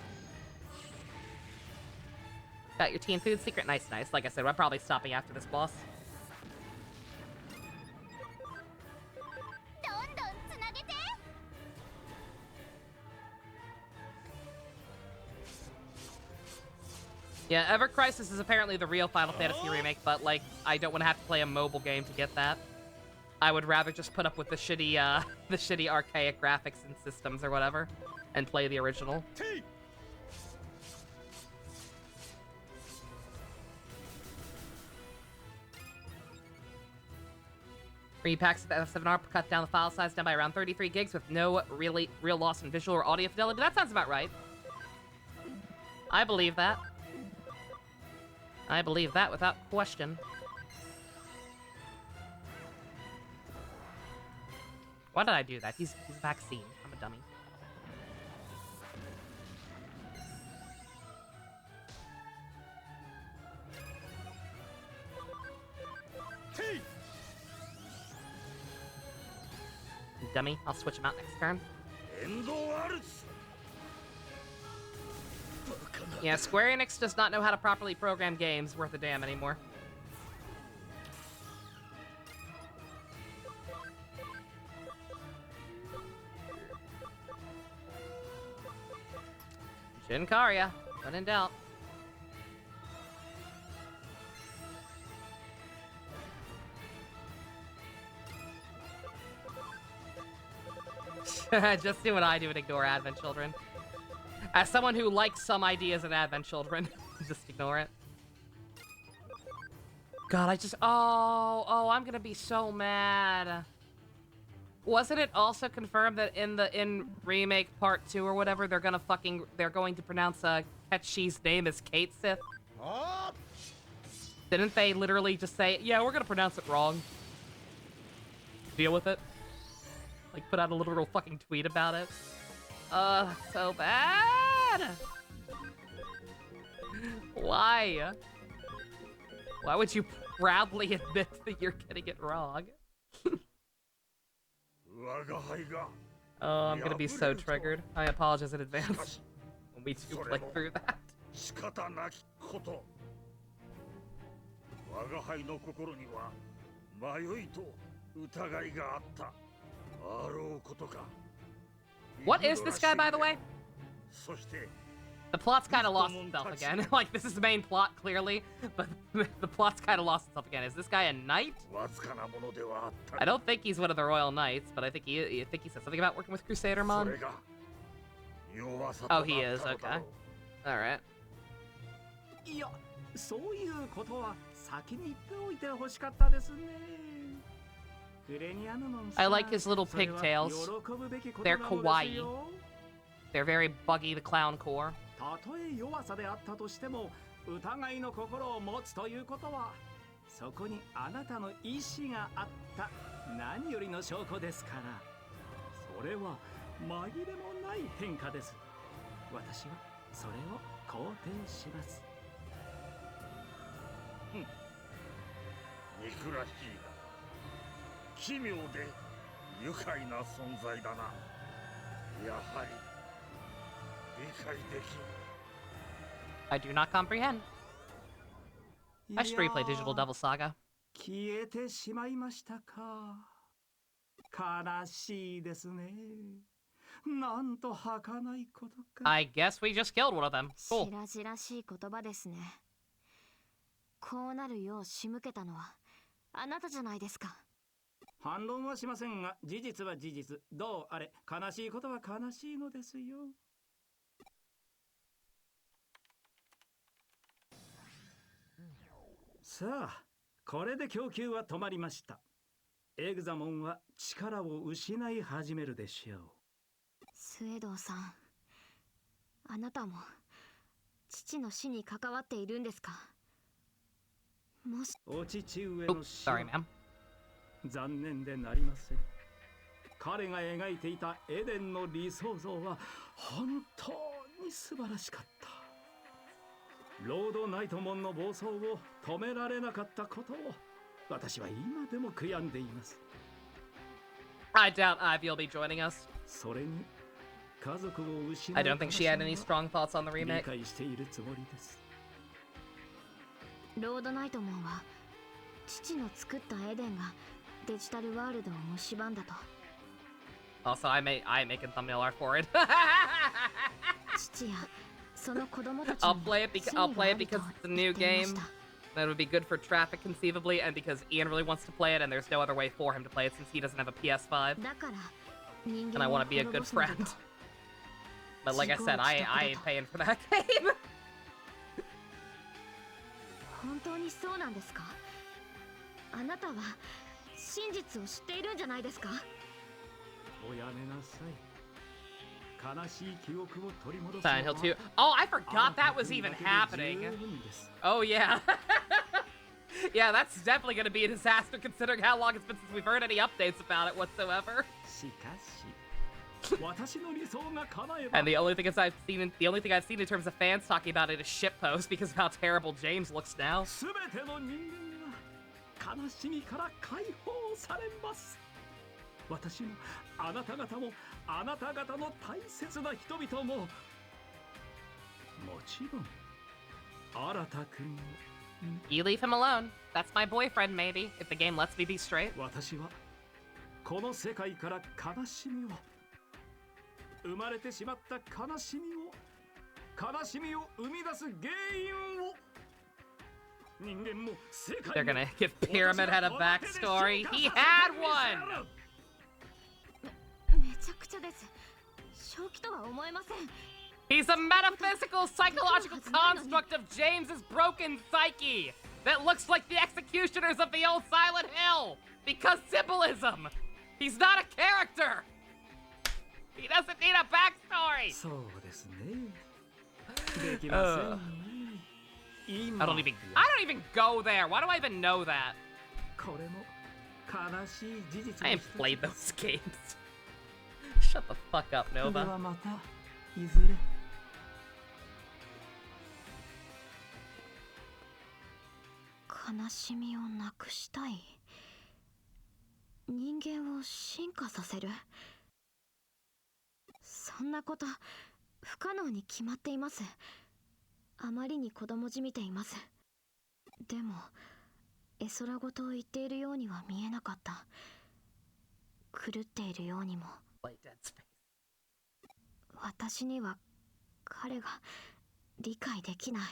Got your teen food secret? Nice, nice. Like I said, I'm probably stopping after this boss. Yeah, Ever Crisis is apparently the real Final Fantasy remake, but, like, I don't want to have to play a mobile game to get that. I would rather just put up with the shitty archaic graphics and systems or whatever, and play the original. 3 packs of F7R cut down the file size down by around 33 gigs with no real loss in visual or audio fidelity. That sounds about right. I believe that. I believe that without question. Why did I do that? He's vaccine. I'm a dummy. Dummy. I'll switch him out next turn. Yeah, Square Enix does not know how to properly program games worth a damn anymore. Shinkaria, when in doubt. Just do what I do and ignore Advent Children. As someone who likes some ideas in Advent Children, just ignore it. God, I'm gonna be so mad. Wasn't it also confirmed that in remake part 2 or whatever, they're going to pronounce Ketchi's name as Kate Sith? Didn't they literally just say, yeah, we're gonna pronounce it wrong? Deal with it? Like, put out a literal fucking tweet about it? So bad! Why? Why would you proudly admit that you're getting it wrong? Oh, I'm gonna be so triggered. I apologize in advance when we do play through that. 我が輩の心には迷いと疑いがあった。あろうことか。What is this guy, by the way? そして The plot's kind of lost itself again. Like, this is the main plot, clearly, but the plot's kind of lost itself again. Is this guy a knight? I don't think he's one of the royal knights, but I think he said something about working with Crusadermon. Oh, he is. Okay. All right. いや、そういうことは先に言っておいてほしかったですね。 I like his little pigtails. They're kawaii. They're very Buggy the Clown core. たとえ弱さであったとしても疑いの心を持つということはそこにあなたの意志があった何よりの証拠ですからそれは紛れもない変化です私はそれを肯定します憎らしいが奇妙で愉快な存在だなやはり I do not comprehend. I should replay Digital Devil Saga. 消えてしまいましたか。悲しいですね。なんと儚いことか。I guess we just killed one of them. Cool. 白々しい言葉ですね。こうなるよう仕向けたのはあなたじゃないですか。反論はしませんが、事実は事実。どうあれ、悲しいことは悲しいのですよ。 さあ、これで供給は止まりました。エグザモンは力を失い始めるでしょう。スエドウさん、あなたも父の死に関わっているんですか。もしお父上の死は残念でなりません。彼が描いていたエデンの理想像は本当に素晴らしかった。 ロードナイトモンの暴走を止められなかったことを私は今でも悔やんでいます。I doubt Ivy will be joining us. それに家族を失う I don't think she had any strong thoughts on the remake. 理解しているつもりです。ロードナイトモンは父の作ったエデンがデジタルワールドを蝕んだと。 Also, I make a thumbnail art for it. 父や I'll play it because it's a new game. That would be good for traffic conceivably, and because Ian really wants to play it, and there's no other way for him to play it since he doesn't have a PS5. And I want to be a good friend. But like I said, I ain't paying for that game. 本当にそうなんですか。あなたは真実を知っているんじゃないですか。おやめなさい。 Silent Hill 2. Oh, I forgot that was even happening. Oh, yeah. Yeah, that's definitely going to be a disaster considering how long it's been since we've heard any updates about it whatsoever. And the only thing I've seen in terms of fans talking about it is shitpost because of how terrible James looks now. 私もあなた方もあなた方の大切な人々ももちろん新田君も You leave him alone. That's my boyfriend, maybe, if the game lets me be straight. 私はこの世界から悲しみを生まれてしまった悲しみを生み出す原因を They're gonna give Pyramid Head a backstory. He had one! めちゃくちゃです。正気とは思えません。 He's a metaphysical, psychological construct of James's broken psyche. that looks like the executioners of the old Silent Hill! Because symbolism! He's not a character! He doesn't need a backstory! そうですね。できませんね。今 I don't even go there. Why do I even know that? これも悲しい事実 I の ain't 一つ played で those す。 games. Shut the fuck up, で Nova. はまたいずれ。悲しみをなくしたい。人間を進化させる。そんなこと不可能に決まっています。あまりに子供じみています。でも絵空事を言っているようには見えなかった。狂っているようにも。私には彼が理解できない。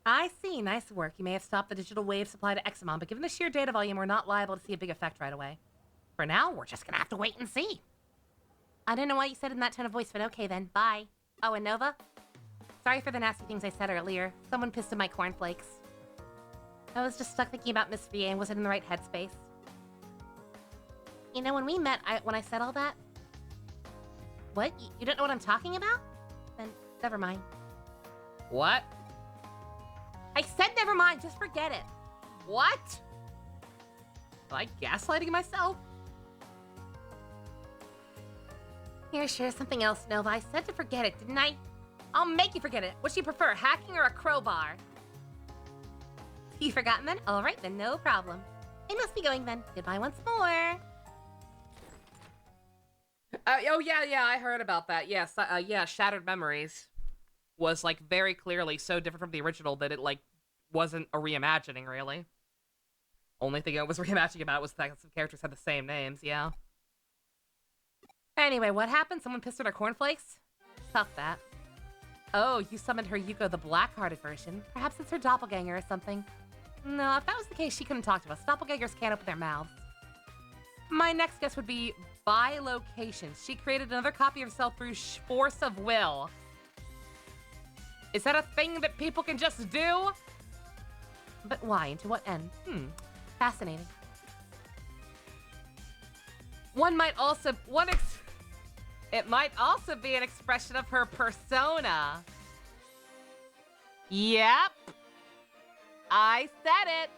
I see. Nice work. You may have stopped the digital wave supply to Examon, but given the sheer data volume, we're not liable to see a big effect right away. For now, we're just gonna have to wait and see. I don't know what you said in that tone of voice, but okay then. Bye. Oh, and Nova? Sorry for the nasty things I said earlier. Someone pissed in my cornflakes. I was just stuck thinking about Miss VA and wasn't in the right headspace. You know, when we met, when I said all that... What? You don't know what I'm talking about? Then, never mind. What? I said never mind, just forget it. What? Am I gaslighting myself? Here, share something else, Nova. I said to forget it, didn't I? I'll make you forget it. What do you prefer, hacking or a crowbar? You forgotten then? All right, then no problem. I must be going then. Goodbye once more. Oh, yeah, I heard about that. Yes, yeah, Shattered Memories was, like, very clearly so different from the original that it, like, wasn't a reimagining, really. Only thing it was reimagining about was the fact that some characters had the same names, yeah. Anyway, what happened? Someone pissed in her cornflakes? Tough that. Oh, you summoned her Yuko the Black-Hearted version. Perhaps it's her doppelganger or something. No, if that was the case, she couldn't talk to us. Doppelgangers can't open their mouths. My next guess would be bilocation. She created another copy of herself through force of will. Is that a thing that people can just do? But why? And to what end? Fascinating. It might also be an expression of her persona. Yep. I said it.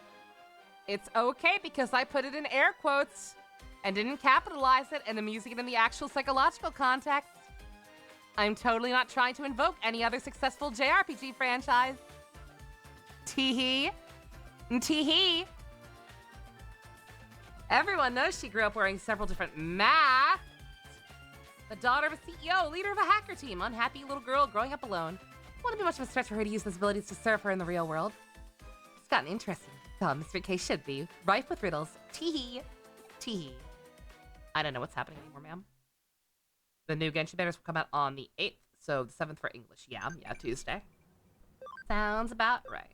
It's okay because I put it in air quotes and didn't capitalize it and I'm using it in the actual psychological context. I'm totally not trying to invoke any other successful JRPG franchise. Tee-hee. Tee-hee. Everyone knows she grew up wearing several different masks. The daughter of a CEO, leader of a hacker team, unhappy little girl growing up alone. Wouldn't be much of a stretch for her to use those abilities to serve her in the real world. It's gotten interesting. Mystery case should be. Rife with riddles. Tee-hee. Tee-hee. I don't know what's happening anymore, ma'am. The new Genshin banners will come out on the 8th, so the 7th for English. Yeah, Tuesday. Sounds about right.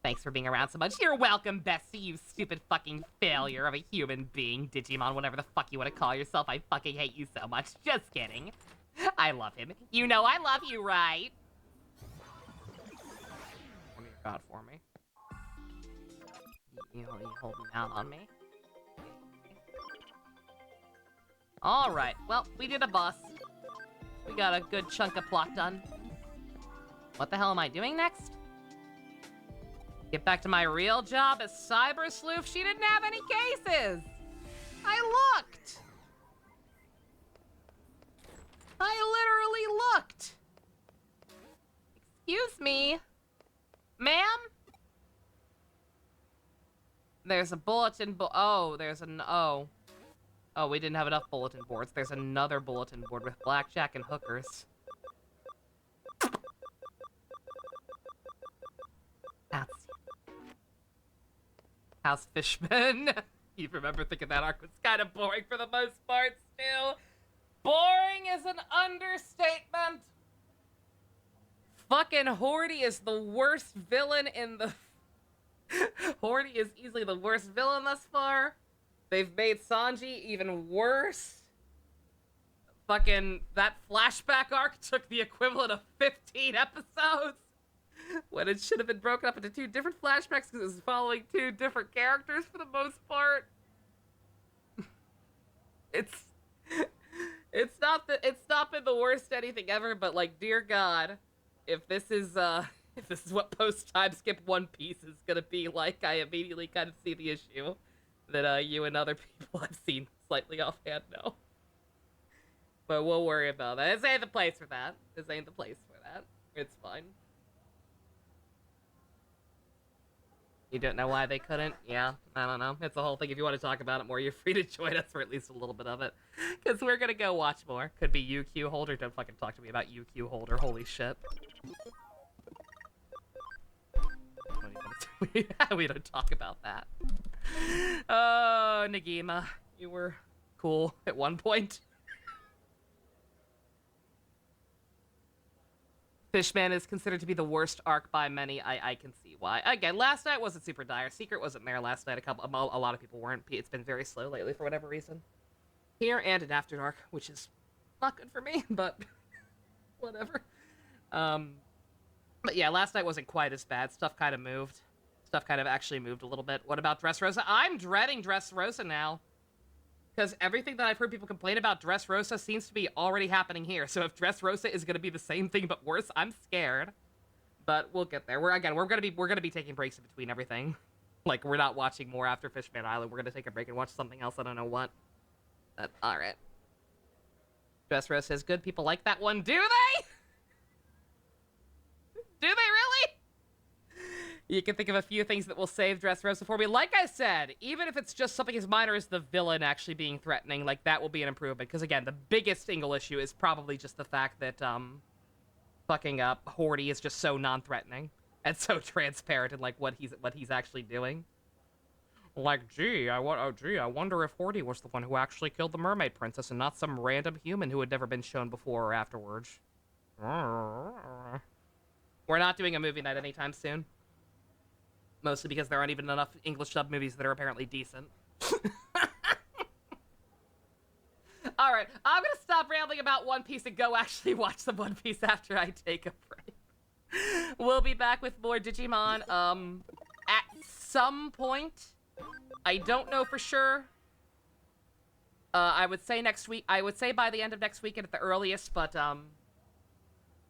Thanks for being around so much. You're welcome, Bessie, you stupid fucking failure of a human being. Digimon, whatever the fuck you want to call yourself. I fucking hate you so much. Just kidding. I love him. You know I love you, right? Give me your god for me. You holding out on me? Alright, well, we did a boss. We got a good chunk of plot done. What the hell am I doing next? Get back to my real job as Cyber Sleuth. She didn't have any cases! I looked! I literally looked! Excuse me? Ma'am? There's a bulletin oh, there's an- oh. Oh, we didn't have enough bulletin boards. There's another bulletin board with blackjack and hookers. House Fishman. You remember thinking that arc was kind of boring for the most part still? Boring is an understatement. Fucking Horty is the worst villain in the... Hori is easily the worst villain thus far. They've made Sanji even worse. Fucking, that flashback arc took the equivalent of 15 episodes. When it should have been broken up into 2 different flashbacks because it was following 2 different characters for the most part. It's not been the worst anything ever, but like, dear God, if this is what post time skip One Piece is gonna be like, I immediately kind of see the issue that you and other people I've seen slightly offhand know. But we'll worry about that. This ain't the place for that. This ain't the place for that. It's fine. You don't know why they couldn't? Yeah, I don't know. It's a whole thing. If you want to talk about it more, you're free to join us for at least a little bit of it. Because we're going to go watch more. Could be UQ Holder. Don't fucking talk to me about UQ Holder. Holy shit. We don't talk about that. Oh, Nagima. You were cool at one point. Fishman is considered to be the worst arc by many. I can see why. Again, last night wasn't super dire. Secret wasn't there last night. A lot of people weren't. It's been very slow lately for whatever reason. Here and in After Dark, which is not good for me, but whatever. But yeah, last night wasn't quite as bad. Stuff kind of moved. Stuff kind of actually moved a little bit. What about Dressrosa? I'm dreading Dressrosa now. Because everything that I've heard people complain about Dressrosa seems to be already happening here. So if Dressrosa is going to be the same thing but worse, I'm scared. But we'll get there. We're gonna be taking breaks in between everything. Like, we're not watching more after Fishman Island. We're gonna take a break and watch something else. I don't know what. But all right. Dressrosa is good. People like that one. Do they? Do they really? You can think of a few things that will save Dressrosa for me. Like I said, even if it's just something as minor as the villain actually being threatening, like, that will be an improvement. Because, again, the biggest single issue is probably just the fact that, fucking, Hori is just so non-threatening. And so transparent in, like, what he's actually doing. Like, gee, I wonder if Hori was the one who actually killed the mermaid princess and not some random human who had never been shown before or afterwards. We're not doing a movie night anytime soon. Mostly because there aren't even enough English dub movies that are apparently decent. Alright, I'm gonna stop rambling about One Piece and go actually watch some One Piece after I take a break. We'll be back with more Digimon, at some point. I don't know for sure. I would say next week. I would say by the end of next weekend at the earliest, but,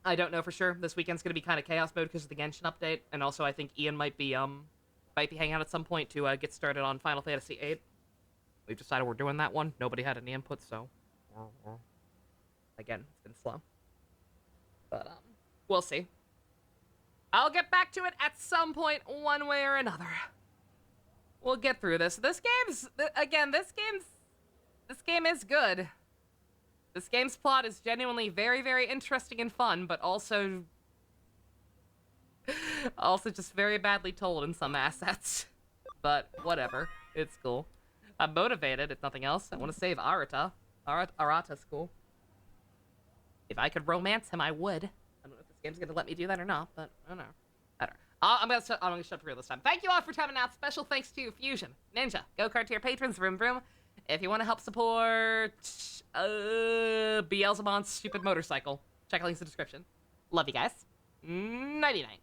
I don't know for sure. This weekend's gonna be kind of chaos mode because of the Genshin update, and also I think Ian might be hanging out at some point to get started on Final Fantasy VIII. We've decided we're doing that one. Nobody had any input, so again, it's been slow, but we'll see. I'll get back to it at some point, one way or another. We'll get through this. This game is good. This game's plot is genuinely very, very interesting and fun, but also just very badly told in some assets. But whatever. It's cool. I'm motivated, if nothing else. I want to save Arata. Arata's cool. If I could romance him, I would. I don't know if this game's gonna let me do that or not, but I don't know. I don't know. I'm gonna shut up for real this time. Thank you all for coming out. Special thanks to Fusion, Ninja, Go-Kart tier patrons, Vroom Vroom. If you want to help support Beelzebub's stupid motorcycle, check links in the description. Love you guys. Nighty-night.